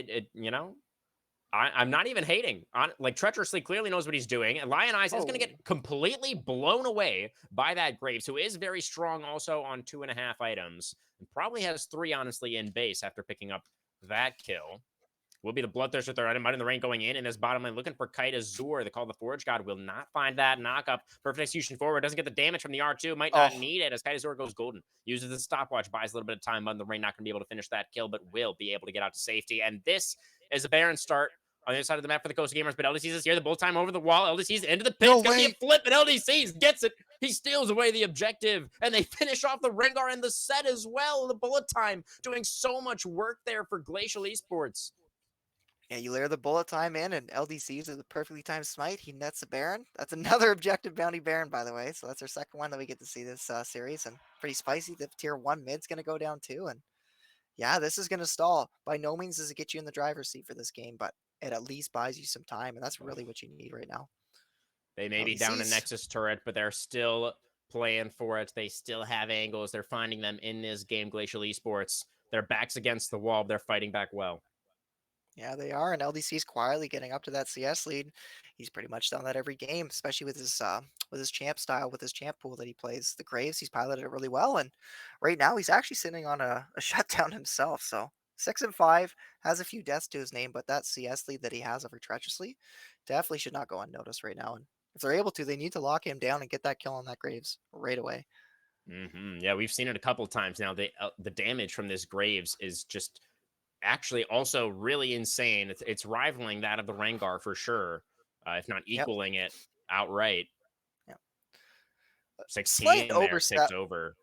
Speaker 1: I'm not even hating on like Treacherously clearly knows what he's doing, and Lion Eyes is going to
Speaker 2: Oh,
Speaker 1: get completely blown away by that Graves, who is very strong also on 2.5 items, and probably has 3 honestly in base after picking up that kill. Will be the Bloodthirster third item out in the rain going in his bottom lane, looking for Kite Azur. The Call of the Forge God will not find that knockup. Perfect execution forward. Doesn't get the damage from the R2. Might not
Speaker 2: oh,
Speaker 1: need it as Kite Azur goes golden. Uses the stopwatch, buys a little bit of time on the rain. Not going to be able to finish that kill, but will be able to get out to safety. And this is a Baron start on the other side of the map for the Coast Gamers. But LDC's is here. The bull time over the wall. LDC's into the pit.
Speaker 2: no
Speaker 1: It's going to be
Speaker 2: way.
Speaker 1: a flip, and LDC's gets it. He steals away the objective, and they finish off the Rengar and the set as well. The bullet time doing so much work there for Glacial Esports.
Speaker 2: Yeah, you layer the bullet time in, and LDCs with a perfectly timed smite. He nets a Baron. That's another objective bounty Baron, by the way. So that's our second one that we get to see this series, and pretty spicy. The tier 1 mid's going to go down too, and yeah, this is going to stall. By no means does it get you in the driver's seat for this game, but it at least buys you some time, and that's really what you need right now.
Speaker 1: They may be down a
Speaker 2: LDCs.
Speaker 1: Nexus turret, but they're still playing for it. They still have angles. They're finding them in this game, Glacial Esports. Their backs against the wall. They're fighting back well.
Speaker 2: Yeah, they are, and LDC's quietly getting up to that CS lead. He's pretty much done that every game, especially with his champ style, with his champ pool that he plays. The Graves, he's piloted it really well, and right now he's actually sitting on a shutdown himself. So 6-5 has a few deaths to his name, but that CS lead that he has over Treacherously definitely should not go unnoticed right now. And if they're able to, they need to lock him down and get that kill on that Graves right away.
Speaker 1: Yeah, we've seen it a couple times now. The damage from this Graves is just actually also really insane. It's rivaling that of the Rengar for sure, if not
Speaker 2: Yep.
Speaker 1: equaling it outright.
Speaker 2: Yep. Slight
Speaker 1: 16 there,
Speaker 2: overstep.
Speaker 1: 6 over.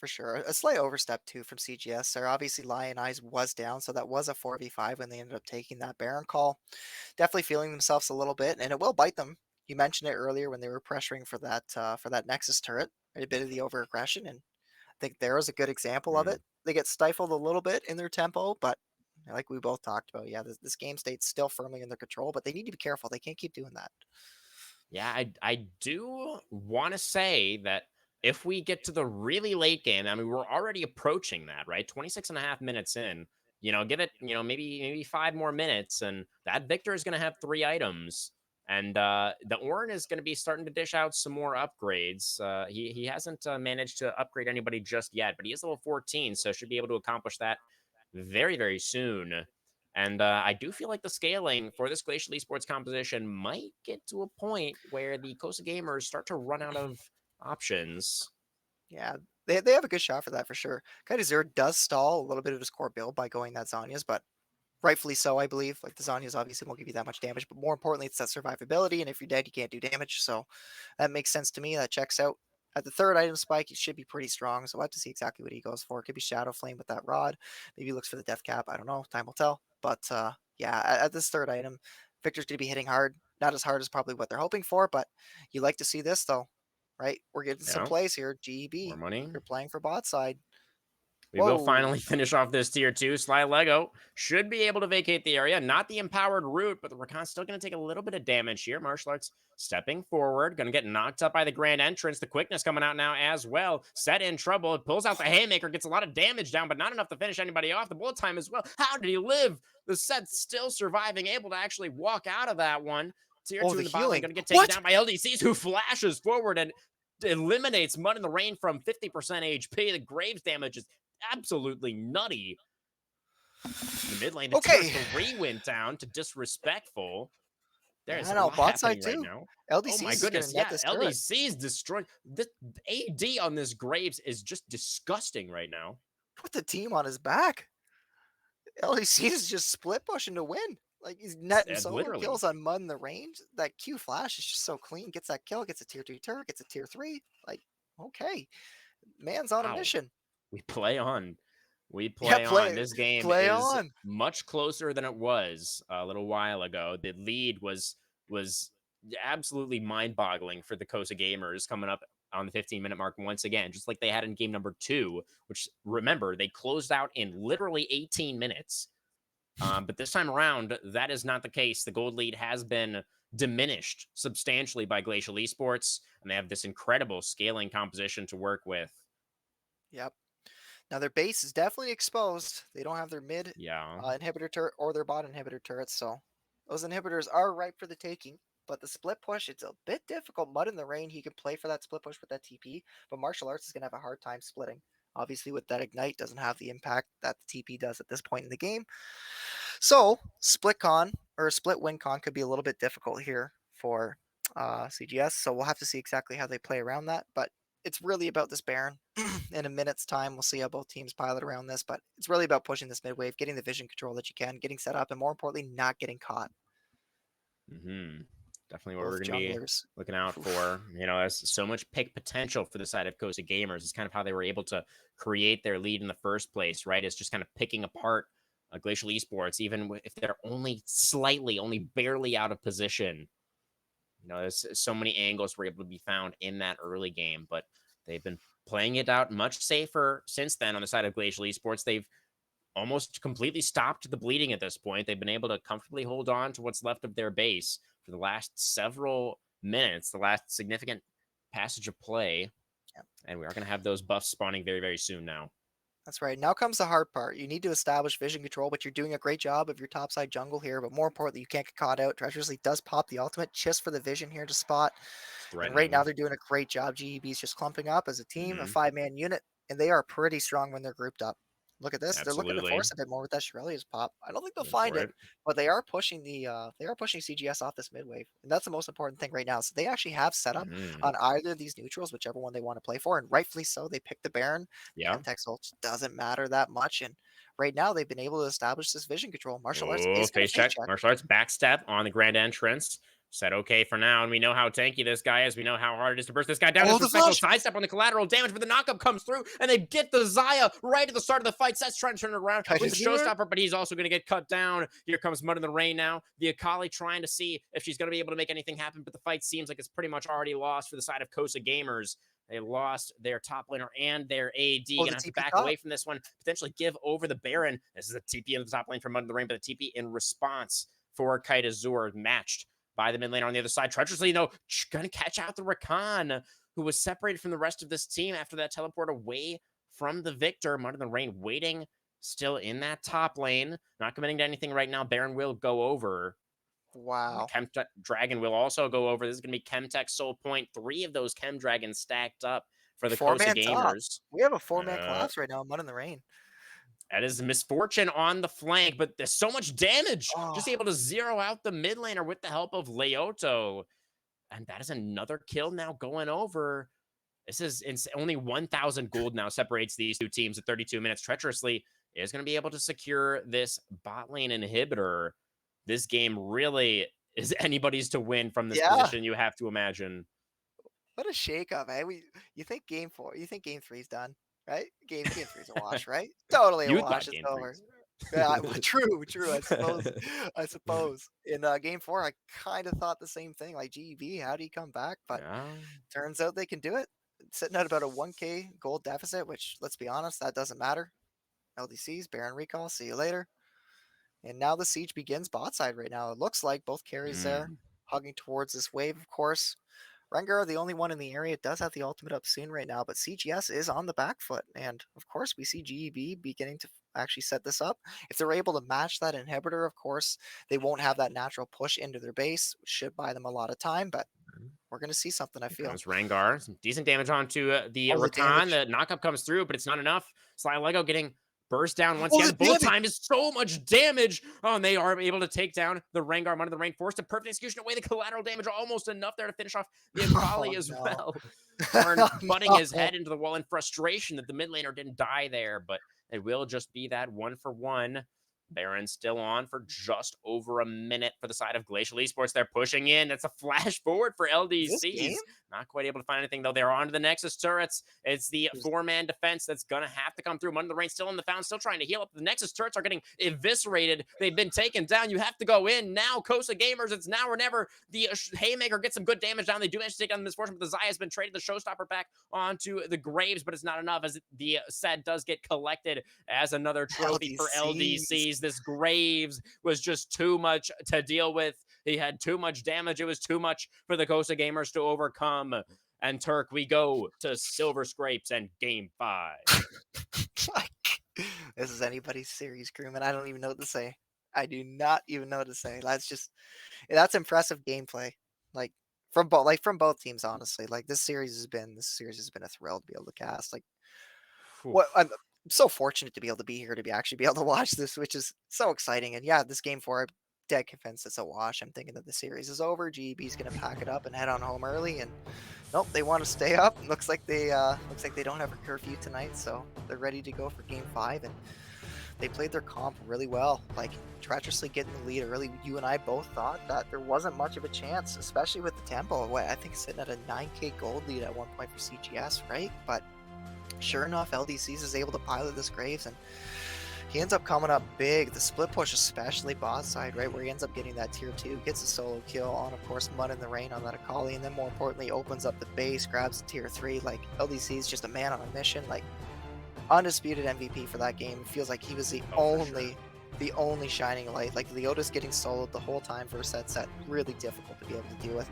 Speaker 2: For sure. A slight overstep too from CGS there. Obviously, Lion Eyes was down, so that was a 4v5 when they ended up taking that Baron call. Definitely feeling themselves a little bit, and it will bite them. You mentioned it earlier when they were pressuring for that Nexus turret, a bit of the over aggression, and I think there is a good example of
Speaker 1: Mm.
Speaker 2: it. They get stifled a little bit in their tempo, but like we both talked about, yeah, this game state's still firmly in their control, but they need to be careful. They can't keep doing that.
Speaker 1: Yeah, I do want to say that if we get to the really late game, I mean, we're already approaching that, right? 26 and a half minutes in, give it, maybe 5 more minutes, and that Victor is going to have 3 items. And the Ornn is going to be starting to dish out some more upgrades. He hasn't managed to upgrade anybody just yet, but he is level 14, so should be able to accomplish that very, very soon. And I do feel like the scaling for this Glacial Esports composition might get to a point where the Cosa gamers start to run out of options.
Speaker 2: Yeah, they have a good shot for that for sure. Kaiser does stall a little bit of his core build by going that Zanya's, but rightfully so, I believe. Like the Zanya's obviously won't give you that much damage, but more importantly, it's that survivability. And if you're dead, you can't do damage. So that makes sense to me. That checks out. At the third item spike, it should be pretty strong. So we'll have to see exactly what he goes for. It could be Shadow Flame with that rod. Maybe he looks for the death cap. I don't know. Time will tell. But yeah, at this third item, Victor's going to be hitting hard. Not as hard as probably what they're hoping for, but you like to see this though, right? We're getting some
Speaker 1: Yeah,
Speaker 2: plays here.
Speaker 1: more
Speaker 2: GEB,
Speaker 1: money.
Speaker 2: you're playing for bot side.
Speaker 1: We will
Speaker 2: Whoa.
Speaker 1: finally finish off this tier 2. Sly Lego should be able to vacate the area. Not the empowered root, but the Rakan's still going to take a little bit of damage here. Martial Arts stepping forward. Going to get knocked up by the Grand Entrance. The quickness coming out now as well. Set in trouble. It pulls out the Haymaker. Gets a lot of damage down, but not enough to finish anybody off. The bullet time as well. How did he live? The Set's still surviving. Able to actually walk out of that one. Tier
Speaker 2: Oh,
Speaker 1: 2
Speaker 2: the
Speaker 1: in the bottom lane.
Speaker 2: healing.
Speaker 1: Going to get taken
Speaker 2: What?
Speaker 1: down by LDCs, who flashes forward and eliminates Mud in the Rain from 50% HP. The Graves damage is absolutely nutty. In the mid lane, the tier
Speaker 2: Okay.
Speaker 1: 3 went down to disrespectful. There
Speaker 2: Yeah,
Speaker 1: is
Speaker 2: I
Speaker 1: a
Speaker 2: know.
Speaker 1: lot
Speaker 2: Bot side
Speaker 1: happening right
Speaker 2: too.
Speaker 1: now. Oh my
Speaker 2: LDCs is gonna
Speaker 1: goodness,
Speaker 2: net
Speaker 1: yeah,
Speaker 2: this turret.
Speaker 1: LEC is destroyed. The AD on this Graves is just disgusting right now.
Speaker 2: Put the team on his back. LEC is just split pushing to win. Like he's netting solo
Speaker 1: Literally.
Speaker 2: kills on Mud in the range. That Q flash is just so clean. Gets that kill, gets a tier 2 turret, gets a tier 3. Like, okay. Man's on a
Speaker 1: Wow.
Speaker 2: mission.
Speaker 1: We play on. We
Speaker 2: Yeah,
Speaker 1: play on. This game
Speaker 2: play
Speaker 1: is
Speaker 2: on.
Speaker 1: much closer than it was a little while ago. The lead was absolutely mind-boggling for the Cosa gamers coming up on the 15-minute mark once again, just like they had in game number 2, which remember, they closed out in literally 18 minutes. But this time around, that is not the case. The gold lead has been diminished substantially by Glacial Esports, and they have this incredible scaling composition to work with.
Speaker 2: Yep. Now their base is definitely exposed. They don't have their mid
Speaker 1: Yeah.
Speaker 2: inhibitor turret or their bot inhibitor turrets, so those inhibitors are ripe for the taking. But the split push, it's a bit difficult. Mud in the rain, he can play for that split push with that TP, but martial arts is gonna have a hard time splitting. Obviously, with that ignite, doesn't have the impact that the TP does at this point in the game. So split con or split win con could be a little bit difficult here for CGS. So we'll have to see exactly how they play around that. But it's really about this Baron. In a minute's time, we'll see how both teams pilot around this. But it's really about pushing this mid wave, getting the vision control that you can, getting set up, and more importantly, not getting caught.
Speaker 1: Definitely what we're
Speaker 2: Both
Speaker 1: going to be
Speaker 2: junglers.
Speaker 1: looking out
Speaker 2: Oof.
Speaker 1: for. There's so much pick potential for the side of Costa Gamers. It's kind of how they were able to create their lead in the first place, right? It's just kind of picking apart Glacial Esports, even if they're only slightly, only barely out of position. There's so many angles were able to be found in that early game, but they've been playing it out much safer since then on the side of Glacial Esports. They've almost completely stopped the bleeding at this point. They've been able to comfortably hold on to what's left of their base for the last several minutes, the last significant passage of play.
Speaker 2: Yep.
Speaker 1: And we are going to have those buffs spawning very, very soon now.
Speaker 2: That's right. Now comes the hard part. You need to establish vision control, but you're doing a great job of your topside jungle here. But more importantly, you can't get caught out. Treacherously does pop the ultimate just for the vision here to spot. And right now
Speaker 1: Threatening.
Speaker 2: they're doing a great job. GEB's just clumping up as a team, a
Speaker 1: Mm-hmm.
Speaker 2: 5-man unit, and they are pretty strong when they're grouped up. Look at this. They're looking to
Speaker 1: Absolutely.
Speaker 2: force a bit more with that Shirelia's pop. I don't think they'll
Speaker 1: Going
Speaker 2: find
Speaker 1: for
Speaker 2: it,
Speaker 1: it.
Speaker 2: but they are pushing CGS off this mid wave. And that's the most important thing right now. So they actually have set up
Speaker 1: Mm-hmm.
Speaker 2: on either of these neutrals, whichever one they want to play for, and rightfully so. They picked the Baron.
Speaker 1: Yeah.
Speaker 2: Chemtech ult doesn't matter that much. And right now they've been able to establish this vision control. Martial arts
Speaker 1: Oh,
Speaker 2: is going
Speaker 1: face
Speaker 2: to face
Speaker 1: check.
Speaker 2: check.
Speaker 1: Martial arts backstep on the grand entrance. Said okay for now, and we know how tanky this guy is. We know how hard it is to burst this guy down.
Speaker 2: Oh, the
Speaker 1: Disrespectful
Speaker 2: flash!
Speaker 1: sidestep on the collateral damage, but the knockup comes through, and they get the Zaya right at the start of the fight. Seth's trying to turn it around with the
Speaker 2: Kaiser?
Speaker 1: showstopper, but he's also going to get cut down. Here comes Mud in the Rain now. The Akali trying to see if she's going to be able to make anything happen, but the fight seems like it's pretty much already lost for the side of Cosa Gamers. They lost their top laner and their AD.
Speaker 2: Oh,
Speaker 1: Gonna
Speaker 2: the
Speaker 1: have to
Speaker 2: TP
Speaker 1: back
Speaker 2: top.
Speaker 1: away from this one, potentially give over the Baron. This is a TP in the top lane for Mud in the Rain, but the TP in response for Kite Azur matched by the mid laner on the other side. Treacherously, gonna catch out the Rakan, who was separated from the rest of this team after that teleport away from the victor. Mud in the Rain waiting still in that top lane. Not committing to anything right now. Baron will go over. The
Speaker 2: Wow.
Speaker 1: Chem Dragon will also go over. This is going to be Chemtech Soul Point. 3 of those Chem Dragons stacked up for the Cosa
Speaker 2: Four-man top.
Speaker 1: Gamers.
Speaker 2: We have a four-man
Speaker 1: Uh,
Speaker 2: collapse right now. Mud in the rain.
Speaker 1: that is misfortune on the flank, but there's so much damage.
Speaker 2: Oh,
Speaker 1: Just able to zero out the mid laner with the help of Leoto. And that is another kill now going over. This is only 1,000 gold now separates these two teams at 32 minutes. Treacherously is going to be able to secure this bot lane inhibitor. This game really is anybody's to win from this
Speaker 2: yeah.
Speaker 1: position, you have to imagine.
Speaker 2: What a shakeup, eh? You think game 4, you think game 3's done, right? Game 3's a wash, right? Totally a
Speaker 1: You
Speaker 2: wash.
Speaker 1: thought
Speaker 2: It's
Speaker 1: game
Speaker 2: over.
Speaker 1: threes.
Speaker 2: Yeah, true. I suppose. I suppose. In game 4, I kind of thought the same thing. Like GEB, how do you come back? But
Speaker 1: Yeah.
Speaker 2: turns out they can do it. Sitting at about a 1K gold deficit, which let's be honest, that doesn't matter. LDCs, Baron recall. See you later. And now the siege begins bot side right now. It looks like both carries there,
Speaker 1: Mm.
Speaker 2: hugging towards this wave, of course. Rengar, the only one in the area, does have the ultimate up soon right now, but CGS is on the back foot. And of course, we see GEB beginning to actually set this up. If they're able to match that inhibitor, of course, they won't have that natural push into their base, which should buy them a lot of time. But we're gonna see something. I
Speaker 1: Here
Speaker 2: feel.
Speaker 1: comes Rengar. Some decent damage onto the
Speaker 2: Oh, the
Speaker 1: Rakan.
Speaker 2: damage!
Speaker 1: The knockup comes through, but it's not enough. Sly Lego getting burst down once
Speaker 2: Oh,
Speaker 1: again.
Speaker 2: the
Speaker 1: The bullet
Speaker 2: damage!
Speaker 1: time is so much damage. Oh, and they are able to take down the Rengar under the rain. Forced a perfect execution away. The collateral damage almost enough there to finish off the
Speaker 2: Oh
Speaker 1: Akali as
Speaker 2: no!
Speaker 1: well. Karn butting his
Speaker 2: No!
Speaker 1: head into the wall in frustration that the mid laner didn't die there, but it will just be that 1-for-1. Baron still on for just over a minute for the side of Glacial Esports. They're pushing in. It's a flash forward for
Speaker 2: Is this game?
Speaker 1: LDCs. Not quite able to find anything, though. They're on to the Nexus turrets. It's the
Speaker 2: There's
Speaker 1: four-man defense that's going to have to come through. Under the rain, still in the fountain, still trying to heal up. The Nexus turrets are getting eviscerated. They've been taken down. You have to go in now. Cosa Gamers, it's now or never. The Haymaker gets some good damage down. They do manage to take down the Misfortune, but the Zaya has been traded the Showstopper back onto the Graves, but it's not enough as the set does get collected as another trophy for
Speaker 2: LDCs.
Speaker 1: LDCs. This Graves was just too much to deal with. He had too much damage. It was too much for the Cosa Gamers to overcome. And Turk, we go to Silver Scrapes and Game 5.
Speaker 2: Like, this is anybody's series, crewman. I don't even know what to say. I do not even know what to say. That's impressive gameplay. Like from both teams, honestly. Like this series has been a thrill to be able to cast. Like what
Speaker 1: Oof.
Speaker 2: I'm so fortunate to be able to be here to be actually be able to watch this, which is so exciting. And yeah, this game four, I'm dead convinced it's a wash. I'm thinking that the series is over. GB's gonna pack it up and head on home early. And nope, they want to stay up. Looks like they don't have a curfew tonight, so they're ready to go for game five. And they played their comp really well. Like treacherously getting the lead early. You and I both thought that there wasn't much of a chance, especially with the tempo. What I think sitting at a 9K gold lead at one point for CGS, right? But sure enough, LDCs is able to pilot this Graves, and he ends up coming up big. The split push, especially bot side, right, where he ends up getting that tier 2, gets a solo kill on, of course, Mud in the Rain on that Akali, and then more importantly, opens up the base, grabs the tier 3. Like, LDC is just a man on a mission. Like, undisputed MVP for that game. It feels like he was the only shining light. Like, Leota's getting soloed the whole time for a set. Really difficult to be able to deal with.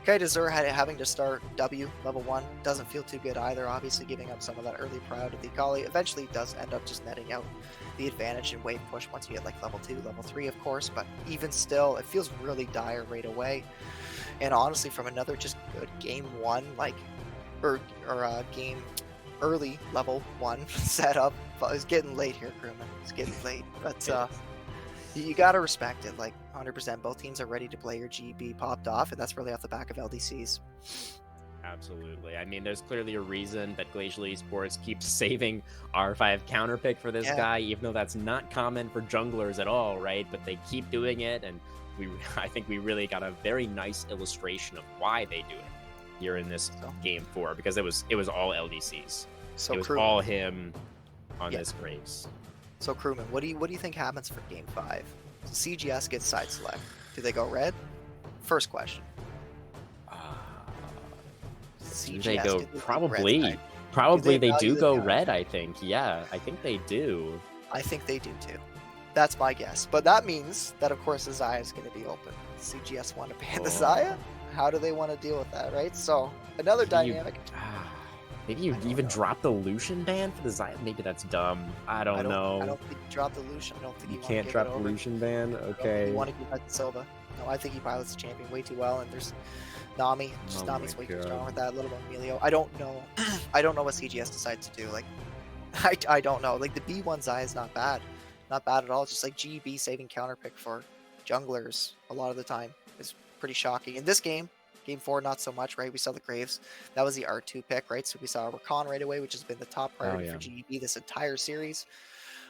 Speaker 2: Kaita Zur having to start W level 1 doesn't feel too good either, obviously giving up some of that early prior to the Akali. Eventually does end up just netting out the advantage in wave push once you get like level 2, level 3 of course, but even still, it feels really dire right away. And honestly, from another just good game 1, like, or game early level 1 setup, it's getting late here, crewman. It's getting late, but you gotta respect it. Like 100%, both teams are ready to play. Your GB popped off, and that's really off the back of LDCs.
Speaker 1: Absolutely. I mean, there's clearly a reason that Glacial Esports keeps saving R5 counter pick for this
Speaker 2: Yeah,
Speaker 1: guy, even though that's not common for junglers at all, right? But they keep doing it, and I think we really got a very nice illustration of why they do it here in this
Speaker 2: so
Speaker 1: game 4, because it was all LDCs.
Speaker 2: so
Speaker 1: It was
Speaker 2: crewman,
Speaker 1: all him on
Speaker 2: yeah.
Speaker 1: this Graves.
Speaker 2: So crewman, what do you think happens for game 5? CGS gets side select. Do they go red? First question.
Speaker 1: Uh, do they
Speaker 2: CGS,
Speaker 1: go?
Speaker 2: do they take red
Speaker 1: Probably.
Speaker 2: side? Do
Speaker 1: Probably
Speaker 2: they
Speaker 1: they
Speaker 2: value
Speaker 1: do
Speaker 2: the
Speaker 1: go
Speaker 2: counter?
Speaker 1: red, I think. Yeah, I think they do.
Speaker 2: I think they do too. That's my guess. But that means that, of course, the Zaya is going to be open. CGS want to ban the Zaya? How do they want to deal with that, right? So, another
Speaker 1: Maybe you,
Speaker 2: dynamic.
Speaker 1: maybe you
Speaker 2: I don't
Speaker 1: even
Speaker 2: know.
Speaker 1: drop the Lucian ban for the Zaya. Maybe that's dumb. I don't
Speaker 2: I
Speaker 1: know.
Speaker 2: don't think you drop the Lucian. I don't think
Speaker 1: You
Speaker 2: you want to
Speaker 1: can't
Speaker 2: give it
Speaker 1: drop the
Speaker 2: over.
Speaker 1: Lucian ban?
Speaker 2: I don't think you
Speaker 1: Okay.
Speaker 2: want to give that to Silva. No, I think he pilots the champion way too well, and there's Nami. Just
Speaker 1: Oh my
Speaker 2: Nami's way too strong
Speaker 1: god.
Speaker 2: with that. A little bit of Emilio. I don't know. I don't know what CGS decides to do. Like, I don't know. Like, the B1 Zaya is not bad. Not bad at all. Just like GB saving counter pick for junglers a lot of the time is pretty shocking. In this game, game 4, not so much, right? We saw the Graves. That was the R2 pick, right? So we saw Rakan right away, which has been the top
Speaker 1: Oh
Speaker 2: priority
Speaker 1: yeah.
Speaker 2: for GB this entire series.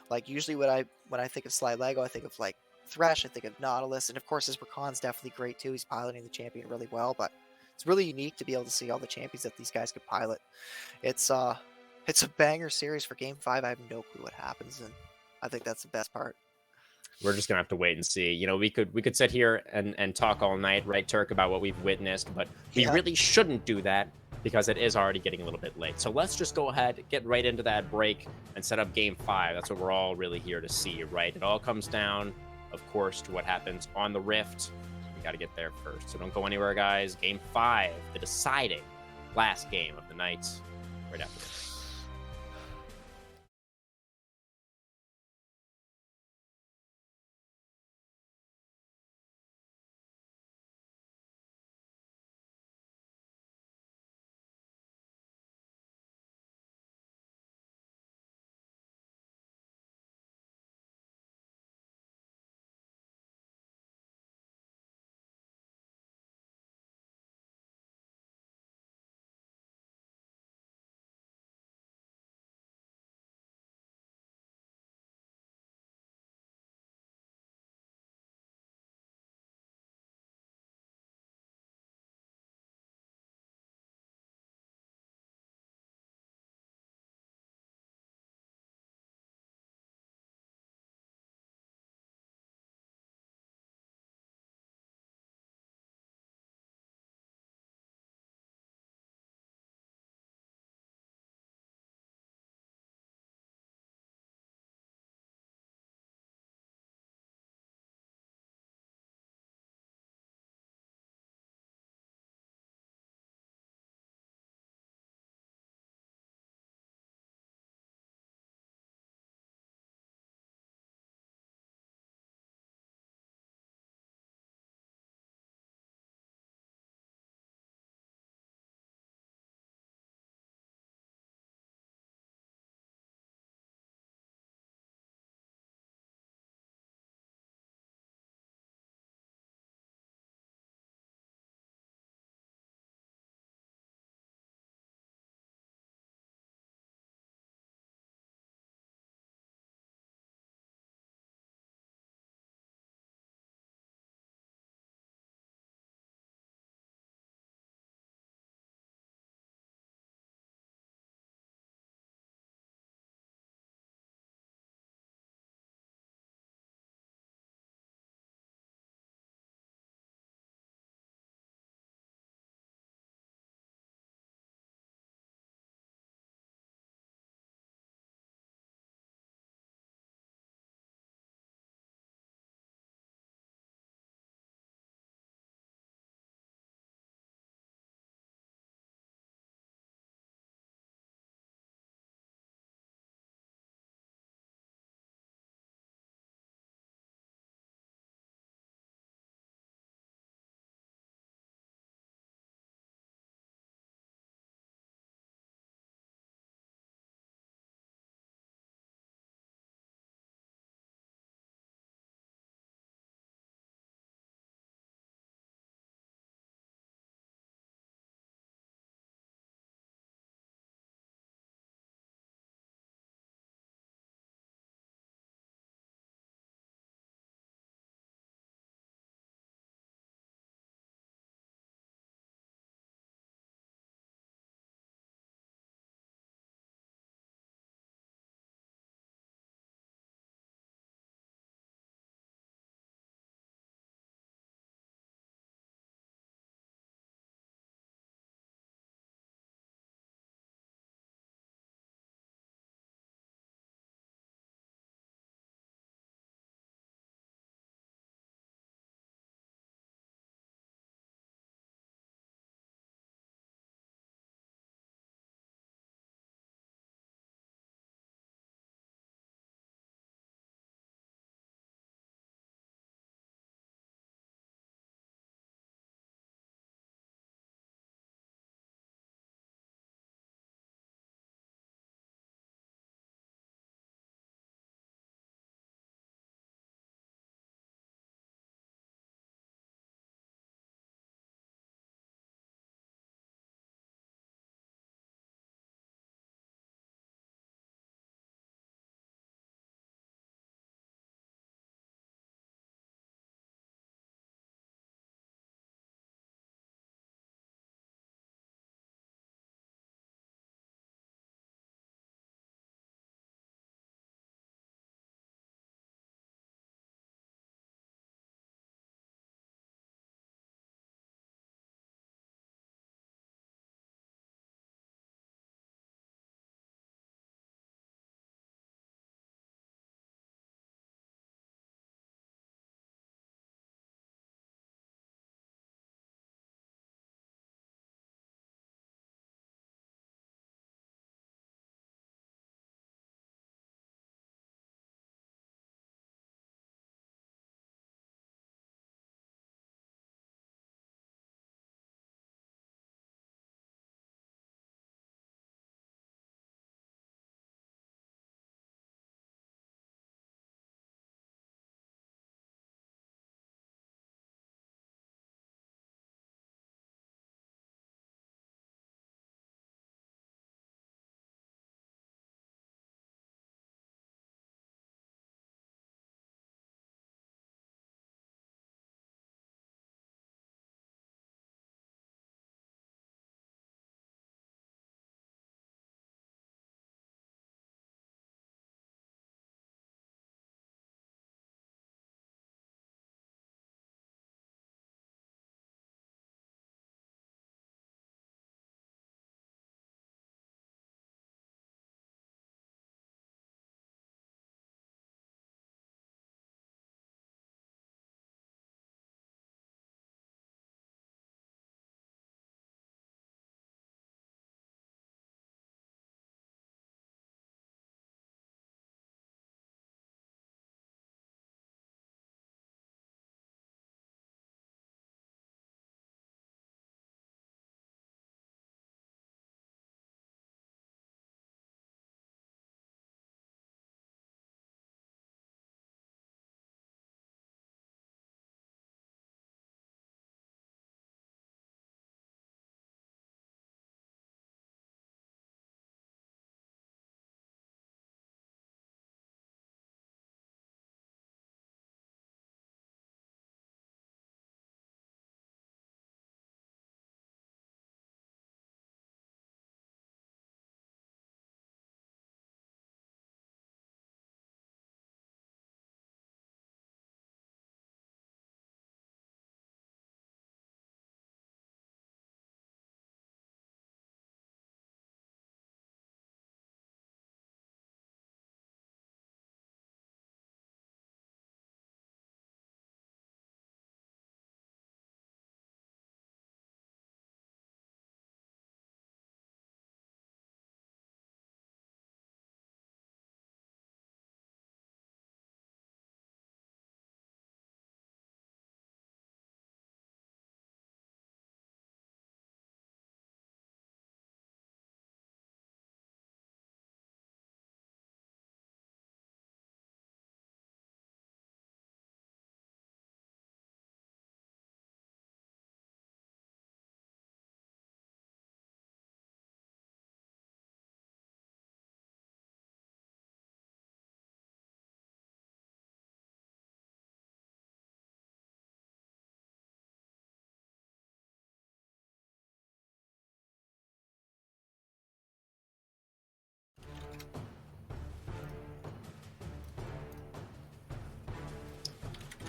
Speaker 2: Like, usually when I think of Sly Lego, I think of like Thresh, I think of Nautilus, and of course his Rakan's definitely great too. He's piloting the champion really well, but it's really unique to be able to see all the champions that these guys could pilot. It's uh it's a banger series for game 5. I have no clue what happens, and I think that's the best part.
Speaker 1: We're just gonna have to wait and see. You know, we could sit here and talk all night, right, Turk, about what we've witnessed, but we
Speaker 2: Yeah.
Speaker 1: really shouldn't do that because it is already getting a little bit late. So let's just go ahead, get right into that break, and set up game 5. That's what we're all really here to see, right? It all comes down, of course, to what happens on the Rift. We got to get there first. So don't go anywhere, guys. Game 5, the deciding last game of the night, right after this.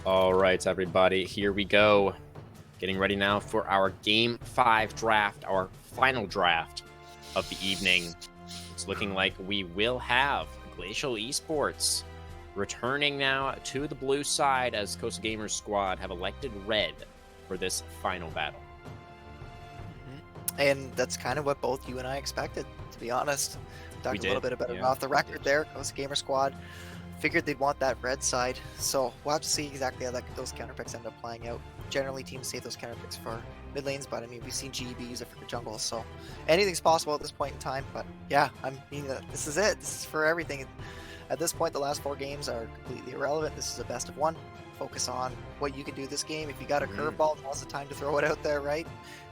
Speaker 1: All right, everybody, here we go. Getting ready now for our Game 5 draft, our final draft of the evening. It's looking like we will have Glacial Esports returning now to the blue side as Cosa Gamers squad have elected red for this final battle.
Speaker 2: And that's kind of what both you and I expected, to be honest. Talked a little bit about it off the record there. Cosa Gamer squad figured they'd want that red side, so we'll have to see exactly how those counter picks end up playing out. Generally, teams save those counter picks for mid lanes, but I mean, we've seen GEB use it for jungle, so anything's possible at this point in time. But yeah, I mean, this is it. This is for everything. At this point, the last 4 games are completely irrelevant. This is a best of 1. Focus on what you can do this game. If you got a curveball, now's the time to throw it out there, right?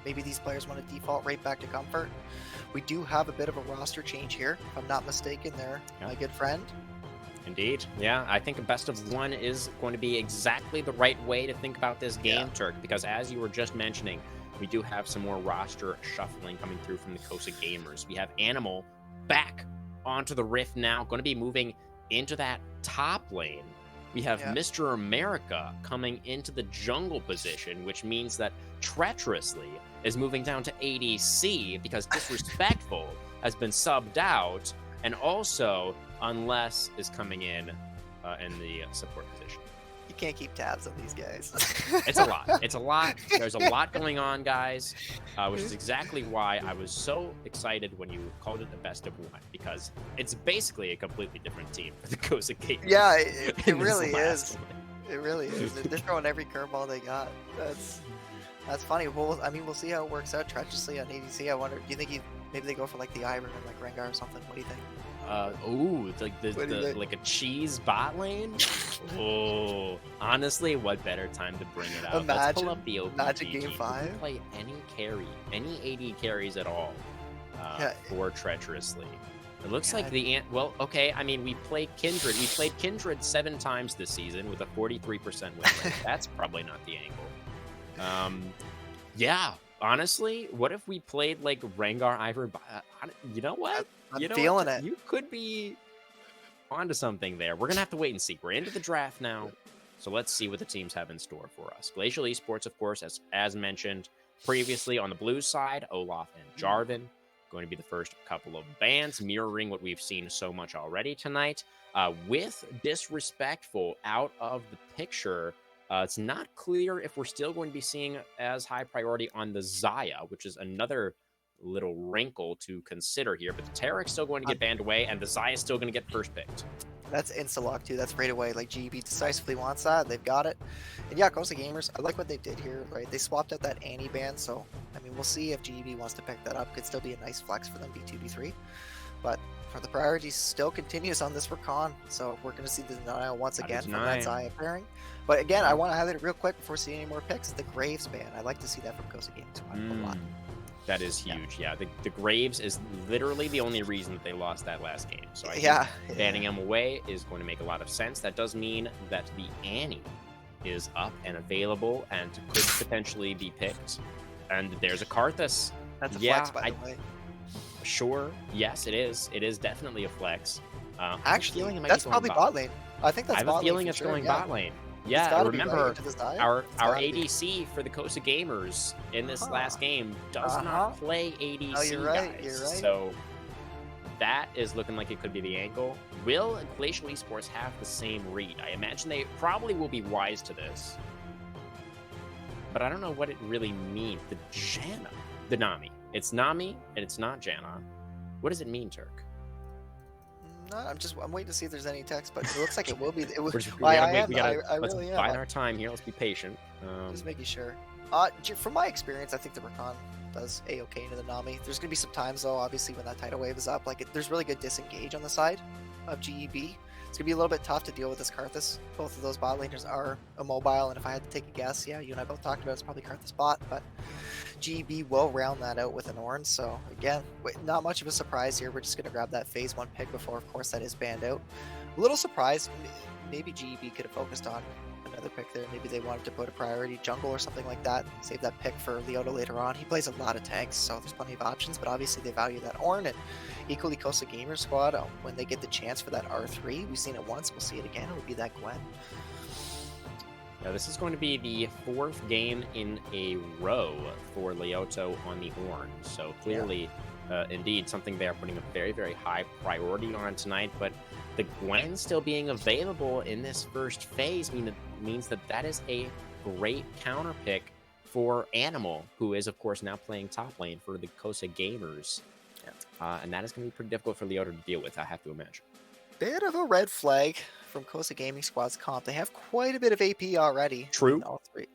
Speaker 2: Maybe these players want to default right back to comfort. We do have a bit of a roster change here, if I'm not mistaken there, my good friend.
Speaker 1: Indeed. Yeah, I think a best of 1 is going to be exactly the right way to think about this game, Turk, because as you were just mentioning, we do have some more roster shuffling coming through from the Cosa Gamers. We have Animal back onto the Rift now, going to be moving into that top lane. We have Mr. America coming into the jungle position, which means that Treacherously is moving down to ADC because Disrespectful has been subbed out, and also Unless is coming in the support position.
Speaker 2: You can't keep tabs on these guys.
Speaker 1: It's a lot. It's a lot. There's a lot going on, guys, which is exactly why I was so excited when you called it the best of 1, because it's basically a completely different team for the Cosa Gamers.
Speaker 2: Yeah, it really is. It really is. They're throwing every curveball they got. That's funny. Well, I mean, we'll see how it works out. Treacherously on ADC, I wonder, do you think maybe they go for like the Iron and like Rengar or something? What do you think?
Speaker 1: Like a cheese bot lane. Oh, honestly, what better time to bring it out? Let's pull up the
Speaker 2: OPG. Game 5.
Speaker 1: Play any carry, any AD carries at all for Treacherously. It looks like well, okay. I mean, we played Kindred. We played Kindred 7 times this season with a 43% win rate. That's probably not the angle. Yeah. Honestly, what if we played like Rengar, Ivor? You know what?
Speaker 2: I'm feeling it.
Speaker 1: You could be onto something there. We're gonna have to wait and see. We're into the draft now, so let's see what the teams have in store for us. Glacial Esports, of course, as mentioned previously on the blue side, Olaf and Jarvan going to be the first couple of bans, mirroring what we've seen so much already tonight. With Disrespectful out of the picture. It's not clear if we're still going to be seeing as high priority on the Xayah, which is another little wrinkle to consider here. But the Tarek's still going to get banned away, and the Xayah is still going to get first picked.
Speaker 2: That's insta-lock, too. That's right away. Like, GEB decisively wants that. They've got it. And yeah, Cosa Gamers, I like what they did here, right? They swapped out that Annie ban, so, I mean, we'll see if GEB wants to pick that up. Could still be a nice flex for them, B2, B3. But for the priority still continues on this Rakan, so we're going to see the denial once again from that Xayah pairing. But again, I want to highlight it real quick before seeing any more picks. The Graves ban. I like to see that from Cosa Gamers a lot.
Speaker 1: That is huge. Yeah, the Graves is literally the only reason that they lost that last game. So I think banning him away is going to make a lot of sense. That does mean that the Annie is up and available and could potentially be picked. And there's a Karthus.
Speaker 2: That's a flex, by the way.
Speaker 1: Sure. Yes, it is. It is definitely a flex.
Speaker 2: Actually, that's probably bot lane. I think that's bot lane.
Speaker 1: I have a feeling it's going bot lane. Yeah, remember, our ADC for the Cosa Gamers in this last game does not play ADC,
Speaker 2: oh, you're right,
Speaker 1: guys.
Speaker 2: You're right.
Speaker 1: So that is looking like it could be the angle. Will Glacial Esports have the same read? I imagine they probably will be wise to this. But I don't know what it really means. The Janna. The Nami. It's Nami, and it's not Janna. What does it mean, Turk?
Speaker 2: No, I'm waiting to see if there's any text, but it looks like it will be.
Speaker 1: Let's
Speaker 2: really
Speaker 1: bide our time here. Let's be patient.
Speaker 2: Just making sure. From my experience, I think the Rakan does a-okay into the Nami. There's gonna be some times though, obviously, when that tidal wave is up, there's really good disengage on the side of GEB. It's gonna be a little bit tough to deal with this Karthus. Both of those bot laners are immobile, and if I had to take a guess, yeah, you and I both talked about it's probably Karthus bot, but GEB will round that out with an Ornn. So again, not much of a surprise here. We're just gonna grab that phase 1 pick before, of course, that is banned out. A little surprised. Maybe GEB could have focused on another pick there. Maybe they wanted to put a priority jungle or something like that. Save that pick for Leota later on. He plays a lot of tanks, so there's plenty of options, but obviously they value that Ornn. And equally, Cosa Gamer squad, when they get the chance for that R3, we've seen it once, we'll see it again. It would be that Gwen.
Speaker 1: Now, this is going to be the 4th game in a row for Leoto on the horn. So clearly, indeed, something they are putting a very, very high priority on tonight. But the Gwen still being available in this first phase means that is a great counter pick for Animal, who is, of course, now playing top lane for the Cosa Gamers. And that is going to be pretty difficult for Leoto to deal with, I have to imagine.
Speaker 2: Bit of a red flag from Cosa Gaming Squad's comp. They have quite a bit of AP already.
Speaker 1: True.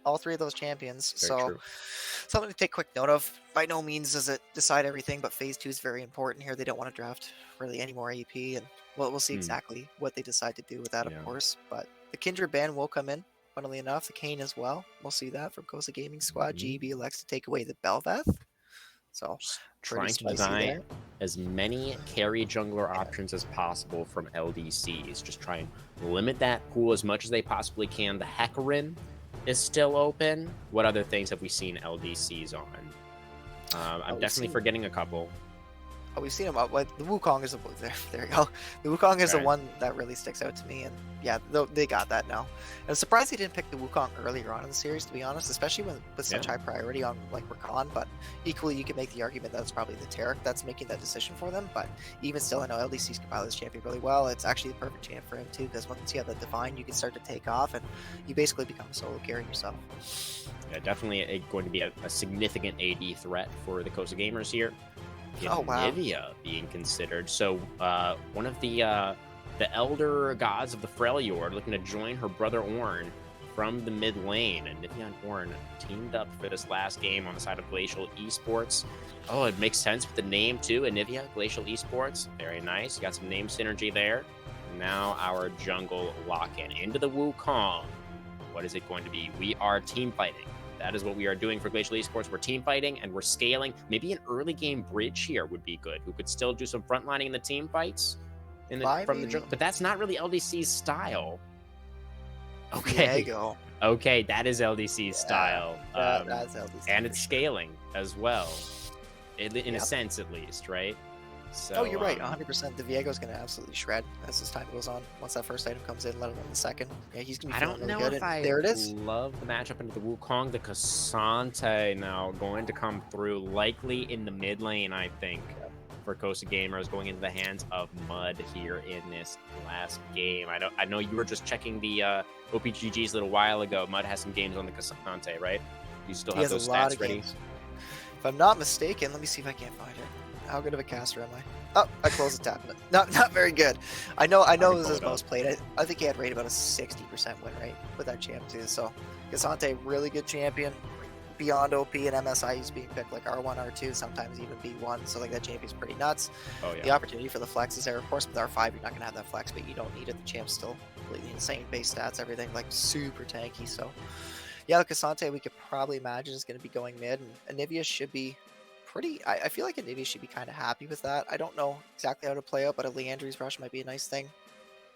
Speaker 2: All three of those champions.
Speaker 1: Very true.
Speaker 2: Something to take quick note of. By no means does it decide everything, but phase 2 is very important here. They don't want to draft really any more AP, and we'll see exactly what they decide to do with that, of course. But the Kindred ban will come in, funnily enough. The Kane as well. We'll see that from Cosa Gaming Squad. GEB elects to take away the Bel'Veth. So
Speaker 1: trying to design as many carry jungler options as possible from LDCs. Just try and limit that pool as much as they possibly can. The Hecarim is still open. What other things have we seen LDCs on? I'm definitely forgetting a couple.
Speaker 2: Oh, we've seen them up. Like the Wukong is there you go. The Wukong is the one that really sticks out to me, and yeah, they got that now. And I'm surprised they didn't pick the Wukong earlier on in the series, to be honest, especially with such high priority on like Rakan. But equally, you can make the argument that it's probably the Taric that's making that decision for them. But even still, I know LDC's compile this champion really well. It's actually the perfect champ for him too, because once you have the Divine, you can start to take off, and you basically become a solo carry yourself. Yeah,
Speaker 1: definitely going to be a significant AD threat for the Cosa Gamers here.
Speaker 2: Oh, wow.
Speaker 1: Nivea being considered. So one of the elder gods of the Freljord looking to join her brother Ornn from the mid lane. And Nivea and Ornn teamed up for this last game on the side of Glacial Esports. Oh, it makes sense with the name too. Nivea, Glacial Esports. Very nice. Got some name synergy there. Now our jungle lock-in into the Wukong. What is it going to be? We are team fighting. That is what we are doing for Glacial Esports. We're team fighting and we're scaling. Maybe an early game bridge here would be good, who could still do some frontlining in the team fights from the jungle. But that's not really LDC's style. Okay.
Speaker 2: Diego.
Speaker 1: Okay, that is LDC's style.
Speaker 2: That's LDC.
Speaker 1: And it's scaling as well, in a sense at least, right? So,
Speaker 2: you're right, 100%. The Viego's going to absolutely shred as this time goes on. Once that first item comes in, let alone the second. Yeah, he's going to be feeling really good.
Speaker 1: I don't know if
Speaker 2: there it is.
Speaker 1: Love the matchup into the Wukong. The Cassante now going to come through, likely in the mid lane, I think, for Cosa Gamers, going into the hands of Mud here in this last game. I know you were just checking the OPGGs a little while ago. Mud has some games on the Cassante, right? You still have those stats ready?
Speaker 2: If I'm not mistaken, let me see if I can't find it. How good of a caster am I? Oh, I closed the tab. Not very good. I know it was his most played. I think he had rated about a 60% win rate with that champ too. So Cassante, really good champion. Beyond OP and MSI, he's being picked like R1, R2, sometimes even B1. So like that champion's pretty nuts.
Speaker 1: Oh, yeah.
Speaker 2: The opportunity for the flex is there. Of course, with R5, you're not gonna have that flex, but you don't need it. The champ's still completely insane base stats, everything like super tanky. So yeah, the Cassante we could probably imagine is going to be going mid, and Anivia should be pretty. I feel like Anivia should be kind of happy with that. I don't know exactly how to play out, but a Leandry's rush might be a nice thing.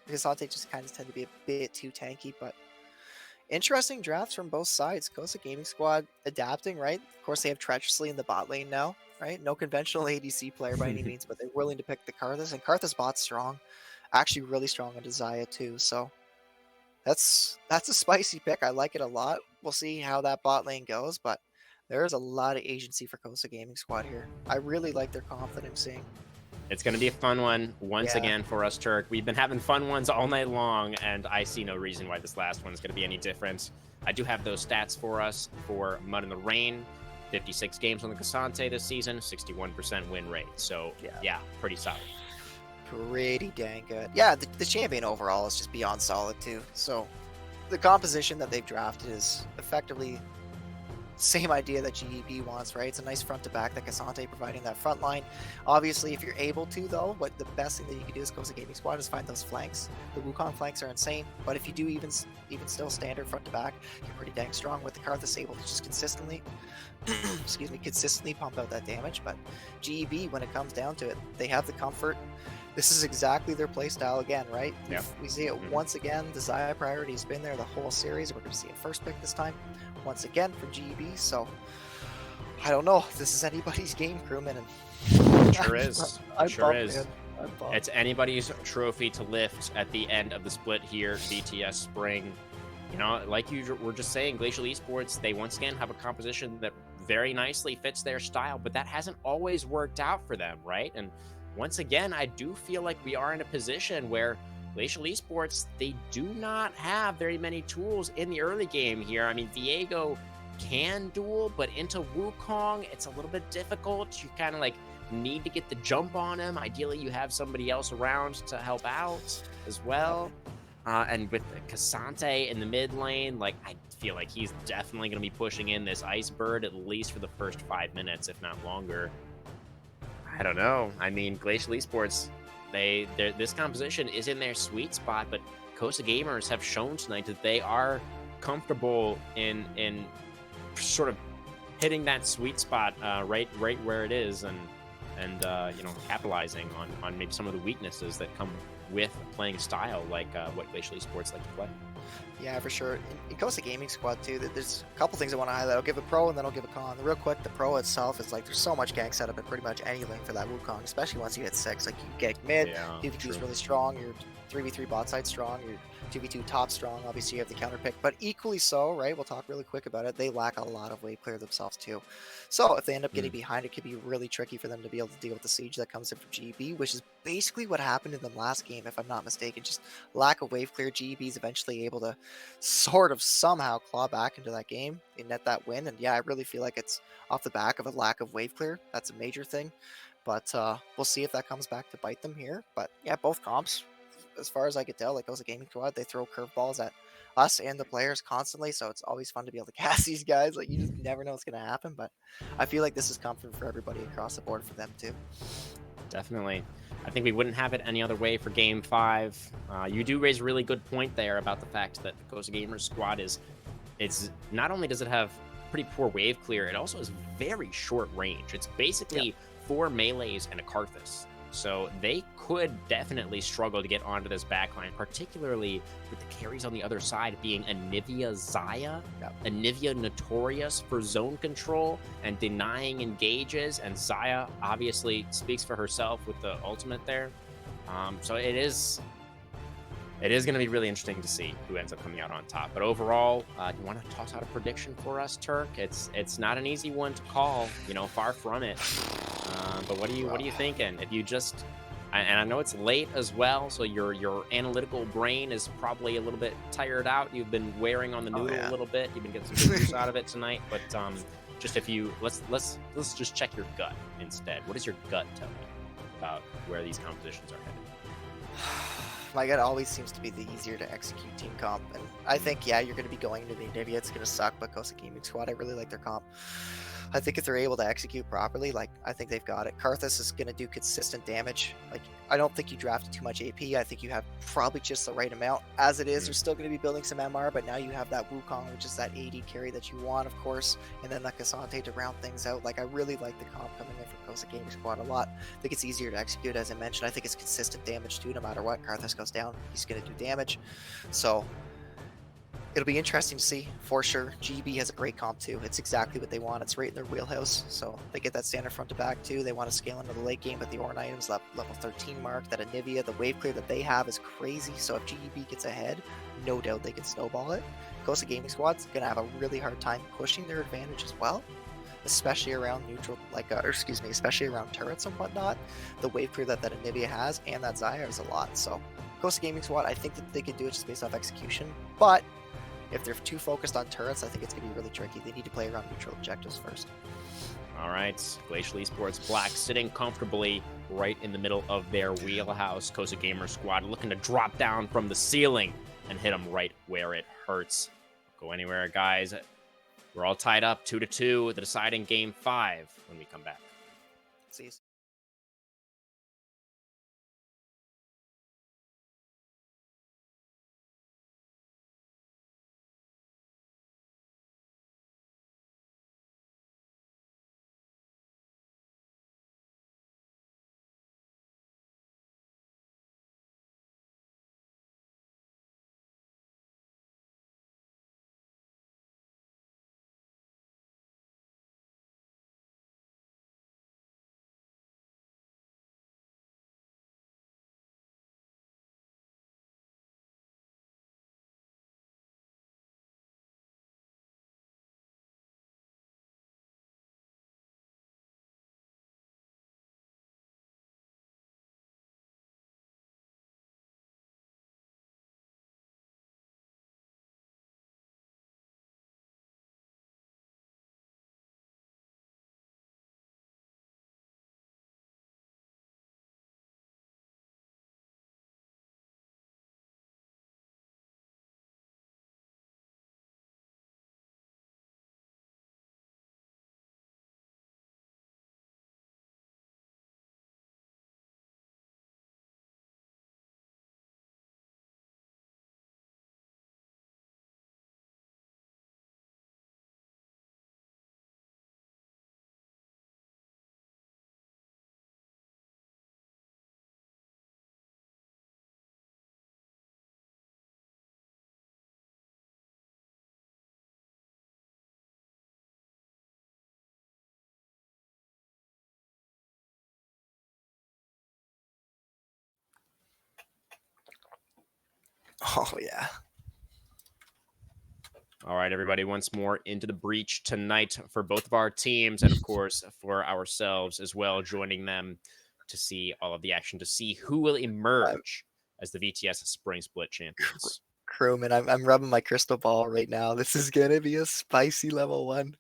Speaker 2: The Cassante just kind of tend to be a bit too tanky, but interesting drafts from both sides. Cosa Gaming Squad adapting, right? Of course, they have Treacherously in the bot lane now, right? No conventional ADC player by any means, but they're willing to pick the Karthus, and Karthus bot's strong. Actually really strong into Xayah too, so that's a spicy pick. I like it a lot. We'll see how that bot lane goes, but there's a lot of agency for Cosa Gaming Squad here. I really like their confidence seeing.
Speaker 1: It's going to be a fun one once again for us, Turk. We've been having fun ones all night long, and I see no reason why this last one is going to be any different. I do have those stats for us for Mud in the Rain. 56 games on the Cassante this season, 61% win rate. So, yeah, pretty solid.
Speaker 2: Pretty dang good. Yeah, the champion overall is just beyond solid, too. So, the composition that they've drafted is effectively same idea that GEB wants, right? It's a nice front to back, the Cassante providing that front line. Obviously, if you're able to, though, what the best thing that you can do as Cosa Gaming Squad is find those flanks. The Wukong flanks are insane, but if you do even still standard front to back, you're pretty dang strong with the Karthus able to just consistently, consistently pump out that damage. But GEB, when it comes down to it, they have the comfort. This is exactly their playstyle again, right?
Speaker 1: Yeah.
Speaker 2: We see it once again. The Xayah priority has been there the whole series. We're going to see a first pick this time, once again from GEB. So I don't know if this is anybody's game, crewman.
Speaker 1: And sure is. Sure is. It's anybody's trophy to lift at the end of the split here. VTS Spring You know, like you were just saying, Glacial Esports, they once again have a composition that very nicely fits their style, but that hasn't always worked out for them, right? And once again, I do feel like we are in a position where Glacial Esports, they do not have very many tools in the early game here. I mean, Viego can duel, but into Wukong, it's a little bit difficult. You kind of like need to get the jump on him. Ideally, you have somebody else around to help out as
Speaker 2: Yeah.
Speaker 1: well. And with Cassante in the mid lane, like I feel like he's definitely going to be pushing in this Ice Bird at least for the first 5 minutes, if not longer. I don't know. I mean, Glacial Esports, this composition is in their sweet spot, but Cosa Gamers have shown tonight that they are comfortable in sort of hitting that sweet spot right where it is, and you know, capitalizing on maybe some of the weaknesses that come with playing style like what Glacial Esports like to play.
Speaker 2: Yeah, for sure. In Cosa Gaming Squad too, there's a couple things I want to highlight. I'll give a pro and then I'll give a con. Real quick, the pro itself is like there's so much gank setup in pretty much any lane for that Wukong, especially once you hit 6. Like you gank mid,
Speaker 1: Yeah,
Speaker 2: 2v2 is
Speaker 1: true.
Speaker 2: really strong, your 3v3 bot side strong, your 2v2 top strong. Obviously you have the counter pick, but equally so, right? We'll talk really quick about it. They lack a lot of wave clear themselves too. So if they end up getting behind, it could be really tricky for them to be able to deal with the siege that comes in from GB, which is basically what happened in the last game, if I'm not mistaken. Just lack of wave clear. GB is eventually able to sort of somehow claw back into that game and net that win. And yeah, I really feel like it's off the back of a lack of wave clear. That's a major thing. But we'll see if that comes back to bite them here. But yeah, both comps, as far as I could tell, like Cosa Gaming Squad, they throw curveballs at us and the players constantly. So it's always fun to be able to cast these guys. Like you just never know what's going to happen. But I feel like this is comfort for everybody across the board for them too.
Speaker 1: Definitely. I think we wouldn't have it any other way for Game 5. You do raise a really good point there about the fact that the Coast Gamers squad it's not only does it have pretty poor wave clear, it also has very short range. It's
Speaker 2: Yep.
Speaker 1: basically 4 melees and a Karthus. So they could definitely struggle to get onto this backline, particularly with the carries on the other side being Anivia Zaya,
Speaker 2: Yep.
Speaker 1: Anivia notorious for zone control and denying engages, and Zaya obviously speaks for herself with the ultimate there. So it is going to be really interesting to see who ends up coming out on top. But overall, you want to toss out a prediction for us, Turk? It's not an easy one to call, you know, far from it. But what are you thinking? If you just, and I know it's late as well, so your analytical brain is probably a little bit tired out. You've been wearing on the
Speaker 2: Oh
Speaker 1: noodle
Speaker 2: yeah.
Speaker 1: a little bit. You've been getting some good juice out of it tonight. But just if you let's just check your gut instead. What does your gut tell you about where these compositions are headed?
Speaker 2: My gut always seems to be the easier to execute team comp, and I think yeah, you're going to be going into the Nivea. It's going to suck, but Cosa Gaming Squad, I really like their comp. I think if they're able to execute properly, like I think they've got it. Karthus is going to do consistent damage. Like I don't think you drafted too much AP. I think you have probably just the right amount. As it is, they're still going to be building some MR, but now you have that Wukong, which is that AD carry that you want, of course, and then that Cassante to round things out. Like I really like the comp coming in from Cosa Gaming Squad a lot. I think it's easier to execute, as I mentioned. I think it's consistent damage too, no matter what. Karthus goes down, he's going to do damage. So it'll be interesting to see for sure. GB has a great comp too. It's exactly what they want. It's right in their wheelhouse. So they get that standard front to back too. They want to scale into the late game with the Ornn items, that level 13 mark, that Anivia, the wave clear that they have is crazy. So if GB gets ahead, no doubt they can snowball it. Cosa Gaming Squad's gonna have a really hard time pushing their advantage as well, especially around neutral, like, especially around turrets and whatnot. The wave clear that Anivia has and that Zaya is a lot. So Cosa Gaming Squad, I think that they can do it just based off execution, but if they're too focused on turrets, I think it's going to be really tricky. They need to play around neutral objectives first.
Speaker 1: All right, Glacial Esports Black sitting comfortably right in the middle of their wheelhouse. Cosa Gamer Squad looking to drop down from the ceiling and hit them right where it hurts. Don't go anywhere, guys. We're all tied up 2-2, the deciding Game 5 when we come back.
Speaker 2: See you. Oh, yeah.
Speaker 1: All right, everybody, once more into the breach tonight for both of our teams and, of course, for ourselves as well, joining them to see all of the action, to see who will
Speaker 2: I'm
Speaker 1: emerge as the VTS Spring Split champions.
Speaker 2: crewman. I'm rubbing my crystal ball right now. This is gonna be a spicy level 1.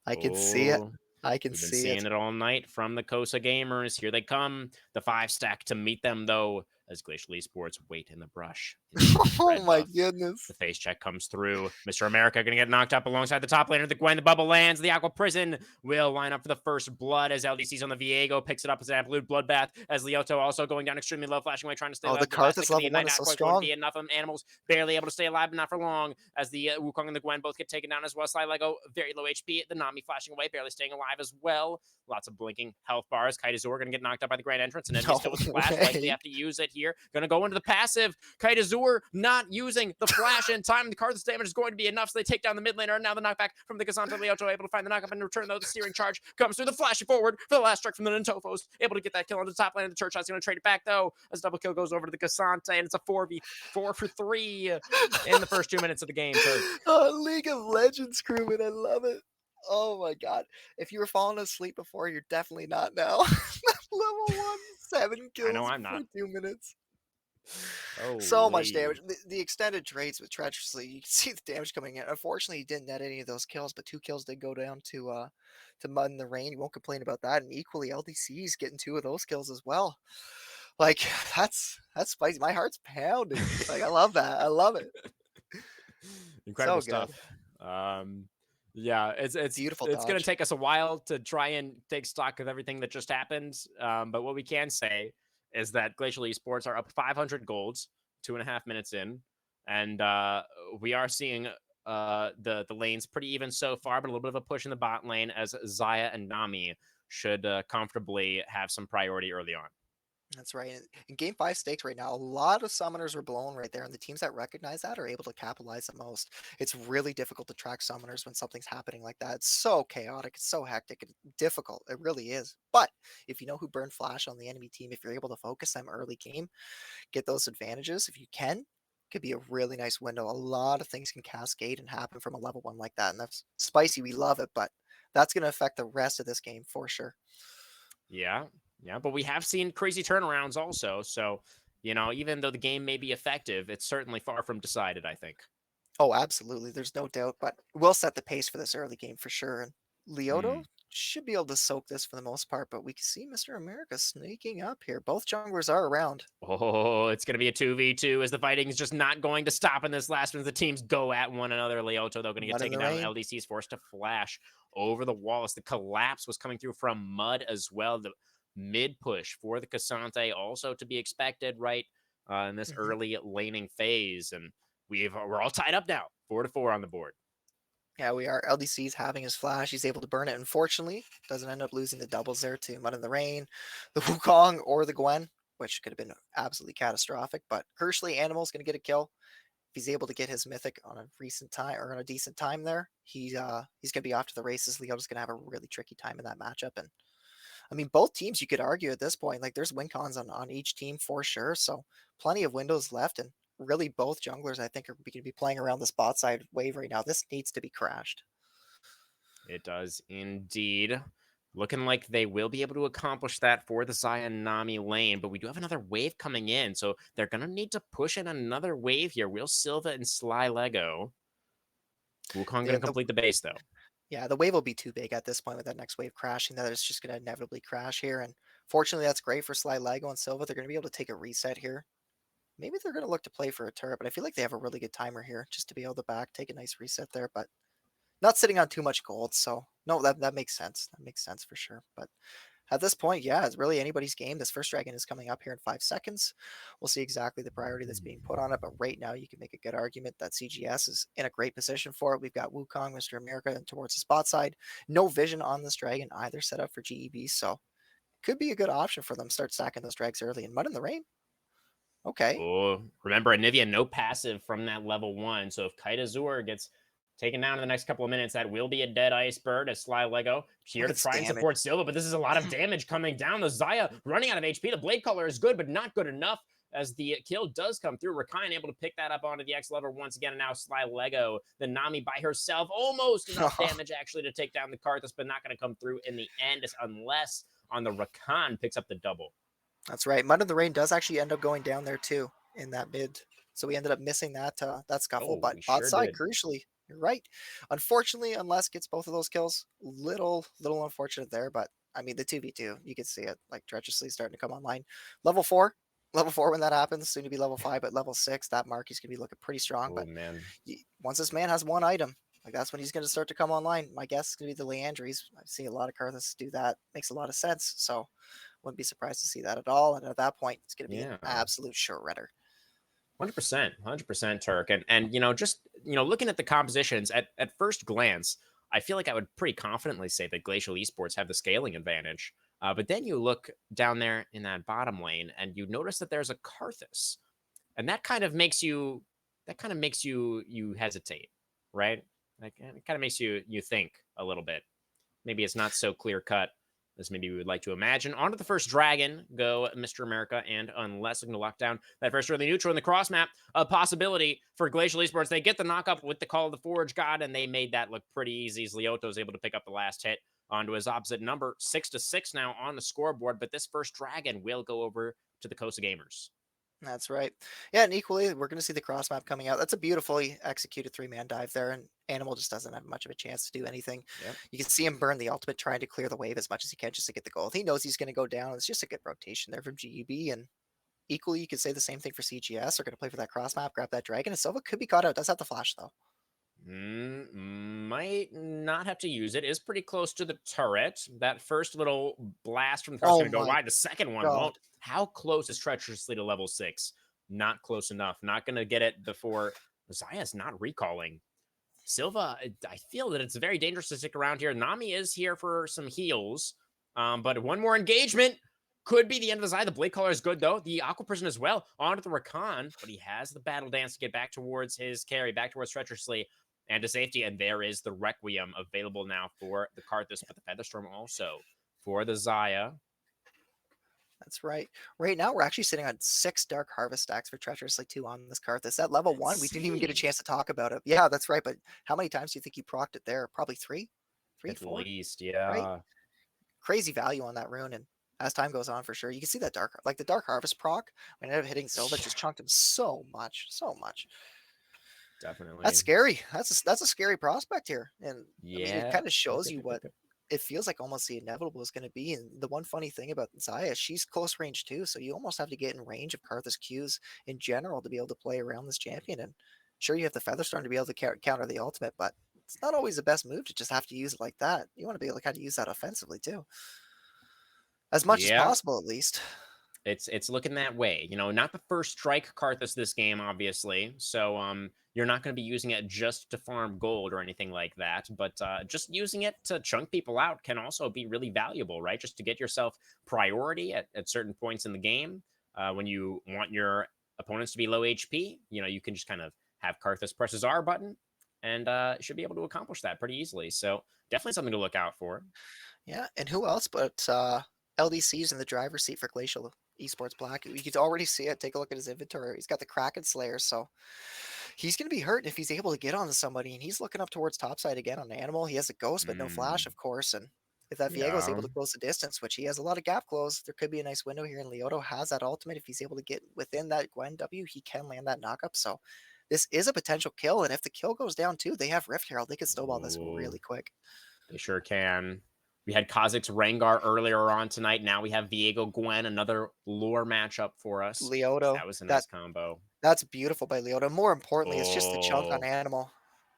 Speaker 2: I can see it.
Speaker 1: Oh,
Speaker 2: I can
Speaker 1: we've been
Speaker 2: see it.
Speaker 1: seeing it all night from the Cosa gamers. Here they come. The 5-stack to meet them, though, as Glacial Esports wait in the brush in the
Speaker 2: Oh
Speaker 1: red
Speaker 2: my
Speaker 1: buff.
Speaker 2: goodness.
Speaker 1: The face check comes through. Mr. America going to get knocked up alongside the top laner. The Gwen, the bubble lands. The Aqua Prison will line up for the first blood as LDC's on the Viego. Picks it up as an absolute bloodbath. As Leoto also going down extremely low, flashing away, trying to stay
Speaker 2: Oh, the
Speaker 1: alive. The best that
Speaker 2: Karthus
Speaker 1: can be.
Speaker 2: level
Speaker 1: Ignite
Speaker 2: 1 is so
Speaker 1: Aqua is going to
Speaker 2: strong.
Speaker 1: be enough. Animals barely able to stay alive, but not for long. As the Wukong and the Gwen both get taken down as well. Sly Lego, very low HP. The Nami flashing away, barely staying alive as well. Lots of blinking health bars. Kaitazor going to get knocked out by the Grand Entrance. And Envy
Speaker 2: No
Speaker 1: still with the flash. Likely
Speaker 2: way.
Speaker 1: have to use it here. Going to go into the passive. Kaitazor not using the flash in time. The Karthus damage is going to be enough, so they take down the mid laner. And now the knockback from the Cassandra Leoto, able to find the knockup in return, though. The steering charge comes through the flashing forward for the last strike from the Nintofos. Able to get that kill on the top lane of the Church House. Going to trade it back, though, as double kill goes over to the Cassandra. And it's a 4v4 for 3 in the first 2 minutes of the game. So,
Speaker 2: League of Legends crewman. I love it. Oh my god. If you were falling asleep before, you're definitely not now. Level 1, 7
Speaker 1: I know
Speaker 2: kills
Speaker 1: I'm
Speaker 2: for
Speaker 1: not.
Speaker 2: 2 minutes. So much
Speaker 1: Holy.
Speaker 2: damage. The extended trades with Treacherously, you can see the damage coming in. Unfortunately, he didn't net any of those kills, but 2 kills did go down to Mud in the Rain. You won't complain about that. And equally, LDC's getting 2 of those kills as well. Like, that's spicy. My heart's pounding. Like, I love that. I love it.
Speaker 1: Incredible
Speaker 2: So good.
Speaker 1: stuff. Yeah,
Speaker 2: Beautiful
Speaker 1: it's gonna
Speaker 2: dodge.
Speaker 1: take us a while to try and take stock of everything that just happened. But what we can say is that Glacial Esports are up 500 golds, 2.5 minutes in, and we are seeing the lanes pretty even so far, but a little bit of a push in the bot lane as Zaya and Nami should comfortably have some priority early on.
Speaker 2: That's right. In Game 5 stakes right now, a lot of summoners are blown right there, and the teams that recognize that are able to capitalize the most. It's really difficult to track summoners when something's happening like that. It's so chaotic, it's so hectic, and difficult. It really is. But if you know who burned flash on the enemy team, if you're able to focus them early game, get those advantages, if you can, could be a really nice window. A lot of things can cascade and happen from a level 1 like that, and that's spicy. We love it, but that's going to affect the rest of this game for sure.
Speaker 1: Yeah, yeah, but we have seen crazy turnarounds also. So, even though the game may be effective, it's certainly far from decided, I think.
Speaker 2: Oh, absolutely. There's no doubt, but we'll set the pace for this early game for sure. And Leoto
Speaker 1: Hmm.
Speaker 2: should be able to soak this for the most part, but we can see Mr. America sneaking up here. Both junglers are around.
Speaker 1: Oh, it's going to be a 2v2 as the fighting is just not going to stop in this last one as the teams go at one another. Leoto, though, going to get
Speaker 2: Mud in
Speaker 1: taken
Speaker 2: the
Speaker 1: down.
Speaker 2: rain.
Speaker 1: LDC is forced to flash over the wall as the collapse was coming through from Mud as well. The mid push for the Cassante also to be expected, right, in this
Speaker 2: Mhm.
Speaker 1: early laning phase. And we're all tied up now, 4-4 on the board.
Speaker 2: Yeah, we are. LDC's having his flash. He's able to burn it. Unfortunately, doesn't end up losing the doubles there to Mud in the Rain, the Wukong, or the Gwen, which could have been absolutely catastrophic. But Hershey Animal's going to get a kill. If he's able to get his mythic on a recent time or on a decent time there, he's gonna be off to the races. Leo's gonna have a really tricky time in that matchup. And I mean, both teams you could argue at this point, like there's win cons on each team for sure. So plenty of windows left, and really both junglers I think are going to be playing around the spot side wave right now. This needs to be crashed.
Speaker 1: It does indeed. Looking like they will be able to accomplish that for the Zion Nami lane, but we do have another wave coming in, so they're going to need to push in another wave here. Will Silva and Sly Lego. Wukong going to complete the base, though.
Speaker 2: Yeah, the wave will be too big at this point with that next wave crashing. That it's just going to inevitably crash here. And fortunately, that's great for Sly Lego and Silva. They're going to be able to take a reset here. Maybe they're going to look to play for a turret, but I feel like they have a really good timer here just to be able to take a nice reset there. But not sitting on too much gold. So no, that makes sense. That makes sense for sure. But at this point, yeah, it's really anybody's game. This first dragon is coming up here in 5 seconds. We'll see exactly the priority that's being put on it. But right now, you can make a good argument that CGS is in a great position for it. We've got Wukong, Mr. America, and towards the spot side. No vision on this dragon either set up for GEB. So could be a good option for them. Start stacking those drags early. And Mud in the Rain. Okay.
Speaker 1: Oh, remember, Anivia, no passive from that level 1. So if Kaitazur gets taken down in the next couple of minutes, that will be a dead ice bird as Sly Lego here
Speaker 2: Look
Speaker 1: to
Speaker 2: at this
Speaker 1: try and
Speaker 2: damage.
Speaker 1: support Silva, but this is a lot of damage coming down. The Zaya running out of HP. The Blade Color is good, but not good enough as the kill does come through. Rakan able to pick that up onto the X lever once again, and now Sly Lego, the Nami by herself, almost enough damage actually to take down the Karthus, but not going to come through in the end unless on the Rakan picks up the double.
Speaker 2: That's right. Mud in the Rain does actually end up going down there too in that mid. So we ended up missing that scuffle.
Speaker 1: Oh,
Speaker 2: But
Speaker 1: we
Speaker 2: bot
Speaker 1: sure
Speaker 2: side,
Speaker 1: did.
Speaker 2: crucially, you're right. Unfortunately, unless gets both of those kills, little unfortunate there. But I mean, the 2v2, you can see it like treacherously starting to come online. Level 4. Level 4 when that happens, soon to be level 5, but level 6, that mark is going to be looking pretty strong.
Speaker 1: Oh,
Speaker 2: But
Speaker 1: man.
Speaker 2: once this man has one item, like that's when he's going to start to come online. My guess is going to be the Leandries. I've seen a lot of Karthus do that. Makes a lot of sense. So wouldn't be surprised to see that at all. And at that point, it's going to be an
Speaker 1: Yeah.
Speaker 2: absolute shredder.
Speaker 1: 100%, Turk. And just, looking at the compositions at first glance, I feel like I would pretty confidently say that Glacial Esports have the scaling advantage. But then you look down there in that bottom lane and you notice that there's a Karthus. And that kind of makes you you hesitate, right? Like, it kind of makes you think a little bit. Maybe it's not so clear cut as maybe we would like to imagine. On to the first dragon, go Mr. America, and unless looking to lock down that first early neutral in the cross map, a possibility for Glacial Esports. They get the knockup with the Call of the Forge God, and they made that look pretty easy as Leoto's able to pick up the last hit onto his opposite number. 6-6 now on the scoreboard, but this first dragon will go over to the Cosa Gamers.
Speaker 2: That's right. Yeah, and equally, we're going to see the cross map coming out. That's a beautifully executed 3-man dive there, and Animal just doesn't have much of a chance to do anything.
Speaker 1: Yep.
Speaker 2: You can see him burn the ultimate, trying to clear the wave as much as he can just to get the gold. He knows he's going to go down. It's just a good rotation there from GUB, and equally, you could say the same thing for CGS. They're going to play for that cross map, grab that dragon, and Silva could be caught out. Does have the flash, though.
Speaker 1: Might not have to use it. Is pretty close to the turret. That first little blast from the turret's
Speaker 2: Oh
Speaker 1: going to go
Speaker 2: my
Speaker 1: wide. The second one
Speaker 2: God.
Speaker 1: won't. How close is treacherously to level 6? Not close enough. Not going to get it before Zaya's not recalling. Silva, I feel that it's very dangerous to stick around here. Nami is here for some heals, but one more engagement could be the end of the Zaya. The Blade Caller is good, though. The Aqua Prison as well. Onto the Rakan, but he has the Battle Dance to get back towards his carry, back towards treacherously and to safety. And there is the Requiem available now for the Karthus, but the Featherstorm also for the Zaya.
Speaker 2: That's right. Right now, we're actually sitting on 6 Dark Harvest stacks for Treacherously 2 on this Karthus. At level 1, we didn't even get a chance to talk about it. Yeah, that's right. But how many times do you think you procced it there? Probably 3? 3,
Speaker 1: At
Speaker 2: 4?
Speaker 1: least, yeah.
Speaker 2: Right? Crazy value on that rune. And as time goes on, for sure, you can see that the Dark Harvest proc, when it ended up hitting Silva, just chunked him so much.
Speaker 1: Definitely.
Speaker 2: That's scary. That's a scary prospect here. And I mean, it
Speaker 1: Yeah.
Speaker 2: kind of shows you what it feels like almost the inevitable is going to be. And the one funny thing about Zaya, she's close range too. So you almost have to get in range of Karthus Qs in general to be able to play around this champion. And sure, you have the Featherstorm to be able to counter the ultimate, but it's not always the best move to just have to use it like that. You want to be able to kind of use that offensively too. As much as possible, at least.
Speaker 1: It's looking that way. Not the first strike Karthus this game, obviously. So you're not going to be using it just to farm gold or anything like that. But just using it to chunk people out can also be really valuable, right? Just to get yourself priority at certain points in the game. When you want your opponents to be low HP, you can just kind of have Karthus press his R button and should be able to accomplish that pretty easily. So definitely something to look out for.
Speaker 2: Yeah, and who else but LDC's in the driver's seat for Glacial Esports Black. You could already see it. Take a look at his inventory. He's got the Kraken Slayer, so he's going to be hurt if he's able to get onto somebody. And he's looking up towards topside again on Animal. He has a Ghost, but no Flash, of course. And if that Viego is able to close the distance, which he has a lot of gap close, there could be a nice window here. And Leoto has that ultimate. If he's able to get within that Gwen W, he can land that knockup. So this is a potential kill. And if the kill goes down too, they have Rift Herald. They could snowball this really quick.
Speaker 1: They sure can. We had Kha'Zix Rengar earlier on tonight. Now we have Viego Gwen, another lore matchup for us.
Speaker 2: Leoto.
Speaker 1: That was a nice combo.
Speaker 2: That's beautiful by Leoto. More importantly, it's just the chunk on Animal.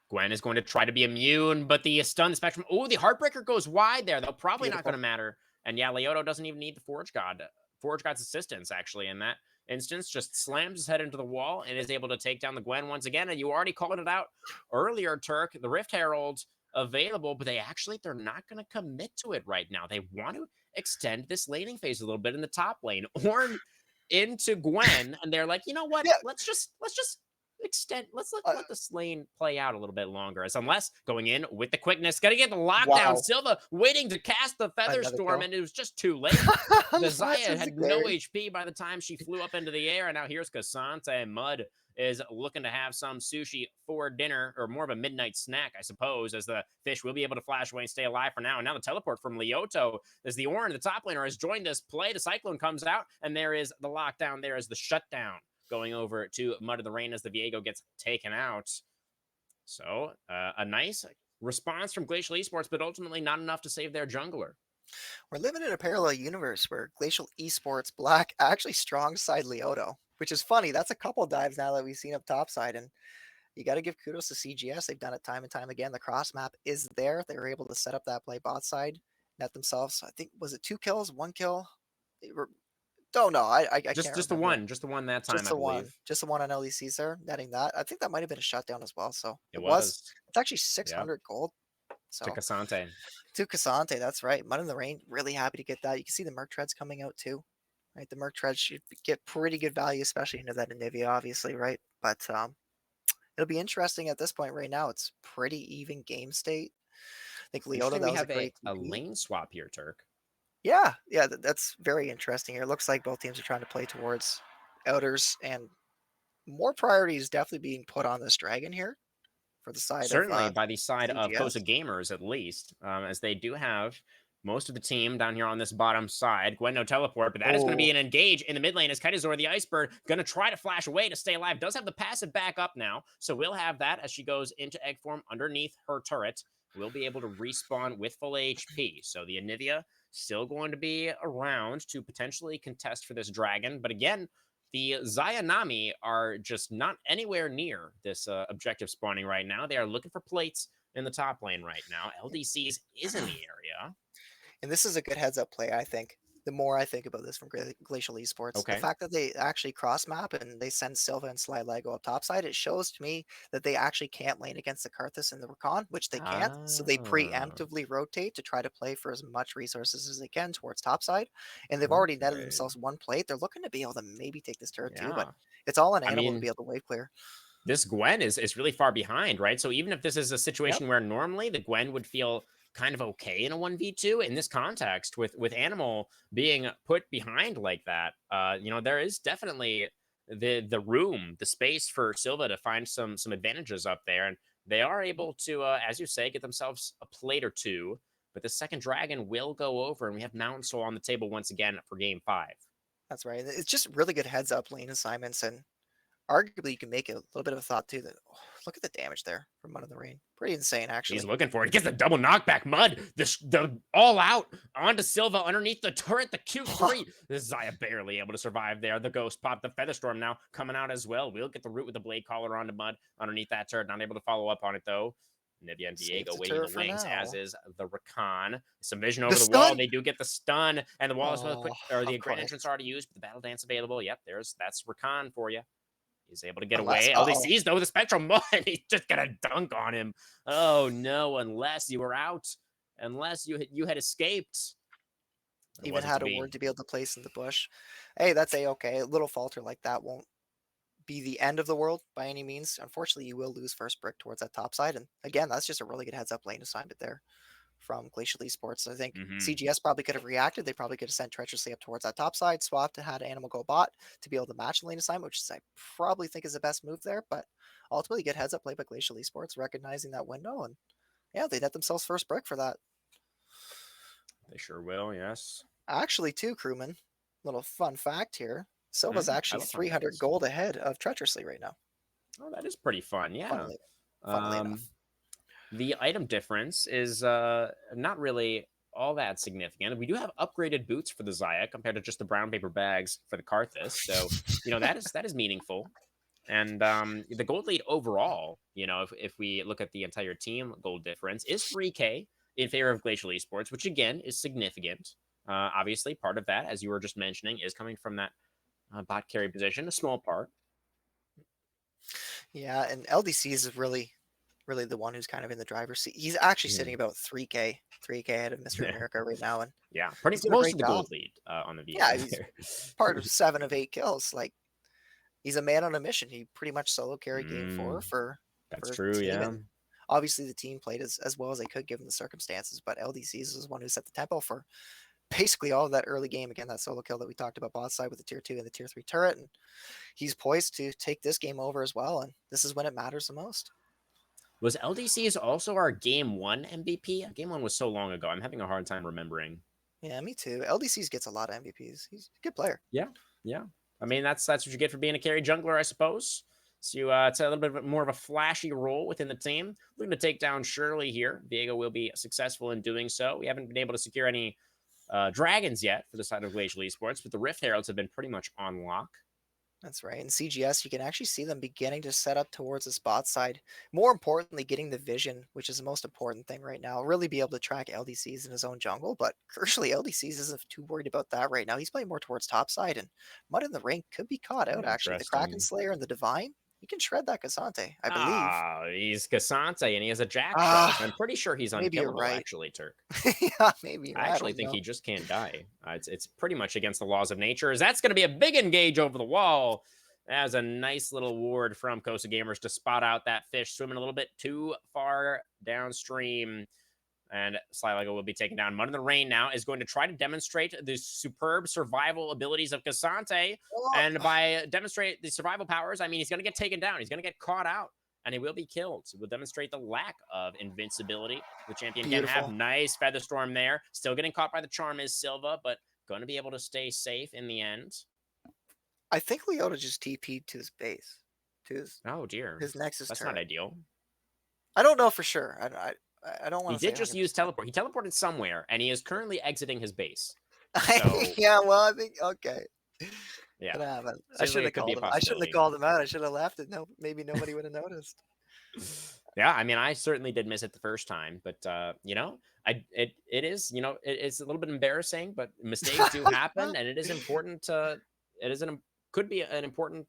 Speaker 1: Gwen is going to try to be immune, but the stun spectrum. Oh, the Heartbreaker goes wide there, though. Probably not going to matter. And yeah, Leoto doesn't even need the Forge God's assistance, actually, in that instance. Just slams his head into the wall and is able to take down the Gwen once again. And you already called it out earlier, Turk. The Rift Herald available, but they're not going to commit to it right now. They want to extend this laning phase a little bit in the top lane or into Gwen, and they're like, you know what?
Speaker 2: Yeah.
Speaker 1: Let's just extend.
Speaker 2: Uh,
Speaker 1: Let this lane play out a little bit longer. As unless going in with the quickness, gonna get the lockdown.
Speaker 2: wow,
Speaker 1: Silva waiting to cast the feather
Speaker 2: another
Speaker 1: storm,
Speaker 2: kill.
Speaker 1: and it was just too late. The
Speaker 2: That's
Speaker 1: Zaya
Speaker 2: just a
Speaker 1: had no
Speaker 2: carry.
Speaker 1: HP by the time she flew up into the air, and now here's Casante. Mud is looking to have some sushi for dinner, or more of a midnight snack, I suppose, as the fish will be able to flash away and stay alive for now. And now the teleport from Lyoto as the Orin, the top laner, has joined this play. The Cyclone comes out, and there is the lockdown. There is the shutdown going over to Mud of the Rain as the Viego gets taken out. So a nice response from Glacial Esports, but ultimately not enough to save their jungler.
Speaker 2: We're living in a parallel universe where Glacial Esports Black actually strong side Leoto, which is funny. That's a couple dives now that we've seen up top side, and you got to give kudos to CGS. They've done it time and time again. The cross map is there. They were able to set up that play bot side, net themselves. I think was it 2 kills, 1 kill? Don't know. I can't remember.
Speaker 1: Just the one that time, I believe.
Speaker 2: Just the one on LECs there, netting that. I think that might have been a shutdown as well. So
Speaker 1: It was.
Speaker 2: it's actually
Speaker 1: Yeah.
Speaker 2: 600 gold.
Speaker 1: To
Speaker 2: So
Speaker 1: Casante.
Speaker 2: to Casante, that's right. Mud in the Rain, really happy to get that. You can see the Merc Treads coming out too. Right, the Merc Treads should get pretty good value, especially into that Anivia, obviously, right? But it'll be interesting at this point right now. It's pretty even game state. I think Leota,
Speaker 1: Interesting.
Speaker 2: that
Speaker 1: We
Speaker 2: was a
Speaker 1: have
Speaker 2: great
Speaker 1: a
Speaker 2: TP.
Speaker 1: lane swap here, Turk.
Speaker 2: Yeah, yeah, that's very interesting here. It looks like both teams are trying to play towards outers, and more priority is definitely being put on this dragon here for the side of
Speaker 1: Certainly by the side of Cosa
Speaker 2: CGS.
Speaker 1: Gamers, at least, as they do have most of the team down here on this bottom side. Gwen no teleport, but that is going to be
Speaker 2: Oh,
Speaker 1: an engage in the mid lane as Kaitazor, the Icebird, going to try to flash away to stay alive. Does have the passive back up now, so we'll have that as she goes into egg form underneath her turret. Will be able to respawn with full HP. So the Anivia still going to be around to potentially contest for this dragon. But again, the Zayanami are just not anywhere near this objective spawning right now. They are looking for plates in the top lane right now. LDCs is in the area.
Speaker 2: and this is a good heads up play, I think. The more I think about this from Glacial Esports, the
Speaker 1: Okay.
Speaker 2: fact that they actually cross map and they send Silva and Sly Lego up topside, it shows to me that they actually can't lane against the Karthus and the Rakan, which they can't. So they
Speaker 1: Ah,
Speaker 2: preemptively rotate to try to play for as much resources as they can towards topside. And they've already netted
Speaker 1: okay.
Speaker 2: themselves one plate. They're looking to be able to maybe take this turret too, but
Speaker 1: Yeah.
Speaker 2: it's all on
Speaker 1: I
Speaker 2: Animal to be
Speaker 1: mean,
Speaker 2: able to wave clear.
Speaker 1: this Gwen is really far behind, right? So even if this is a
Speaker 2: Yep.
Speaker 1: situation where normally the Gwen would feel kind of okay in a 1v2, in this context with Animal being put behind like that, there is definitely the room, the space for Silva to find some advantages up there, and they are able to, as you say, get themselves a plate or two. But the second dragon will go over, and we have Mountain Soul on the table once again for game 5.
Speaker 2: That's right. It's just really good heads up lane assignments, and arguably you can make a little bit of a thought too that look at the damage there from Mud in the Rain. Pretty insane,
Speaker 1: He's
Speaker 2: actually.
Speaker 1: looking for it. He gets the double knockback. Mud, the all out onto Silva underneath the turret. The Q3. This Zaya barely able to survive there. The Ghost Pop, the Featherstorm now coming out as well. We'll get the root with the Blade Collar onto Mud underneath that turret. Not able to follow up on it though. Nivea and
Speaker 2: Saves
Speaker 1: Viego
Speaker 2: the
Speaker 1: waiting in
Speaker 2: turret
Speaker 1: the
Speaker 2: for
Speaker 1: wings, as
Speaker 2: now.
Speaker 1: is the Rakan. Some vision
Speaker 2: The
Speaker 1: over the wall.
Speaker 2: stun!
Speaker 1: They do get the stun, and the wall is
Speaker 2: Oh,
Speaker 1: quick, or the
Speaker 2: of
Speaker 1: Grand Entrance
Speaker 2: course.
Speaker 1: already used, but the Battle Dance available. Yep, that's Rakan for you. He's able to get
Speaker 2: Unless,
Speaker 1: away.
Speaker 2: uh-oh.
Speaker 1: LDC's though with a Spectral Mud. He's just gonna dunk on him. Oh no! Unless you were out, unless you had escaped. But it
Speaker 2: Even
Speaker 1: wasn't to
Speaker 2: had a ward
Speaker 1: be.
Speaker 2: to be able to place in the bush. Hey, that's a-okay. A little falter like that won't be the end of the world by any means. Unfortunately, you will lose first brick towards that top side. And again, that's just a really good heads up lane assignment there from Glacial Esports. I think
Speaker 1: Mm-hmm.
Speaker 2: CGS probably could have reacted. They probably could have sent treacherously up towards that top side, swapped to had Animal go bot to be able to match the lane assignment, which is, I probably think is the best move there. But ultimately, good heads up play by Glacial Esports, recognizing that window. And yeah, they net themselves first brick for that.
Speaker 1: They sure will. Yes.
Speaker 2: Actually, too, crewman, little fun fact here. Silva's
Speaker 1: I
Speaker 2: actually
Speaker 1: love fun
Speaker 2: 300
Speaker 1: facts.
Speaker 2: gold ahead of treacherously right now.
Speaker 1: Oh, that is pretty fun. Yeah.
Speaker 2: Funnily, funnily
Speaker 1: Um,
Speaker 2: enough.
Speaker 1: the item difference is not really all that significant. We do have upgraded boots for the Zaya compared to just the brown paper bags for the Karthus. So that is meaningful. And the gold lead overall, if we look at the entire team gold difference, is 3K in favor of Glacial Esports, which again is significant. Obviously, part of that, as you were just mentioning, is coming from that bot carry position, a small part.
Speaker 2: Yeah, and LDC is really the one who's kind of in the driver's seat. He's actually sitting
Speaker 1: Mhm.
Speaker 2: about 3K ahead of Mr. America right now, and
Speaker 1: Yeah,
Speaker 2: he's
Speaker 1: pretty
Speaker 2: doing a
Speaker 1: most
Speaker 2: great
Speaker 1: of the
Speaker 2: job.
Speaker 1: gold lead on the
Speaker 2: Yeah,
Speaker 1: Viego
Speaker 2: he's
Speaker 1: there.
Speaker 2: part of 7 of 8 kills. Like he's a man on a mission. He pretty much solo carried game four
Speaker 1: Mm,
Speaker 2: for
Speaker 1: that's
Speaker 2: for
Speaker 1: true.
Speaker 2: team,
Speaker 1: Yeah.
Speaker 2: and obviously the team played as well as they could given the circumstances. But LDC's is one who set the tempo for basically all of that early game. Again, that solo kill that we talked about bot side with the tier 2 and the tier 3 turret, and he's poised to take this game over as well. And this is when it matters the most.
Speaker 1: Was LDC's also our game one MVP? Game one was so long ago. I'm having a hard time remembering.
Speaker 2: Yeah, me too. LDC's gets a lot of MVPs. He's a good player.
Speaker 1: Yeah, yeah. I mean, that's what you get for being a carry jungler, I suppose. So it's a little bit more of a flashy role within the team. Looking to take down Shirley here. Viego will be successful in doing so. We haven't been able to secure any dragons yet for the side of Glacial Esports, but the Rift Heralds have been pretty much on lock.
Speaker 2: That's right. In CGS, you can actually see them beginning to set up towards the spot side. More importantly, getting the vision, which is the most important thing right now. Really be able to track LDCs in his own jungle, but crucially, LDCs isn't too worried about that right now. He's playing more towards top side, and Mud in the Ring could be caught out, actually. The Kraken
Speaker 1: Interesting.
Speaker 2: Slayer and the Divine, he can shred that Cassante, I believe.
Speaker 1: Ah, he's Cassante and he has a Jack shot.
Speaker 2: Ah,
Speaker 1: I'm pretty sure he's
Speaker 2: maybe you're
Speaker 1: unkillable,
Speaker 2: right.
Speaker 1: actually, Turk.
Speaker 2: Yeah, maybe you're
Speaker 1: I
Speaker 2: right. I
Speaker 1: actually
Speaker 2: don't
Speaker 1: think
Speaker 2: know.
Speaker 1: he just can't die. It's pretty much against the laws of nature. As that's going to be a big engage over the wall. As a nice little ward from Cosa Gamers to spot out that fish swimming a little bit too far downstream. And Slilago will be taken down. Mud in the Rain now is going to try to demonstrate the superb survival abilities of Cassante.
Speaker 2: Oh,
Speaker 1: And by demonstrate the survival powers, I mean he's going to get taken down. He's going to get caught out. And he will be killed. So we'll demonstrate the lack of invincibility the champion can have.
Speaker 2: beautiful.
Speaker 1: Nice Feather Storm there. Still getting caught by the charm is Silva, but going to be able to stay safe in the end.
Speaker 2: I think Leota just TP'd to his base, to
Speaker 1: Oh, dear.
Speaker 2: his Nexus
Speaker 1: That's not
Speaker 2: turret.
Speaker 1: ideal.
Speaker 2: I don't know for sure. I don't
Speaker 1: He
Speaker 2: want to say
Speaker 1: did just use
Speaker 2: 100%.
Speaker 1: teleport. He teleported somewhere, and he is currently exiting his base. So,
Speaker 2: Yeah, well, I think okay.
Speaker 1: yeah.
Speaker 2: Could happen. I
Speaker 1: Certainly
Speaker 2: shouldn't
Speaker 1: it
Speaker 2: have
Speaker 1: could be
Speaker 2: called
Speaker 1: a
Speaker 2: him. I shouldn't have
Speaker 1: possibility.
Speaker 2: called him out. I should have left it. No, maybe nobody would have noticed.
Speaker 1: Yeah, I mean, I certainly did miss it the first time, but it is, it's a little bit embarrassing, but mistakes do happen, and it is important to it is an could be an important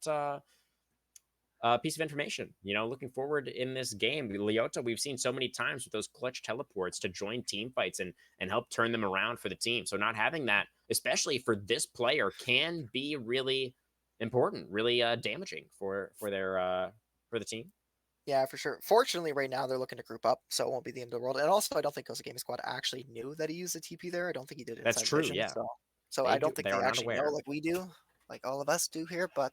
Speaker 1: piece of information. Looking forward in this game, Leota, we've seen so many times with those clutch teleports to join team fights and help turn them around for the team. So not having that, especially for this player, can be really important, really damaging for the team.
Speaker 2: Yeah, for sure. Fortunately, right now they're looking to group up, so it won't be the end of the world. And also, I don't think Cosa Gaming Squad actually knew that he used the TP there. I don't think he did it
Speaker 1: That's
Speaker 2: inside
Speaker 1: true.
Speaker 2: Vision.
Speaker 1: Yeah,
Speaker 2: So I
Speaker 1: they do.
Speaker 2: don't think
Speaker 1: They
Speaker 2: they
Speaker 1: are not
Speaker 2: actually know
Speaker 1: aware.
Speaker 2: like we do, like all of us do here. But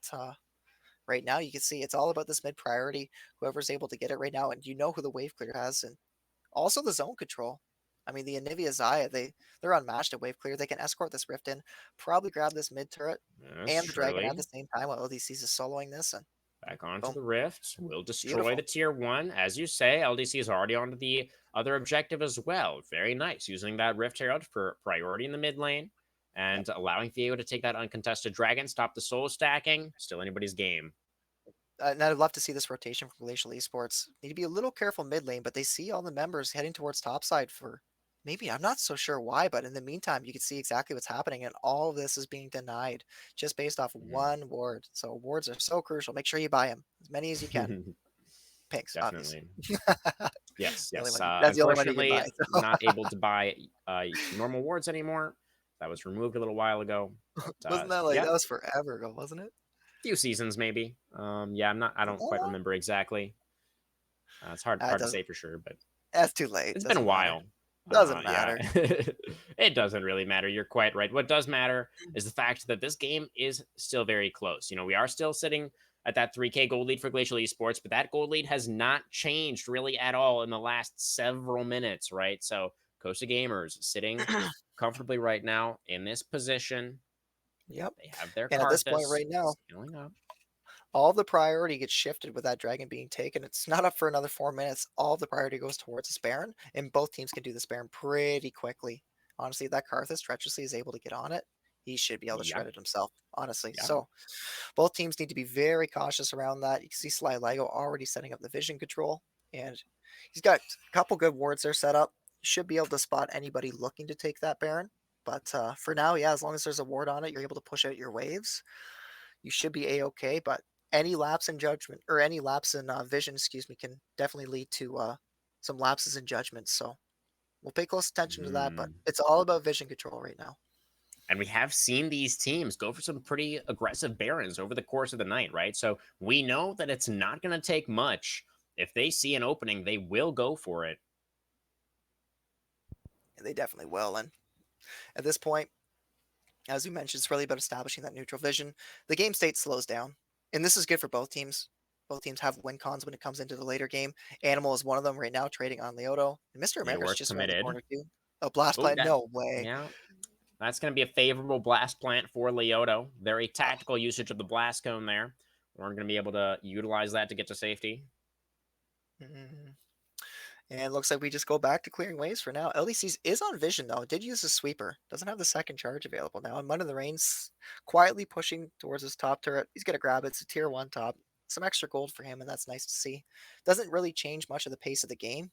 Speaker 2: right now, you can see it's all about this mid priority. Whoever's able to get it right now, and you know who the wave clear has, and also the zone control. I mean, the Anivia Zaya, they're unmatched at wave clear. They can escort this rift in, probably grab this mid turret
Speaker 1: Yes,
Speaker 2: and the dragon at
Speaker 1: surely.
Speaker 2: the same time while ODCs is soloing this, and
Speaker 1: Back onto
Speaker 2: boom,
Speaker 1: the rift. We'll destroy the
Speaker 2: beautiful.
Speaker 1: tier 1. As you say, LDC is already onto the other objective as well. Very nice. Using that Rift Herald for priority in the mid lane
Speaker 2: Yep.
Speaker 1: and allowing Viego to take that uncontested dragon, stop the soul stacking. Still anybody's game.
Speaker 2: And I'd love to see this rotation from Glacial Esports. Need to be a little careful mid lane, but they see all the members heading towards topside for maybe, I'm not so sure why, but in the meantime, you can see exactly what's happening, and all of this is being denied just based off one ward. So wards are so crucial. Make sure you buy them, as many as you can. Pinks, obviously.
Speaker 1: Definitely. Yes,
Speaker 2: The only
Speaker 1: yes.
Speaker 2: one that's the only one you can
Speaker 1: Unfortunately,
Speaker 2: buy. So.
Speaker 1: not able to buy normal wards anymore. That was removed a little while ago. But
Speaker 2: Wasn't that like
Speaker 1: yeah,
Speaker 2: that was forever ago, wasn't it?
Speaker 1: few seasons maybe. Yeah, I don't quite
Speaker 2: Uh,
Speaker 1: remember exactly. It's hard
Speaker 2: it
Speaker 1: to
Speaker 2: doesn't.
Speaker 1: say for sure, but
Speaker 2: That's too late.
Speaker 1: it's been a
Speaker 2: Doesn't matter.
Speaker 1: while.
Speaker 2: Doesn't
Speaker 1: Yeah,
Speaker 2: matter.
Speaker 1: it doesn't really matter. You're quite right. What does matter is the fact that this game is still very close. We are still sitting at that 3K gold lead for Glacial Esports, but that gold lead has not changed really at all in the last several minutes, right? So Costa Gamers sitting comfortably right now in this position.
Speaker 2: Yep.
Speaker 1: They have their
Speaker 2: And at this point
Speaker 1: Karthus
Speaker 2: right now,
Speaker 1: scaling up.
Speaker 2: all the priority gets shifted with that dragon being taken. It's not up for another 4 minutes. All the priority goes towards this Baron, and both teams can do this Baron pretty quickly. Honestly, if that Karthus treacherously is able to get on it, he should be able to
Speaker 1: Yeah,
Speaker 2: shred it himself, honestly.
Speaker 1: yeah.
Speaker 2: So both teams need to be very cautious around that. You can see Sly Lego already setting up the vision control, and he's got a couple good wards there set up. Should be able to spot anybody looking to take that Baron. But for now, yeah, as long as there's a ward on it, you're able to push out your waves. You should be a-okay, but any lapse in judgment or any lapse in vision, excuse me, can definitely lead to some lapses in judgment. So we'll pay close attention to that, but
Speaker 1: Mm.
Speaker 2: it's all about vision control right now.
Speaker 1: And we have seen these teams go for some pretty aggressive Barons over the course of the night, right? So we know that it's not going to take much. If they see an opening, they will go for it.
Speaker 2: And they definitely will. And at this point, as you mentioned, it's really about establishing that neutral vision. The game state slows down, and this is good for both teams. Both teams have win cons when it comes into the later game. Animal is one of them right now, trading on Leoto. And Mr. America's
Speaker 1: York
Speaker 2: just around the
Speaker 1: committed.
Speaker 2: corner too. A blast
Speaker 1: Oh,
Speaker 2: plant?
Speaker 1: that,
Speaker 2: No way.
Speaker 1: yeah, that's going to be a favorable blast plant for Leoto. Very
Speaker 2: Oh,
Speaker 1: tactical usage of the blast cone there. We're going to be able to utilize that to get to safety.
Speaker 2: mhm. And it looks like we just go back to clearing waves for now. LDC's is on vision though. Did use a sweeper. Doesn't have the second charge available now. And Mud in the Rain's quietly pushing towards his top turret. He's gonna grab it. It's a tier one top. Some extra gold for him, and that's nice to see. Doesn't really change much of the pace of the game.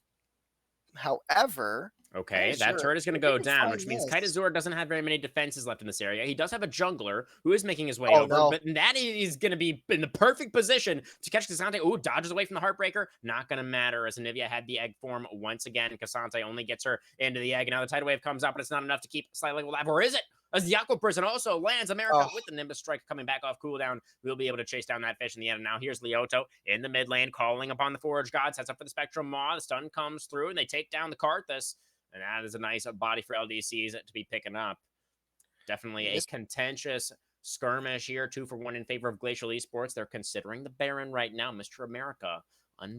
Speaker 2: However,
Speaker 1: Okay, that
Speaker 2: Kaiser,
Speaker 1: turret is going to
Speaker 2: if you
Speaker 1: go
Speaker 2: can
Speaker 1: down,
Speaker 2: find
Speaker 1: which means
Speaker 2: this.
Speaker 1: Kaitazor doesn't have very many defenses left in this area. He does have a jungler who is making his way
Speaker 2: Oh
Speaker 1: over,
Speaker 2: no.
Speaker 1: but that is going to be in the perfect position to catch Cassante. Oh, dodges away from the Heartbreaker. Not going to matter as Anivia had the egg form once again. Cassante only gets her into the egg, and now the tidal wave comes up, but it's not enough to keep slightly alive. Or is it? As the Aqua Prison also lands America
Speaker 2: Oh,
Speaker 1: with the Nimbus Strike coming back off cooldown. We'll be able to chase down that fish in the end. And now here's Leoto in the mid lane, calling upon the Forge God, sets up for the Spectrum Maw. The stun comes through, and they take down the Karthus. And that is a nice body for LDCs to be picking up. Definitely a
Speaker 2: this
Speaker 1: contentious skirmish here, 2-for-1 in favor of Glacial Esports. They're considering the Baron right now, Mr. America,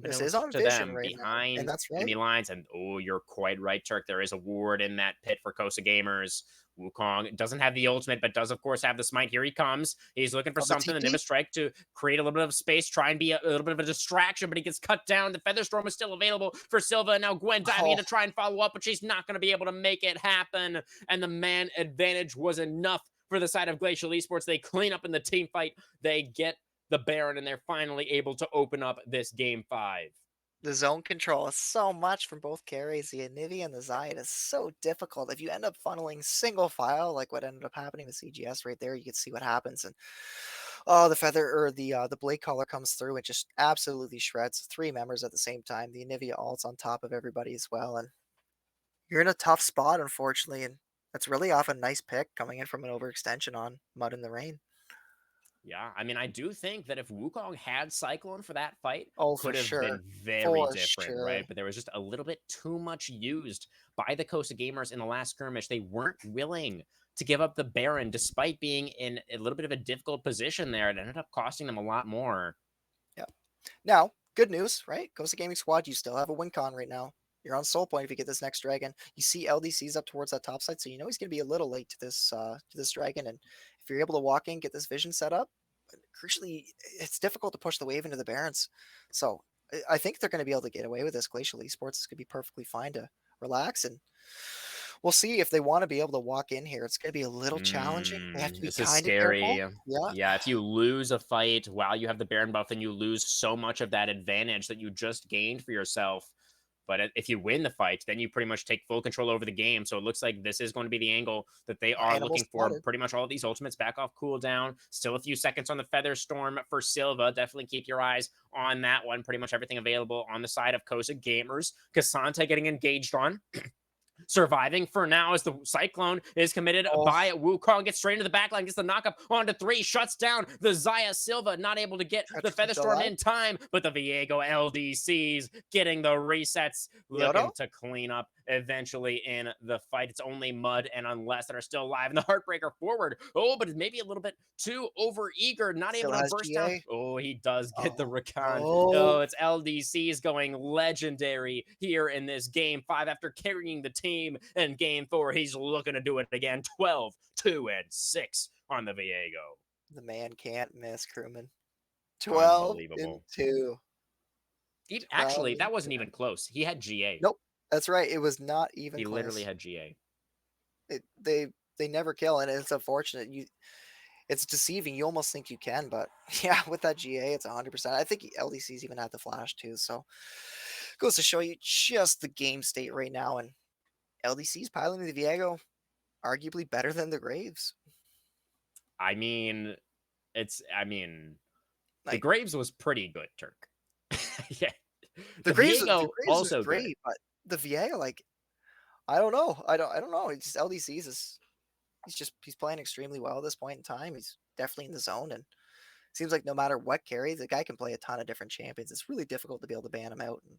Speaker 2: this is
Speaker 1: unbeknownst
Speaker 2: on
Speaker 1: to
Speaker 2: vision
Speaker 1: them,
Speaker 2: right now, and
Speaker 1: behind
Speaker 2: that's right.
Speaker 1: enemy lines. And oh, you're quite right, Turk. There is a ward in that pit for Cosa Gamers. Wukong doesn't have the ultimate, but does, of course, have the smite. Here he comes. He's looking for
Speaker 2: Oh, the
Speaker 1: something, the
Speaker 2: TP.
Speaker 1: Nimbus Strike, to create a little bit of space, try and be a little bit of a distraction, but he gets cut down. The Featherstorm is still available for Silva, and now Gwen diving in
Speaker 2: Oh,
Speaker 1: to try and follow up, but she's not going to be able to make it happen. And the man advantage was enough for the side of Glacial Esports. They clean up in the team fight. They get the Baron, and they're finally able to open up this game 5.
Speaker 2: the zone control is so much from both carries. The Anivia and the Zayat is so difficult. If you end up funneling single file, like what ended up happening with CGS right there, you can see what happens. And oh, the feather or the blade collar comes through and just absolutely shreds three members at the same time. The Anivia ults on top of everybody as well, and you're in a tough spot, unfortunately. And that's really off a nice pick coming in from an overextension on Mud in the Rain.
Speaker 1: Yeah, I mean, I do think that if Wukong had Cyclone for that fight,
Speaker 2: Oh, for
Speaker 1: could have
Speaker 2: sure,
Speaker 1: been very
Speaker 2: for
Speaker 1: different,
Speaker 2: sure.
Speaker 1: right? But there was just a little bit too much used by the Costa Gamers in the last skirmish. They weren't willing to give up the Baron, despite being in a little bit of a difficult position there. It ended up costing them a lot more.
Speaker 2: Yeah. Now, good news, right? Costa Gaming Squad, you still have a win con right now. You're on soul point if you get this next dragon. You see LDC's up towards that top side, so you know he's going to be a little late to this dragon. And if you're able to walk in, get this vision set up, crucially, it's difficult to push the wave into the Barons. So I think they're going to be able to get away with this. Glacial Esports is going to be perfectly fine to relax, and we'll see if they want to be able to walk in here. It's going to be a little challenging. They have to be
Speaker 1: This is
Speaker 2: kind of careful.
Speaker 1: scary.
Speaker 2: Yeah.
Speaker 1: Yeah, if you lose a fight while you have the Baron buff, then you lose so much of that advantage that you just gained for yourself. But if you win the fight, then you pretty much take full control over the game. So it looks like this is going to be the angle that they are
Speaker 2: Animal
Speaker 1: looking for.
Speaker 2: spotted.
Speaker 1: Pretty much all of these ultimates back off cooldown. Still a few seconds on the Feather Storm for Silva. Definitely keep your eyes on that one. Pretty much everything available on the side of Cosa Gamers. Cassante getting engaged on. Surviving for now as the Cyclone is committed
Speaker 2: Oh,
Speaker 1: by Wukong. Gets straight into the backline, gets the knockup onto 3, shuts down the Zaya Silva, not able to get the
Speaker 2: Treachery still
Speaker 1: Featherstorm
Speaker 2: alive.
Speaker 1: in time, but the Viego LDCs getting the resets, looking
Speaker 2: Leoto?
Speaker 1: to clean up eventually in the fight. It's only Mud and Unless that are still alive, and the Heartbreaker forward. Oh, but it's maybe a little bit too over eager, not able
Speaker 2: Still
Speaker 1: to
Speaker 2: has
Speaker 1: burst down.
Speaker 2: GA.
Speaker 1: Oh, he does get the
Speaker 2: Oh,
Speaker 1: Rakan. Oh,
Speaker 2: no.
Speaker 1: it's LDCs going legendary here in this game 5 after carrying the team in game 4. He's looking to do it again. 12, 2, and 6 on the Viego.
Speaker 2: The man can't miss, crewman. 12 and
Speaker 1: Unbelievable.
Speaker 2: 2. 12
Speaker 1: Actually,
Speaker 2: and
Speaker 1: that wasn't
Speaker 2: 2.
Speaker 1: even close. He had GA.
Speaker 2: Nope. That's right. It was not even
Speaker 1: He literally
Speaker 2: close.
Speaker 1: had GA.
Speaker 2: They never kill, and it's unfortunate. It's deceiving. You almost think you can, but yeah, with that GA, it's 100%. I think LDC's even had the flash too. So goes to show you just the game state right now, and LDC's piloting the Viego arguably better than the Graves.
Speaker 1: I mean, the
Speaker 2: Like
Speaker 1: Graves was pretty good, Turk. Yeah.
Speaker 2: the
Speaker 1: The
Speaker 2: The
Speaker 1: Viego,
Speaker 2: Graves was
Speaker 1: also good.
Speaker 2: great, but the Viego, like I don't know. I don't know. It's just LDC's is he's playing extremely well at this point in time. He's definitely in the zone, and seems like no matter what carry, the guy can play a ton of different champions. It's really difficult to be able to ban him out. And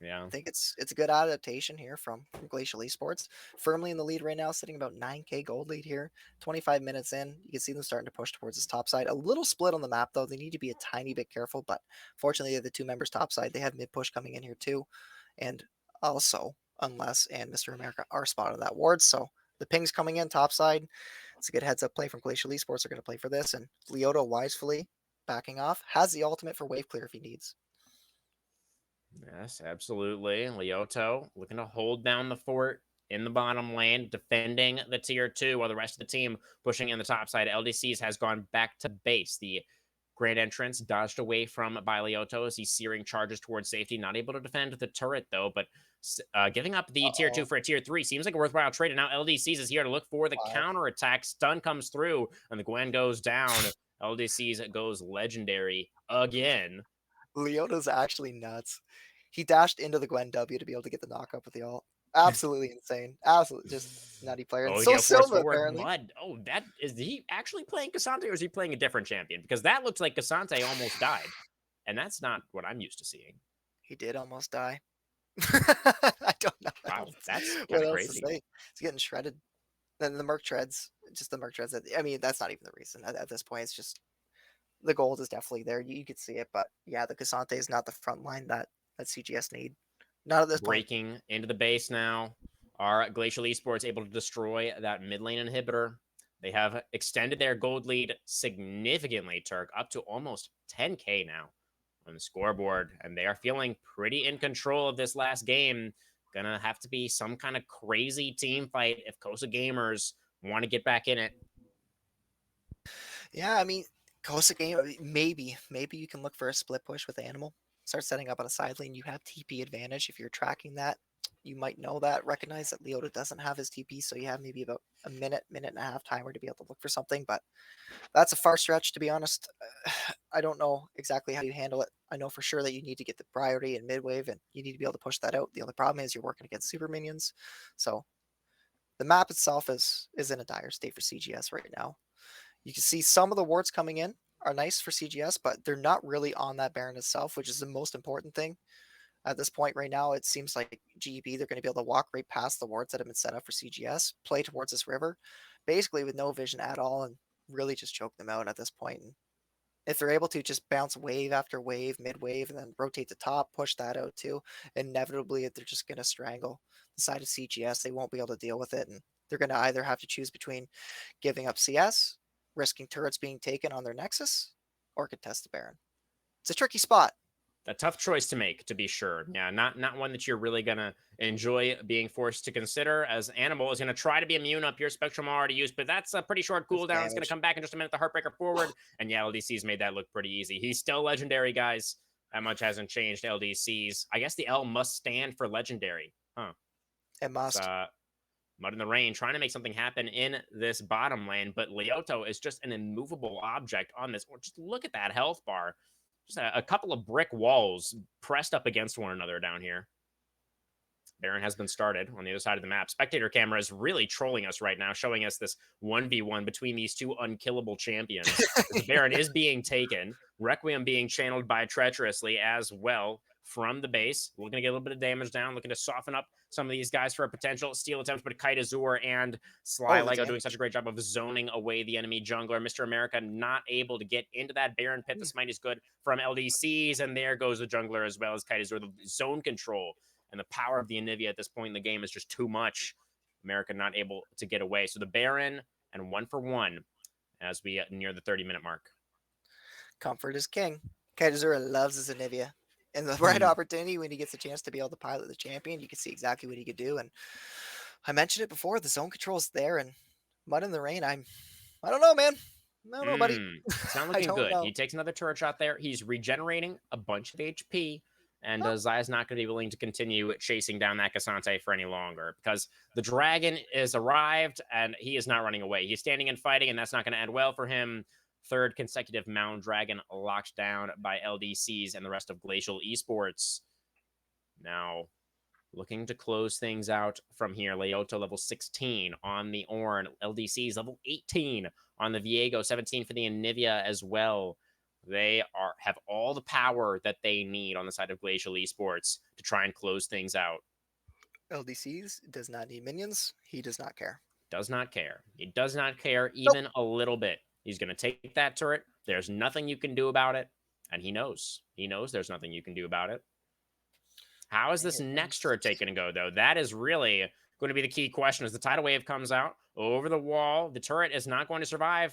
Speaker 1: Yeah.
Speaker 2: I think it's a good adaptation here from Glacial Esports. Firmly in the lead right now, sitting about 9K gold lead here. 25 minutes in, you can see them starting to push towards this top side. A little split on the map though. They need to be a tiny bit careful, but fortunately the two members top side, they have mid push coming in here too. And also, Unless and Mr. America are spotted on that ward, so the ping's coming in top side. It's a good heads up play from Glacial Esports. They're going to play for this, and Leota wisely backing off has the ultimate for wave clear if he needs.
Speaker 1: Yes, absolutely. Leoto looking to hold down the fort in the bottom lane, defending the tier 2, while the rest of the team pushing in the top side. LDCs has gone back to base. The grand entrance dodged away from by Leoto as he's searing charges towards safety. Not able to defend the turret, though, but giving up the tier 2
Speaker 2: Uh-oh.
Speaker 1: for a tier 3 seems like a worthwhile trade. And now LDCs is here to look for the
Speaker 2: Wow.
Speaker 1: counter attack. Stun comes through, and the Gwen goes down. LDCs goes legendary again.
Speaker 2: Leota's actually nuts. He dashed into the Gwen W to be able to get the knock up with the ult. Absolutely insane. Absolutely just nutty player. And
Speaker 1: Oh, he's
Speaker 2: so
Speaker 1: gonna force
Speaker 2: Silva,
Speaker 1: forward
Speaker 2: apparently.
Speaker 1: Mud. Oh, that is he actually playing Cassante or is he playing a different champion? Because that looks like Cassante almost died. And that's not what I'm used to seeing.
Speaker 2: He did almost die. I don't know
Speaker 1: Wow, that's kind
Speaker 2: what
Speaker 1: of
Speaker 2: else to
Speaker 1: crazy.
Speaker 2: say. He's getting shredded. Then the Merc treads, just the Merc treads. I mean, that's not even the reason at this point. It's just the gold is definitely there. You could see it, but yeah, the Cassante is not the front line that CGS need. Not at this point.
Speaker 1: Breaking into the base now. Are Glacial Esports able to destroy that mid lane inhibitor? They have extended their gold lead significantly, Turk, up to almost 10K now on the scoreboard. And they are feeling pretty in control of this last game. Gonna have to be some kind of crazy team fight if Cosa gamers want to get back in it.
Speaker 2: Yeah, I mean, Cosa game, maybe you can look for a split push with Animal. Start setting up on a side lane. You have TP advantage if you're tracking that. You might know that. Recognize that Leota doesn't have his TP, so you have maybe about a minute, minute and a half timer to be able to look for something. But that's a far stretch, to be honest. I don't know exactly how you handle it. I know for sure that you need to get the priority in mid wave, and you need to be able to push that out. The only problem is you're working against super minions, so the map itself is in a dire state for CGS right now. You can see some of the wards coming in are nice for CGS, but they're not really on that Baron itself, which is the most important thing. At this point right now, it seems like GEB, they're going to be able to walk right past the wards that have been set up for CGS, play towards this river, basically with no vision at all, and really just choke them out at this point. And if they're able to just bounce wave after wave, mid wave, and then rotate the top, push that out too, inevitably they're just going to strangle the side of CGS. They won't be able to deal with it, and they're going to either have to choose between giving up CS, risking turrets being taken on their Nexus, or contest the Baron. It's a tricky spot.
Speaker 1: A tough choice to make, to be sure. Yeah, not one that you're really gonna enjoy being forced to consider. As Animal is gonna try to be immune up here. Spectrum already used, but that's a pretty short
Speaker 2: It's
Speaker 1: cooldown. It's gonna
Speaker 2: damage.
Speaker 1: come back in just a minute. The Heartbreaker forward, and yeah, LDC's made that look pretty easy. He's still legendary, guys. That much hasn't changed. LDC's. I guess the L must stand for legendary, huh?
Speaker 2: It
Speaker 1: It's
Speaker 2: must.
Speaker 1: Mud in the Rain trying to make something happen in this bottom lane, but Leoto is just an immovable object on this. Or just look at that health bar. Just a couple of brick walls pressed up against one another down here. Baron has been started on the other side of the map. Spectator camera is really trolling us right now, showing us this 1v1 between these two unkillable champions. The Baron is being taken. Requiem being channeled by treacherously as well from the base. Looking to get a little bit of damage down, looking to soften up some of these guys for a potential steal attempt, but Kite Azur and Sly
Speaker 2: Oh, the
Speaker 1: Lego doing
Speaker 2: damage.
Speaker 1: such a great job of zoning away the enemy jungler. Mr. America not able to get into that Baron pit. The smite is good from LDCs, and there goes the jungler as well as Kite Azur. The zone control and the power of the Anivia at this point in the game is just too much. America not able to get away. So the Baron and 1-for-1 as we near the 30-minute mark.
Speaker 2: Comfort is king. Kaizura loves his Anivia. In the right opportunity, when he gets a chance to be able to pilot the champion, you can see exactly what he could do. And I mentioned it before, the zone control is there, and Mud in the Rain, I don't know, man. I don't know, buddy.
Speaker 1: It's not
Speaker 2: I
Speaker 1: looking
Speaker 2: don't
Speaker 1: good.
Speaker 2: know.
Speaker 1: He takes another turret shot there. He's regenerating a bunch of HP, and
Speaker 2: Oh,
Speaker 1: Zaya's not going to be willing to continue chasing down that Cassante for any longer because the dragon is arrived and he is not running away. He's standing and fighting, and that's not going to end well for him. Third consecutive Mound Dragon locked down by LDCs and the rest of Glacial Esports. Now, looking to close things out from here. Leoto level 16 on the Ornn. LDC's level 18 on the Viego. 17 for the Anivia as well. They have all the power that they need on the side of Glacial Esports to try and close things out.
Speaker 2: LDCs does not need minions. He does not care.
Speaker 1: Does not care. He does not care
Speaker 2: Nope.
Speaker 1: even a little bit. He's going to take that turret. There's nothing you can do about it. And he knows. He knows there's nothing you can do about it. How is this next turret take going to go, though? That is really going to be the key question as the tidal wave comes out over the wall. The turret is not going to survive.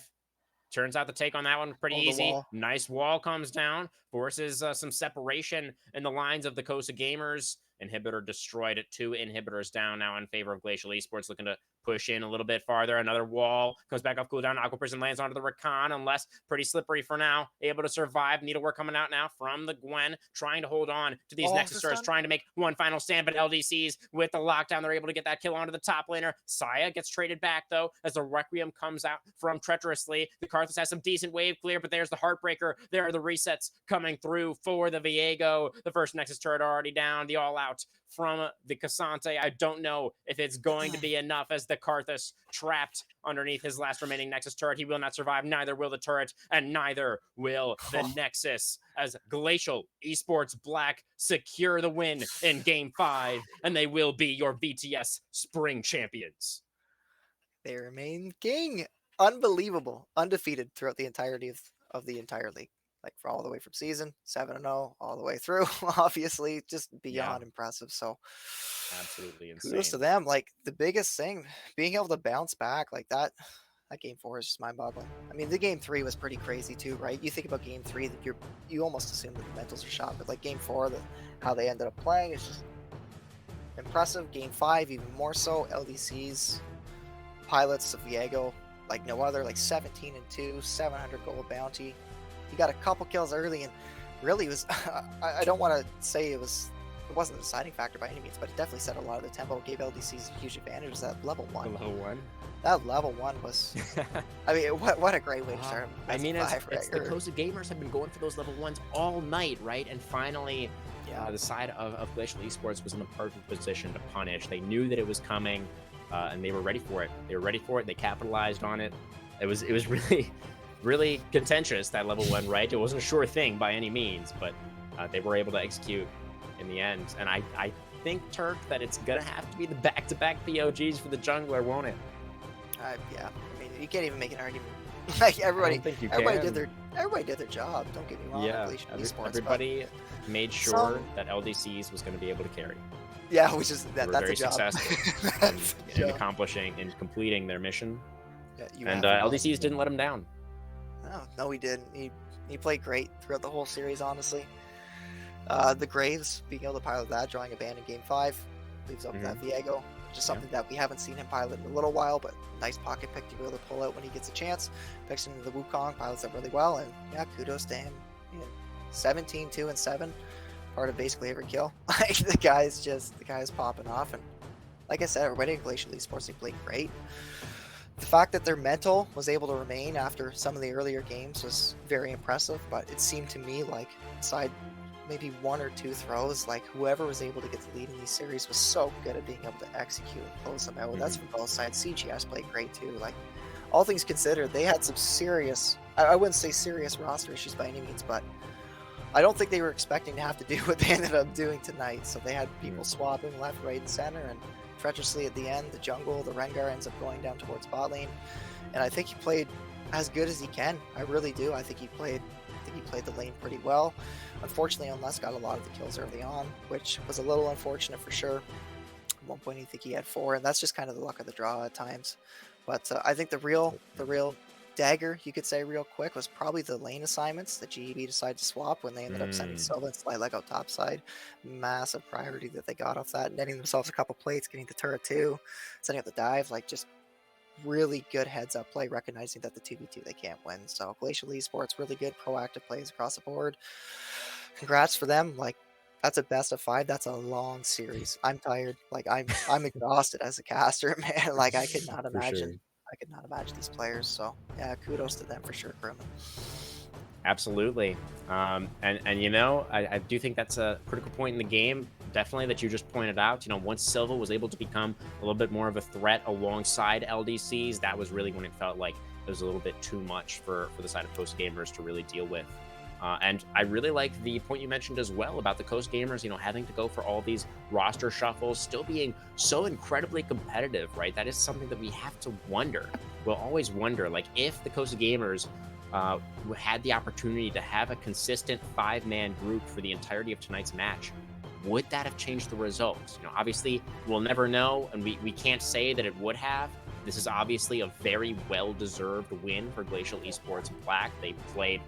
Speaker 1: Turns out the take on that one pretty easy. Nice wall comes down, forces some separation in the lines of the Cosa gamers. Inhibitor destroyed it. 2 inhibitors down now in favor of Glacial Esports, looking to push in a little bit farther. Another wall comes back off cooldown. Aqua Prison lands onto the Rakan, unless pretty slippery for now. Able to survive. Needlework coming out now from the Gwen, trying to hold on to these Nexus turrets, trying to make one final stand. But LDCs with the lockdown, they're able to get that kill onto the top laner. Saya gets traded back, though, as the Requiem comes out from treacherously. The Karthus has some decent wave clear, but there's the Heartbreaker. There are the resets coming through for the Viego. The first Nexus turret already down. The all-out from the Cassante. I don't know if it's going to be enough as the Karthus trapped underneath his last remaining Nexus turret. He will not survive. Neither will the turret, and neither will the Nexus, as Glacial Esports Black secure the win in Game 5, and they will be your VTS Spring Champions.
Speaker 2: They remain king. Unbelievable. Undefeated throughout the entirety of the entire league. Like for all the way from season 7-0 all the way through, obviously just beyond impressive. So
Speaker 1: absolutely insane.
Speaker 2: Kudos to them. Like the biggest thing, being able to bounce back like that game 4 is just mind-boggling. I mean, the game 3 was pretty crazy too, right? You think about game 3, that you almost assume that the mentals are shot, but like game 4, how they ended up playing is just impressive. Game 5 even more so. LDC's pilots of Viego like no other, like 17-2, 700 gold bounty. He got a couple kills early, and really was I don't want to say it wasn't a deciding factor by any means, but it definitely set a lot of the tempo. Gave LDC's a huge advantage. That level 1.
Speaker 1: Level 1.
Speaker 2: That level 1 was. I mean, what a great way to start.
Speaker 1: I mean, it's the Cosa gamers have been going for those level 1s all night, right? And finally, the side of Glacial Esports was in the perfect position to punish. They knew that it was coming, and they were ready for it. They were ready for it. They capitalized on it. It was really contentious, that level 1, right? It wasn't a sure thing by any means, but they were able to execute in the end. And I think, Turk, that it's gonna have to be the back-to-back POGs for the jungler, won't it?
Speaker 2: Yeah. I mean, you can't even make an argument. Like everybody did their job. Don't get me wrong.
Speaker 1: Yeah, everybody made sure that LDCs was going to be able to carry.
Speaker 2: Yeah, which is that's
Speaker 1: very
Speaker 2: a job.
Speaker 1: successful in completing their mission. Yeah, and LDCs didn't let him down.
Speaker 2: No, he didn't. He played great throughout the whole series, honestly. The Graves, being able to pilot that, drawing a ban in Game 5, leaves up that Viego. Just something that we haven't seen him pilot in a little while, but nice pocket pick to be able to pull out when he gets a chance. Picks into the Wukong, pilots that really well, and yeah, kudos to him. 17, 2, and 7, part of basically every kill. Like the guy's popping off, and like I said, everybody at Glacial Esports, they played great. The fact that their mental was able to remain after some of the earlier games was very impressive, but it seemed to me like, aside maybe 1 or 2 throws, like whoever was able to get the lead in these series was so good at being able to execute and close them out. That's from both sides. CGS played great too. Like, all things considered, they had some serious, I wouldn't say serious roster issues by any means, but I don't think they were expecting to have to do what they ended up doing tonight. So they had people swapping left, right, and center, and treacherously at the end, the Rengar ends up going down towards bot lane, and I think he played as good as he can. I really do. I think he played the lane pretty well. Unfortunately, Unless got a lot of the kills early on, which was a little unfortunate for sure. At one point, I think he had 4, and that's just kind of the luck of the draw at times. But I think the real dagger, you could say real quick, was probably the lane assignments that GEB decided to swap when they ended up sending Silva and Slight out topside. Massive priority that they got off that, netting themselves a couple plates, getting the turret too, setting up the dive, like just really good heads-up play, recognizing that the 2v2 they can't win. So Glacial Esports, really good proactive plays across the board. Congrats for them. Like, that's a best of 5. That's a long series. I'm tired. Like, I'm exhausted as a caster, man. Like, I could not imagine. I could not imagine these players. So yeah, kudos to them for sure, Crewman.
Speaker 1: Absolutely. And I do think that's a critical point in the game. definitely that you just pointed out. Once Silva was able to become a little bit more of a threat alongside LDCs, that was really when it felt like it was a little bit too much for the side of Coast Gamers to really deal with. And I really like the point you mentioned as well about the Coast Gamers, having to go for all these roster shuffles, still being so incredibly competitive, right? That is something that we have to wonder. We'll always wonder, like, if the Coast Gamers had the opportunity to have a consistent 5-man group for the entirety of tonight's match, would that have changed the results? Obviously, we'll never know, and we can't say that it would have. This is obviously a very well-deserved win for Glacial Esports Black. They played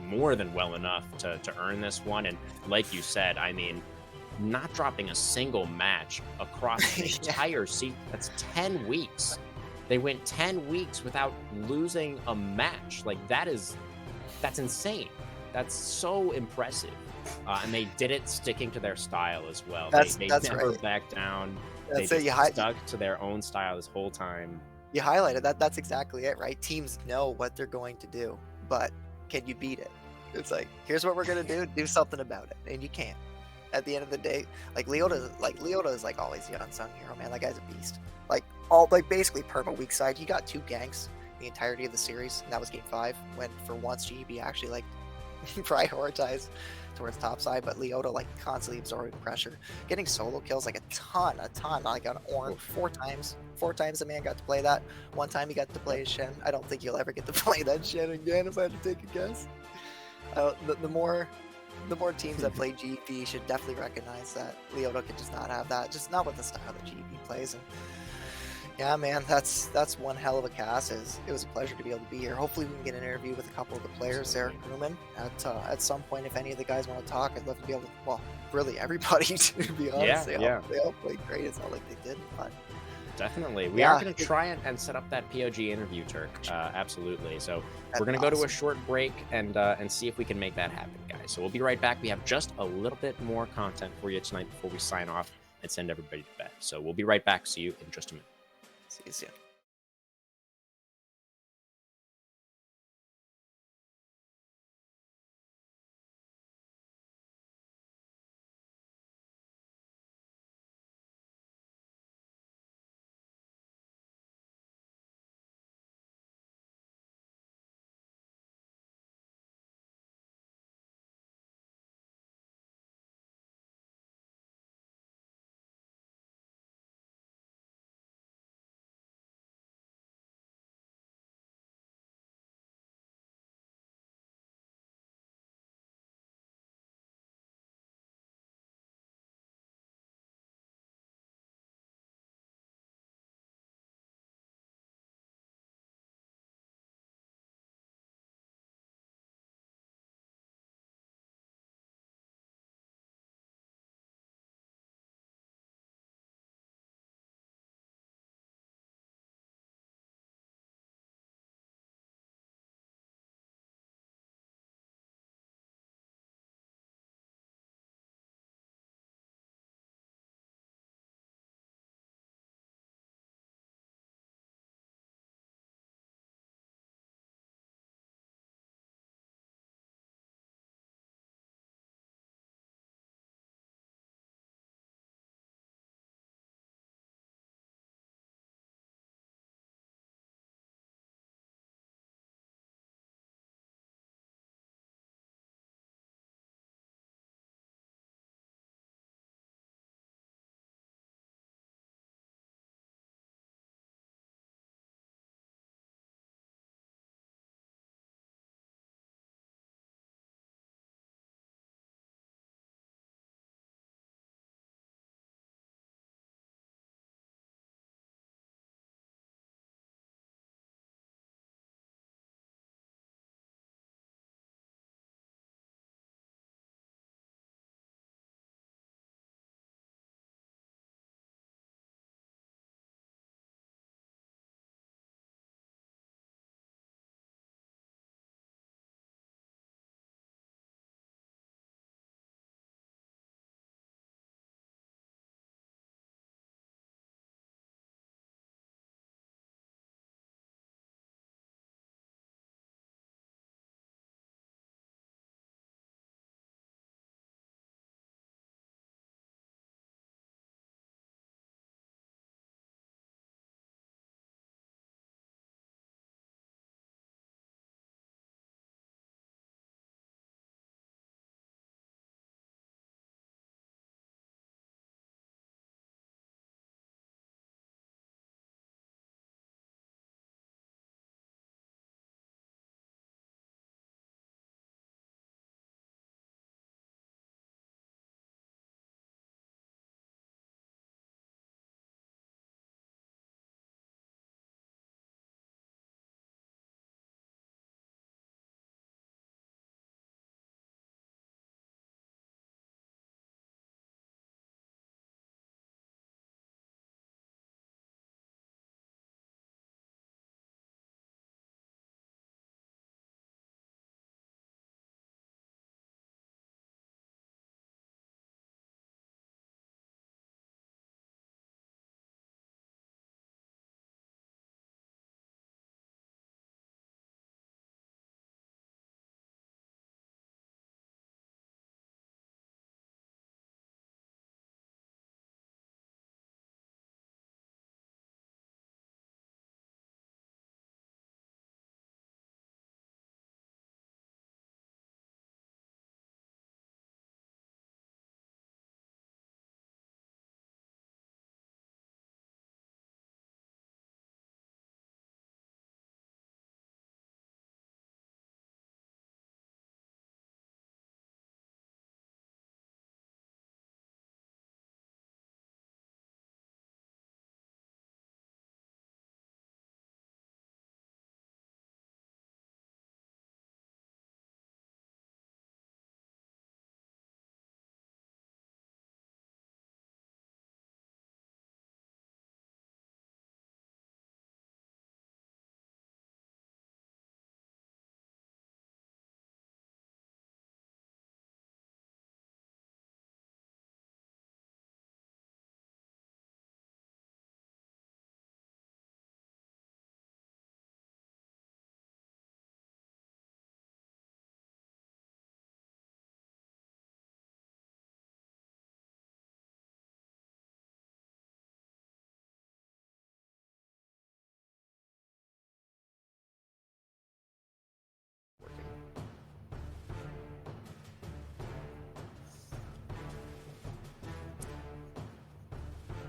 Speaker 1: more than well enough to earn this one. And like you said, I mean, not dropping a single match across an entire season, that's 10 weeks. They went 10 weeks without losing a match. Like, that's insane. That's so impressive. And they did it sticking to their style as well. They never
Speaker 2: right.
Speaker 1: backed down.
Speaker 2: That's
Speaker 1: They
Speaker 2: it.
Speaker 1: just stuck to their own style this whole time.
Speaker 2: You highlighted that. That's exactly it, right? Teams know what they're going to do, but can you beat it? It's like, here's what we're gonna do. Do something about it, and you can't. At the end of the day, Leota is like always the unsung hero, man. That guy's a beast. Like basically perma weak side. He got 2 ganks the entirety of the series, and that was game 5. When for once GEB actually like prioritized towards top side, but Leota like constantly absorbing pressure, getting solo kills like a ton, like on Ornn 4 times. 4 times the man got to play that. One time he got to play Shen. I don't think he'll ever get to play that Shen again if I had to take a guess. The more teams that play GP should definitely recognize that Leota could just not have that, just not with the style that GP plays. And yeah, man, that's one hell of a cast. It was a pleasure to be able to be here. Hopefully, we can get an interview with a couple of the players there, crewmen, at some point. If any of the guys want to talk, I'd love to be able to. Well, really, everybody, to be honest. They all played great. It's not like they didn't, but
Speaker 1: definitely. We are going to try and set up that POG interview, Turk. Absolutely. So we're going to go to a short break and see if we can make that happen, guys. So we'll be right back. We have just a little bit more content for you tonight before we sign off and send everybody to bed. So we'll be right back. See you in just a minute.
Speaker 2: See you soon.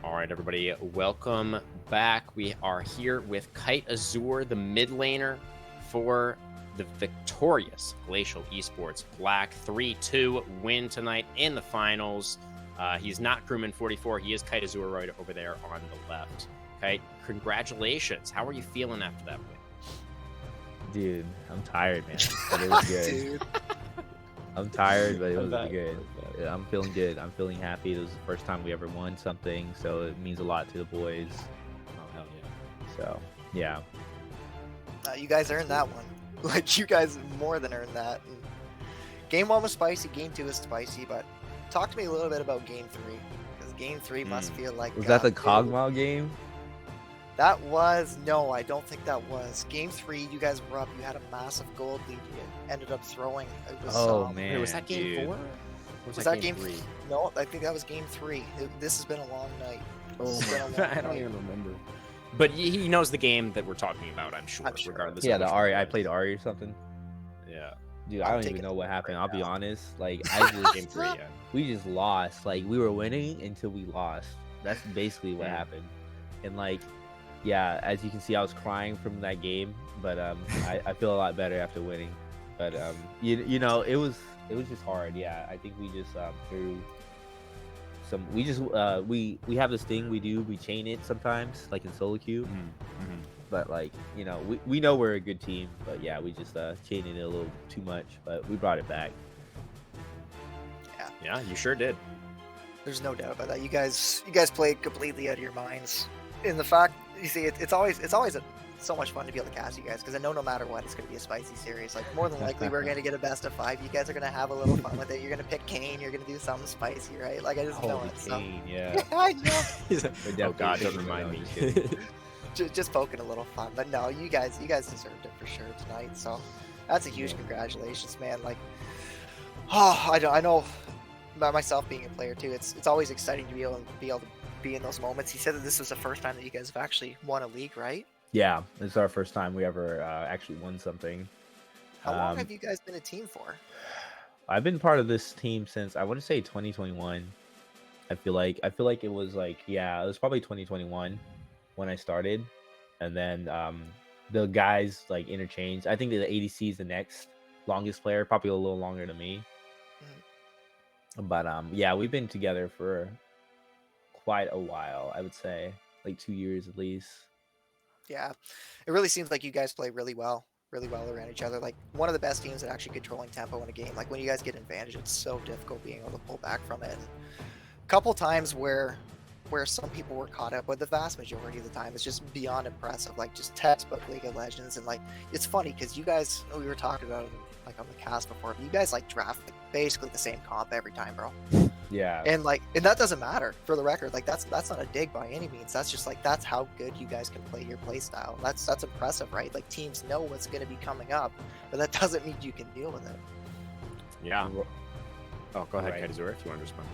Speaker 1: All right, everybody, welcome back. We are here with Kite Azure, the mid laner for the victorious Glacial Esports Black 3-2 win tonight in the finals. He's not Crewman 44. He is Kite Azure right over there on the left. Kite, congratulations. How are you feeling after that win?
Speaker 3: Dude, I'm tired, man. But it was good.
Speaker 2: Dude.
Speaker 3: I'm tired, but it was good. Yeah, I'm feeling good. I'm feeling happy. It was the first time we ever won something, so it means a lot to the boys.
Speaker 1: Oh, hell yeah.
Speaker 3: So, yeah.
Speaker 2: You guys earned that one. Like, you guys more than earned that. And game 1 was spicy, game 2 was spicy, but talk to me a little bit about game 3. Because game 3 must feel like...
Speaker 3: Was that the Cogmal game?
Speaker 2: That was... No, I don't think that was. Game 3, you guys were up. You had a massive gold lead. You ended up throwing. It was,
Speaker 3: man.
Speaker 1: Wait, was that game
Speaker 3: dude.
Speaker 1: 4?
Speaker 2: Was that game 3? No, I think that was game 3. This has been a long night.
Speaker 1: I don't even remember. But he knows the game that we're talking about, I'm sure. Regardless.
Speaker 3: Yeah,
Speaker 1: of
Speaker 3: the
Speaker 1: which
Speaker 3: Ari.
Speaker 1: one.
Speaker 3: I played Ari or something.
Speaker 1: Yeah.
Speaker 3: Dude,
Speaker 2: I'm
Speaker 3: I don't
Speaker 2: taking
Speaker 3: even know
Speaker 2: it
Speaker 3: what happened.
Speaker 2: right
Speaker 3: I'll be
Speaker 2: now.
Speaker 3: honest. Like, I just
Speaker 1: Game 3, yeah.
Speaker 3: we just lost. Like, we were winning until we lost. That's basically what happened. And like, yeah, as you can see, I was crying from that game, but I feel a lot better after winning. But you know, it was just hard. Yeah, I think we just threw some. We just we have this thing we do. We chain it sometimes, like in solo queue. But like, you know, we know we're a good team. But yeah, we just chained it a little too much. But we brought it back.
Speaker 1: Yeah, you sure did.
Speaker 2: There's no doubt about that. You guys played completely out of your minds. In the fact, you see, it's always so much fun to be able to cast you guys, because I know no matter what, it's going to be a spicy series. Like, more than likely, we're going to get a best of 5. You guys are going to have a little fun with it. You're going to pick Kane. You're going to do something spicy, right? Like, I just know it.
Speaker 3: Kane,
Speaker 2: So.
Speaker 3: yeah.
Speaker 2: I know.
Speaker 1: Oh God, don't remind me.
Speaker 2: just poking a little fun, but no, you guys deserved it for sure tonight. So that's a huge congratulations, man. Like, oh, I know. By myself being a player too, it's always exciting to be able to be in those moments. He said that this was the first time that you guys have actually won a league, right?
Speaker 3: Yeah, it's our first time we ever actually won something.
Speaker 2: How long have you guys been a team for?
Speaker 3: I've been part of this team since, I want to say, 2021. I feel like it was like, yeah, it was probably 2021 when I started, and then the guys like interchanged. I think that the ADC is the next longest player, probably a little longer than me. But yeah, we've been together for quite a while. I would say like 2 years at least.
Speaker 2: Yeah, it really seems like you guys play really well around each other. Like, one of the best teams at actually controlling tempo in a game. Like, when you guys get an advantage, it's so difficult being able to pull back from it. And a couple times where some people were caught up, but the vast majority of the time it's just beyond impressive. Like, just textbook League of Legends. And like, it's funny because you guys, we were talking about it, like on the cast before, but you guys like draft like basically the same comp every time, bro.
Speaker 3: Yeah.
Speaker 2: And like, and that doesn't matter, for the record. Like, that's not a dig by any means. That's just like, that's how good you guys can play your play style. That's impressive, right? Like, teams know what's going to be coming up, but that doesn't mean you can deal with it.
Speaker 1: Yeah. Oh, go ahead,
Speaker 3: Right.
Speaker 1: Kite Azure, if you want to respond.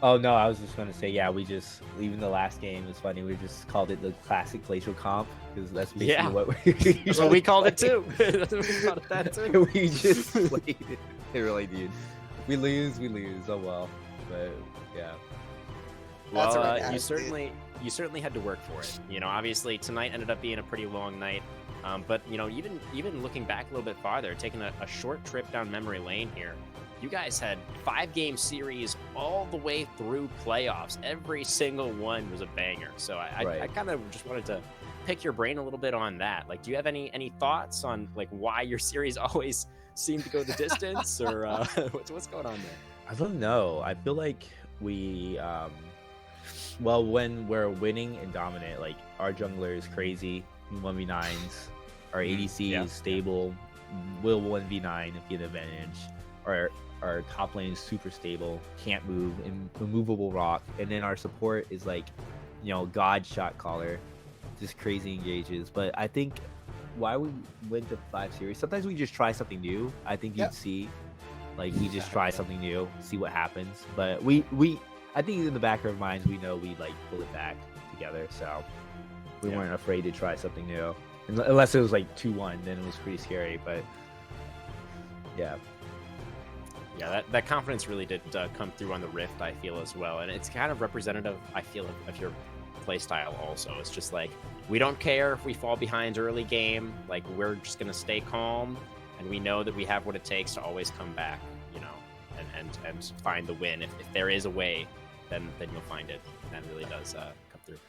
Speaker 3: Oh no, I was just gonna say, yeah, we just, even the last game was funny. We just called it the classic Glacial comp, because that's basically what we.
Speaker 1: That's what we called it too. That's what we called it that too.
Speaker 3: We just played it. It really did. We lose. Oh well. But yeah.
Speaker 2: That's
Speaker 1: Well,
Speaker 2: all right,
Speaker 1: you
Speaker 2: guys.
Speaker 1: certainly had to work for it. You know, obviously tonight ended up being a pretty long night. But you know, even looking back a little bit farther, taking a short trip down memory lane here, you guys had 5-game series all the way through playoffs. Every single one was a banger. So I kind of just wanted to pick your brain a little bit on that. Like, do you have any thoughts on like why your series always seem to go the distance, or what's going on there?
Speaker 3: I don't know. I feel like we, well, when we're winning and dominant, like, our jungler is crazy, 1v9s. Our ADC is stable, will 1v9 if you get advantage. Our top lane is super stable, can't move, immovable rock. And then our support is like, you know, god shot caller, just crazy engages. But I think why we went to 5 series, sometimes we just try something new. I think you'd see, like, we just try something new, see what happens. But we I think in the back of our minds, we know we like pull it back together. So we weren't afraid to try something new. Unless it was like 2-1, then it was pretty scary. But yeah.
Speaker 1: Yeah, that confidence really did come through on the Rift, I feel, as well. And it's kind of representative, I feel, of your play style also. It's just like, we don't care if we fall behind early game. Like, we're just going to stay calm, and we know that we have what it takes to always come back, you know, and find the win. If there is a way, then you'll find it. And that really does come through.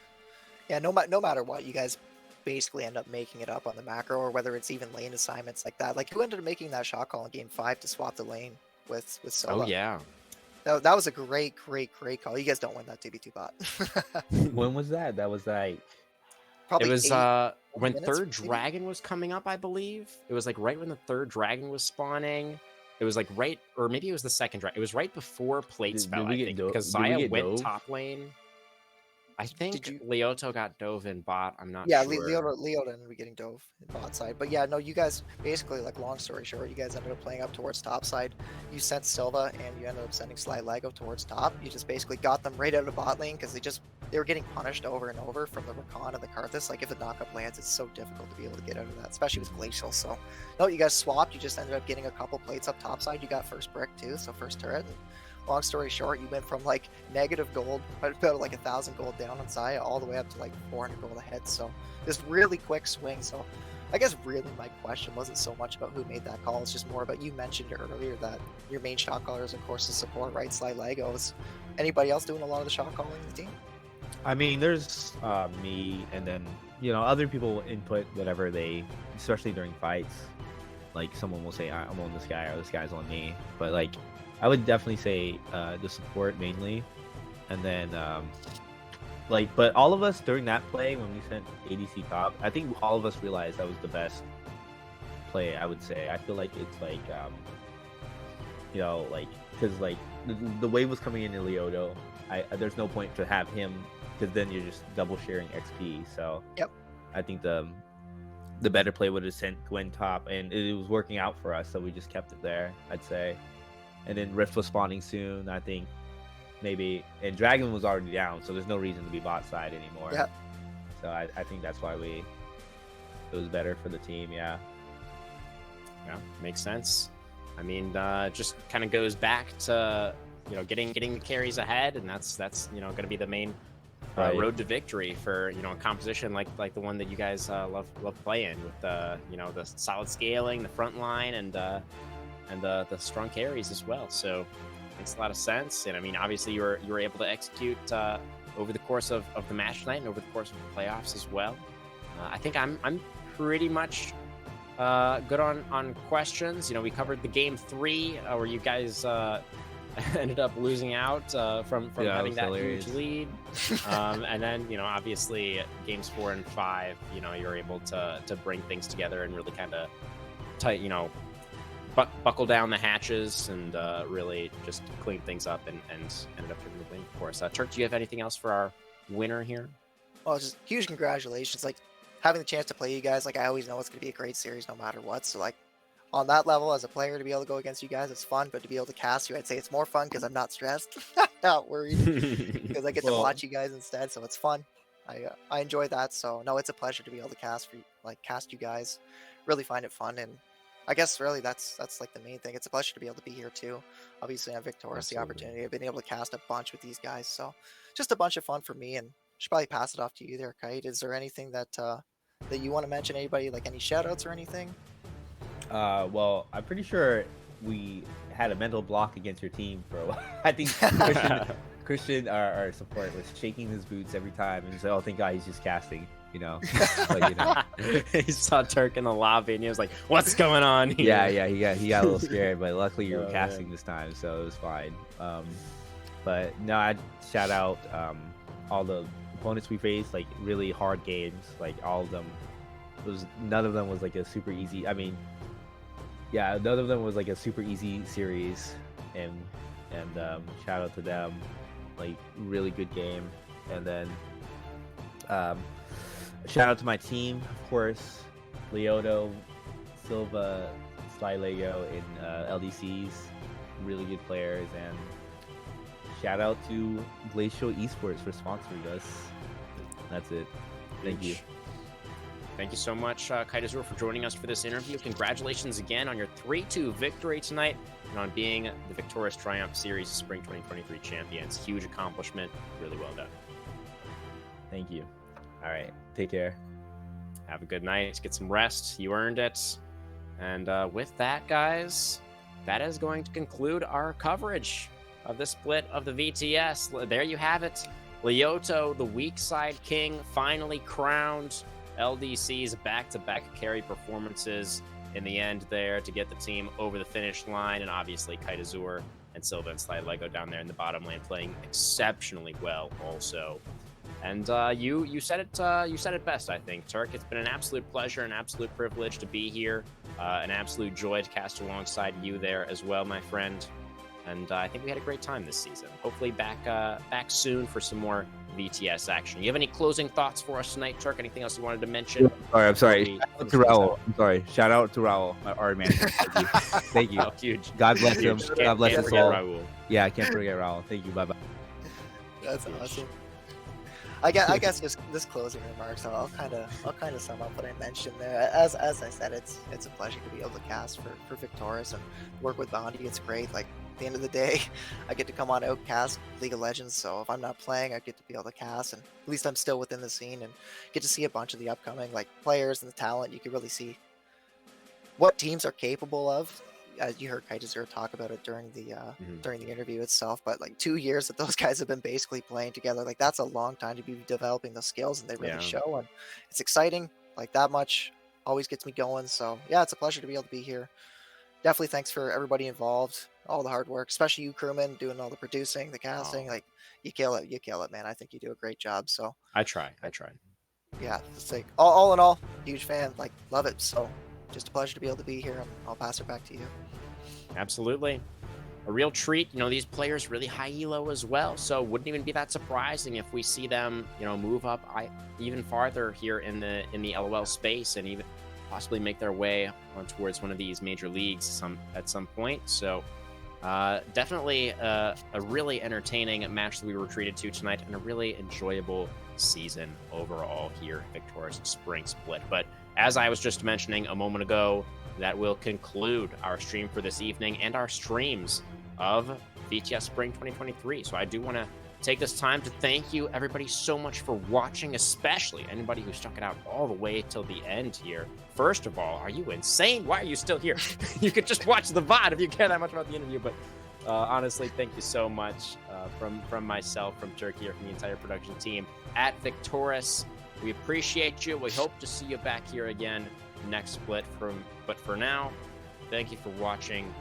Speaker 2: Yeah, no matter what, you guys basically end up making it up on the macro, or whether it's even lane assignments like that. Like, who ended up making that shot call in game 5 to swap the lane with Sova?
Speaker 1: Oh, yeah.
Speaker 2: That was a great call. You guys don't win that 2v2 bot.
Speaker 3: When was that? That was like...
Speaker 2: Probably
Speaker 1: it was when
Speaker 2: minutes,
Speaker 1: third
Speaker 2: maybe?
Speaker 1: dragon was coming up, I believe. It was like right when the third dragon was spawning. It was like right, or maybe it was the second dragon. It was right before plate spell, I think, because Zaya went top lane. I think Leoto got dove in bot. I'm not
Speaker 2: yeah,
Speaker 1: sure.
Speaker 2: Leoto ended up getting dove in bot side. But yeah, no, you guys basically, like, long story short, you guys ended up playing up towards top side. You sent Silva and you ended up sending Sly Lego towards top. You just basically got them right out of bot lane because they were getting punished over and over from the Rakan and the Karthus. Like, if the knockup lands, it's so difficult to be able to get out of that, especially with Glacial. So no, you guys swapped. You just ended up getting a couple plates up top side. You got first brick too, so first turret. And long story short, you went from like negative gold, about like 1,000 gold down on Zaya, all the way up to like 400 gold ahead. So this really quick swing. So I guess really my question wasn't so much about who made that call. It's just more about, you mentioned earlier that your main shot caller is of course the support, right? Sly Legos. Anybody else doing a lot of the shot calling in the team?
Speaker 3: I mean, there's me, and then, you know, other people input whatever they, especially during fights. Like, someone will say, I'm on this guy, or this guy's on me. But like, I would definitely say the support mainly, and then like, but all of us during that play when we sent ADC top, I think all of us realized that was the best play. I would say. I feel like it's like you know, like, because like the wave was coming in Leoto. There's no point to have him, because then you're just double sharing XP. So
Speaker 2: yep,
Speaker 3: I think the better play would have sent Gwen top, and it was working out for us, so we just kept it there, I'd say. And then Rift was spawning soon, I think, maybe. And Dragon was already down, so there's no reason to be bot side anymore.
Speaker 2: Yeah.
Speaker 3: So I think that's why it was better for the team, yeah.
Speaker 1: Yeah, makes sense. I mean, just kind of goes back to, you know, getting the carries ahead, and that's you know, going to be the main road to victory for, you know, a composition like the one that you guys love playing with, you know, the solid scaling, the front line, and the strong carries as well. So makes a lot of sense. And I mean, obviously you were able to execute over the course of the match tonight and over the course of the playoffs as well. I think I'm pretty much good on questions. You know, we covered the game 3 where you guys ended up losing out from having that huge lead. And then, you know, obviously games 4 and 5, you know, you're able to bring things together and really kind of tight, you know, buckle down the hatches and really just clean things up and ended up getting the win, of course. Turk, do you have anything else for our winner here?
Speaker 2: Well, just huge congratulations. Like, having the chance to play you guys, like, I always know it's going to be a great series no matter what. So, like, on that level, as a player, to be able to go against you guys, it's fun. But to be able to cast you, I'd say it's more fun because I'm not stressed, not worried, because I get to watch you guys instead. So it's fun. I enjoy that. So no, it's a pleasure to be able to cast you guys. Really find it fun, and I guess really that's like the main thing. It's a pleasure to be able to be here too. Obviously, I'm victorious. The opportunity. I've been able to cast a bunch with these guys, so just a bunch of fun for me. And should probably pass it off to you there, Kite. Is there anything that that you want to mention? Anybody, like any shout outs or anything?
Speaker 3: Well, I'm pretty sure we had a mental block against your team for a while. I think Christian, our support, was shaking his boots every time and said, "Oh, thank God he's just casting." You know, but, you know.
Speaker 1: He saw Turk in the lobby and he was like, "What's going on here?"
Speaker 3: Yeah, he got a little scared, but luckily you were casting this time, so it was fine. But no, I'd shout out all the opponents we faced, like really hard games, like all of them. None of them was like a super easy. I mean, yeah, none of them was like a super easy series, and shout out to them, like really good game. And then shout out to my team, of course, Leoto, Silva, Sly Lego, and LDCs, really good players. And shout out to Glacial Esports for sponsoring us. That's it. Thank you.
Speaker 1: Thank you so much, Kaitazur, for joining us for this interview. Congratulations again on your 3-2 victory tonight and on being the Victorious Triumph Series Spring 2023 champions. Huge accomplishment. Really well done.
Speaker 3: Thank you. All right. Take care.
Speaker 1: Have a good night. Get some rest. You earned it. And with that, guys, that is going to conclude our coverage of the split of the VTS. There you have it. Lyoto, the weak side king, finally crowned. LDC's back-to-back carry performances in the end there to get the team over the finish line, and obviously Kaitazur and Silva and Sly Lego down there in the bottom lane playing exceptionally well also. And you said it best, I think, Turk. It's been an absolute pleasure, an absolute privilege to be here, an absolute joy to cast alongside you there as well, my friend. And I think we had a great time this season. Hopefully back soon for some more VTS action. You have any closing thoughts for us tonight, Turk? Anything else you wanted to mention?
Speaker 3: I'm sorry. Shout out to Raul. I'm sorry. Shout out to Raul, our manager. Thank you. Thank you.
Speaker 1: Oh, huge.
Speaker 3: God bless him. God bless his soul.
Speaker 1: Raul.
Speaker 3: Yeah, I can't forget Raul. Thank you. Bye-bye.
Speaker 2: That's awesome. I guess just this closing remarks, I'll kind of sum up what I mentioned there. As I said, it's a pleasure to be able to cast for Victorious and work with Bounty. It's great. Like, at the end of the day, I get to come on Outcast League of Legends, so if I'm not playing, I get to be able to cast, and at least I'm still within the scene and get to see a bunch of the upcoming like players and the talent. You can really see what teams are capable of. You heard Kaitazur talk about it during the interview itself, but like 2 years that those guys have been basically playing together, like that's a long time to be developing the skills, and they really show, and it's exciting. Like, that much always gets me going. So yeah, it's a pleasure to be able to be here. Definitely thanks for everybody involved, all the hard work, especially you crewmen doing all the producing, the casting. Like, you kill it, man. I think you do a great job. So
Speaker 1: I try.
Speaker 2: Yeah, it's like all in all, huge fan, like, love it. So just a pleasure to be able to be here, and I'll pass it back to you.
Speaker 1: Absolutely. A real treat. These players really high elo as well, so wouldn't even be that surprising if we see them, move up even farther here in the LOL space, and even possibly make their way on towards one of these major leagues at some point. So definitely a really entertaining match that we were treated to tonight, and a really enjoyable season overall here at Victorious Spring Split. But as I was just mentioning a moment ago, that will conclude our stream for this evening and our streams of VTS Spring 2023. So I do want to take this time to thank you, everybody, so much for watching, especially anybody who stuck it out all the way till the end here. First of all, are you insane? Why are you still here? You could just watch the VOD if you care that much about the interview. But honestly, thank you so much from myself, from Turkey, or from the entire production team at Victorious. We appreciate you. We hope to see you back here again next split. But for now, thank you for watching.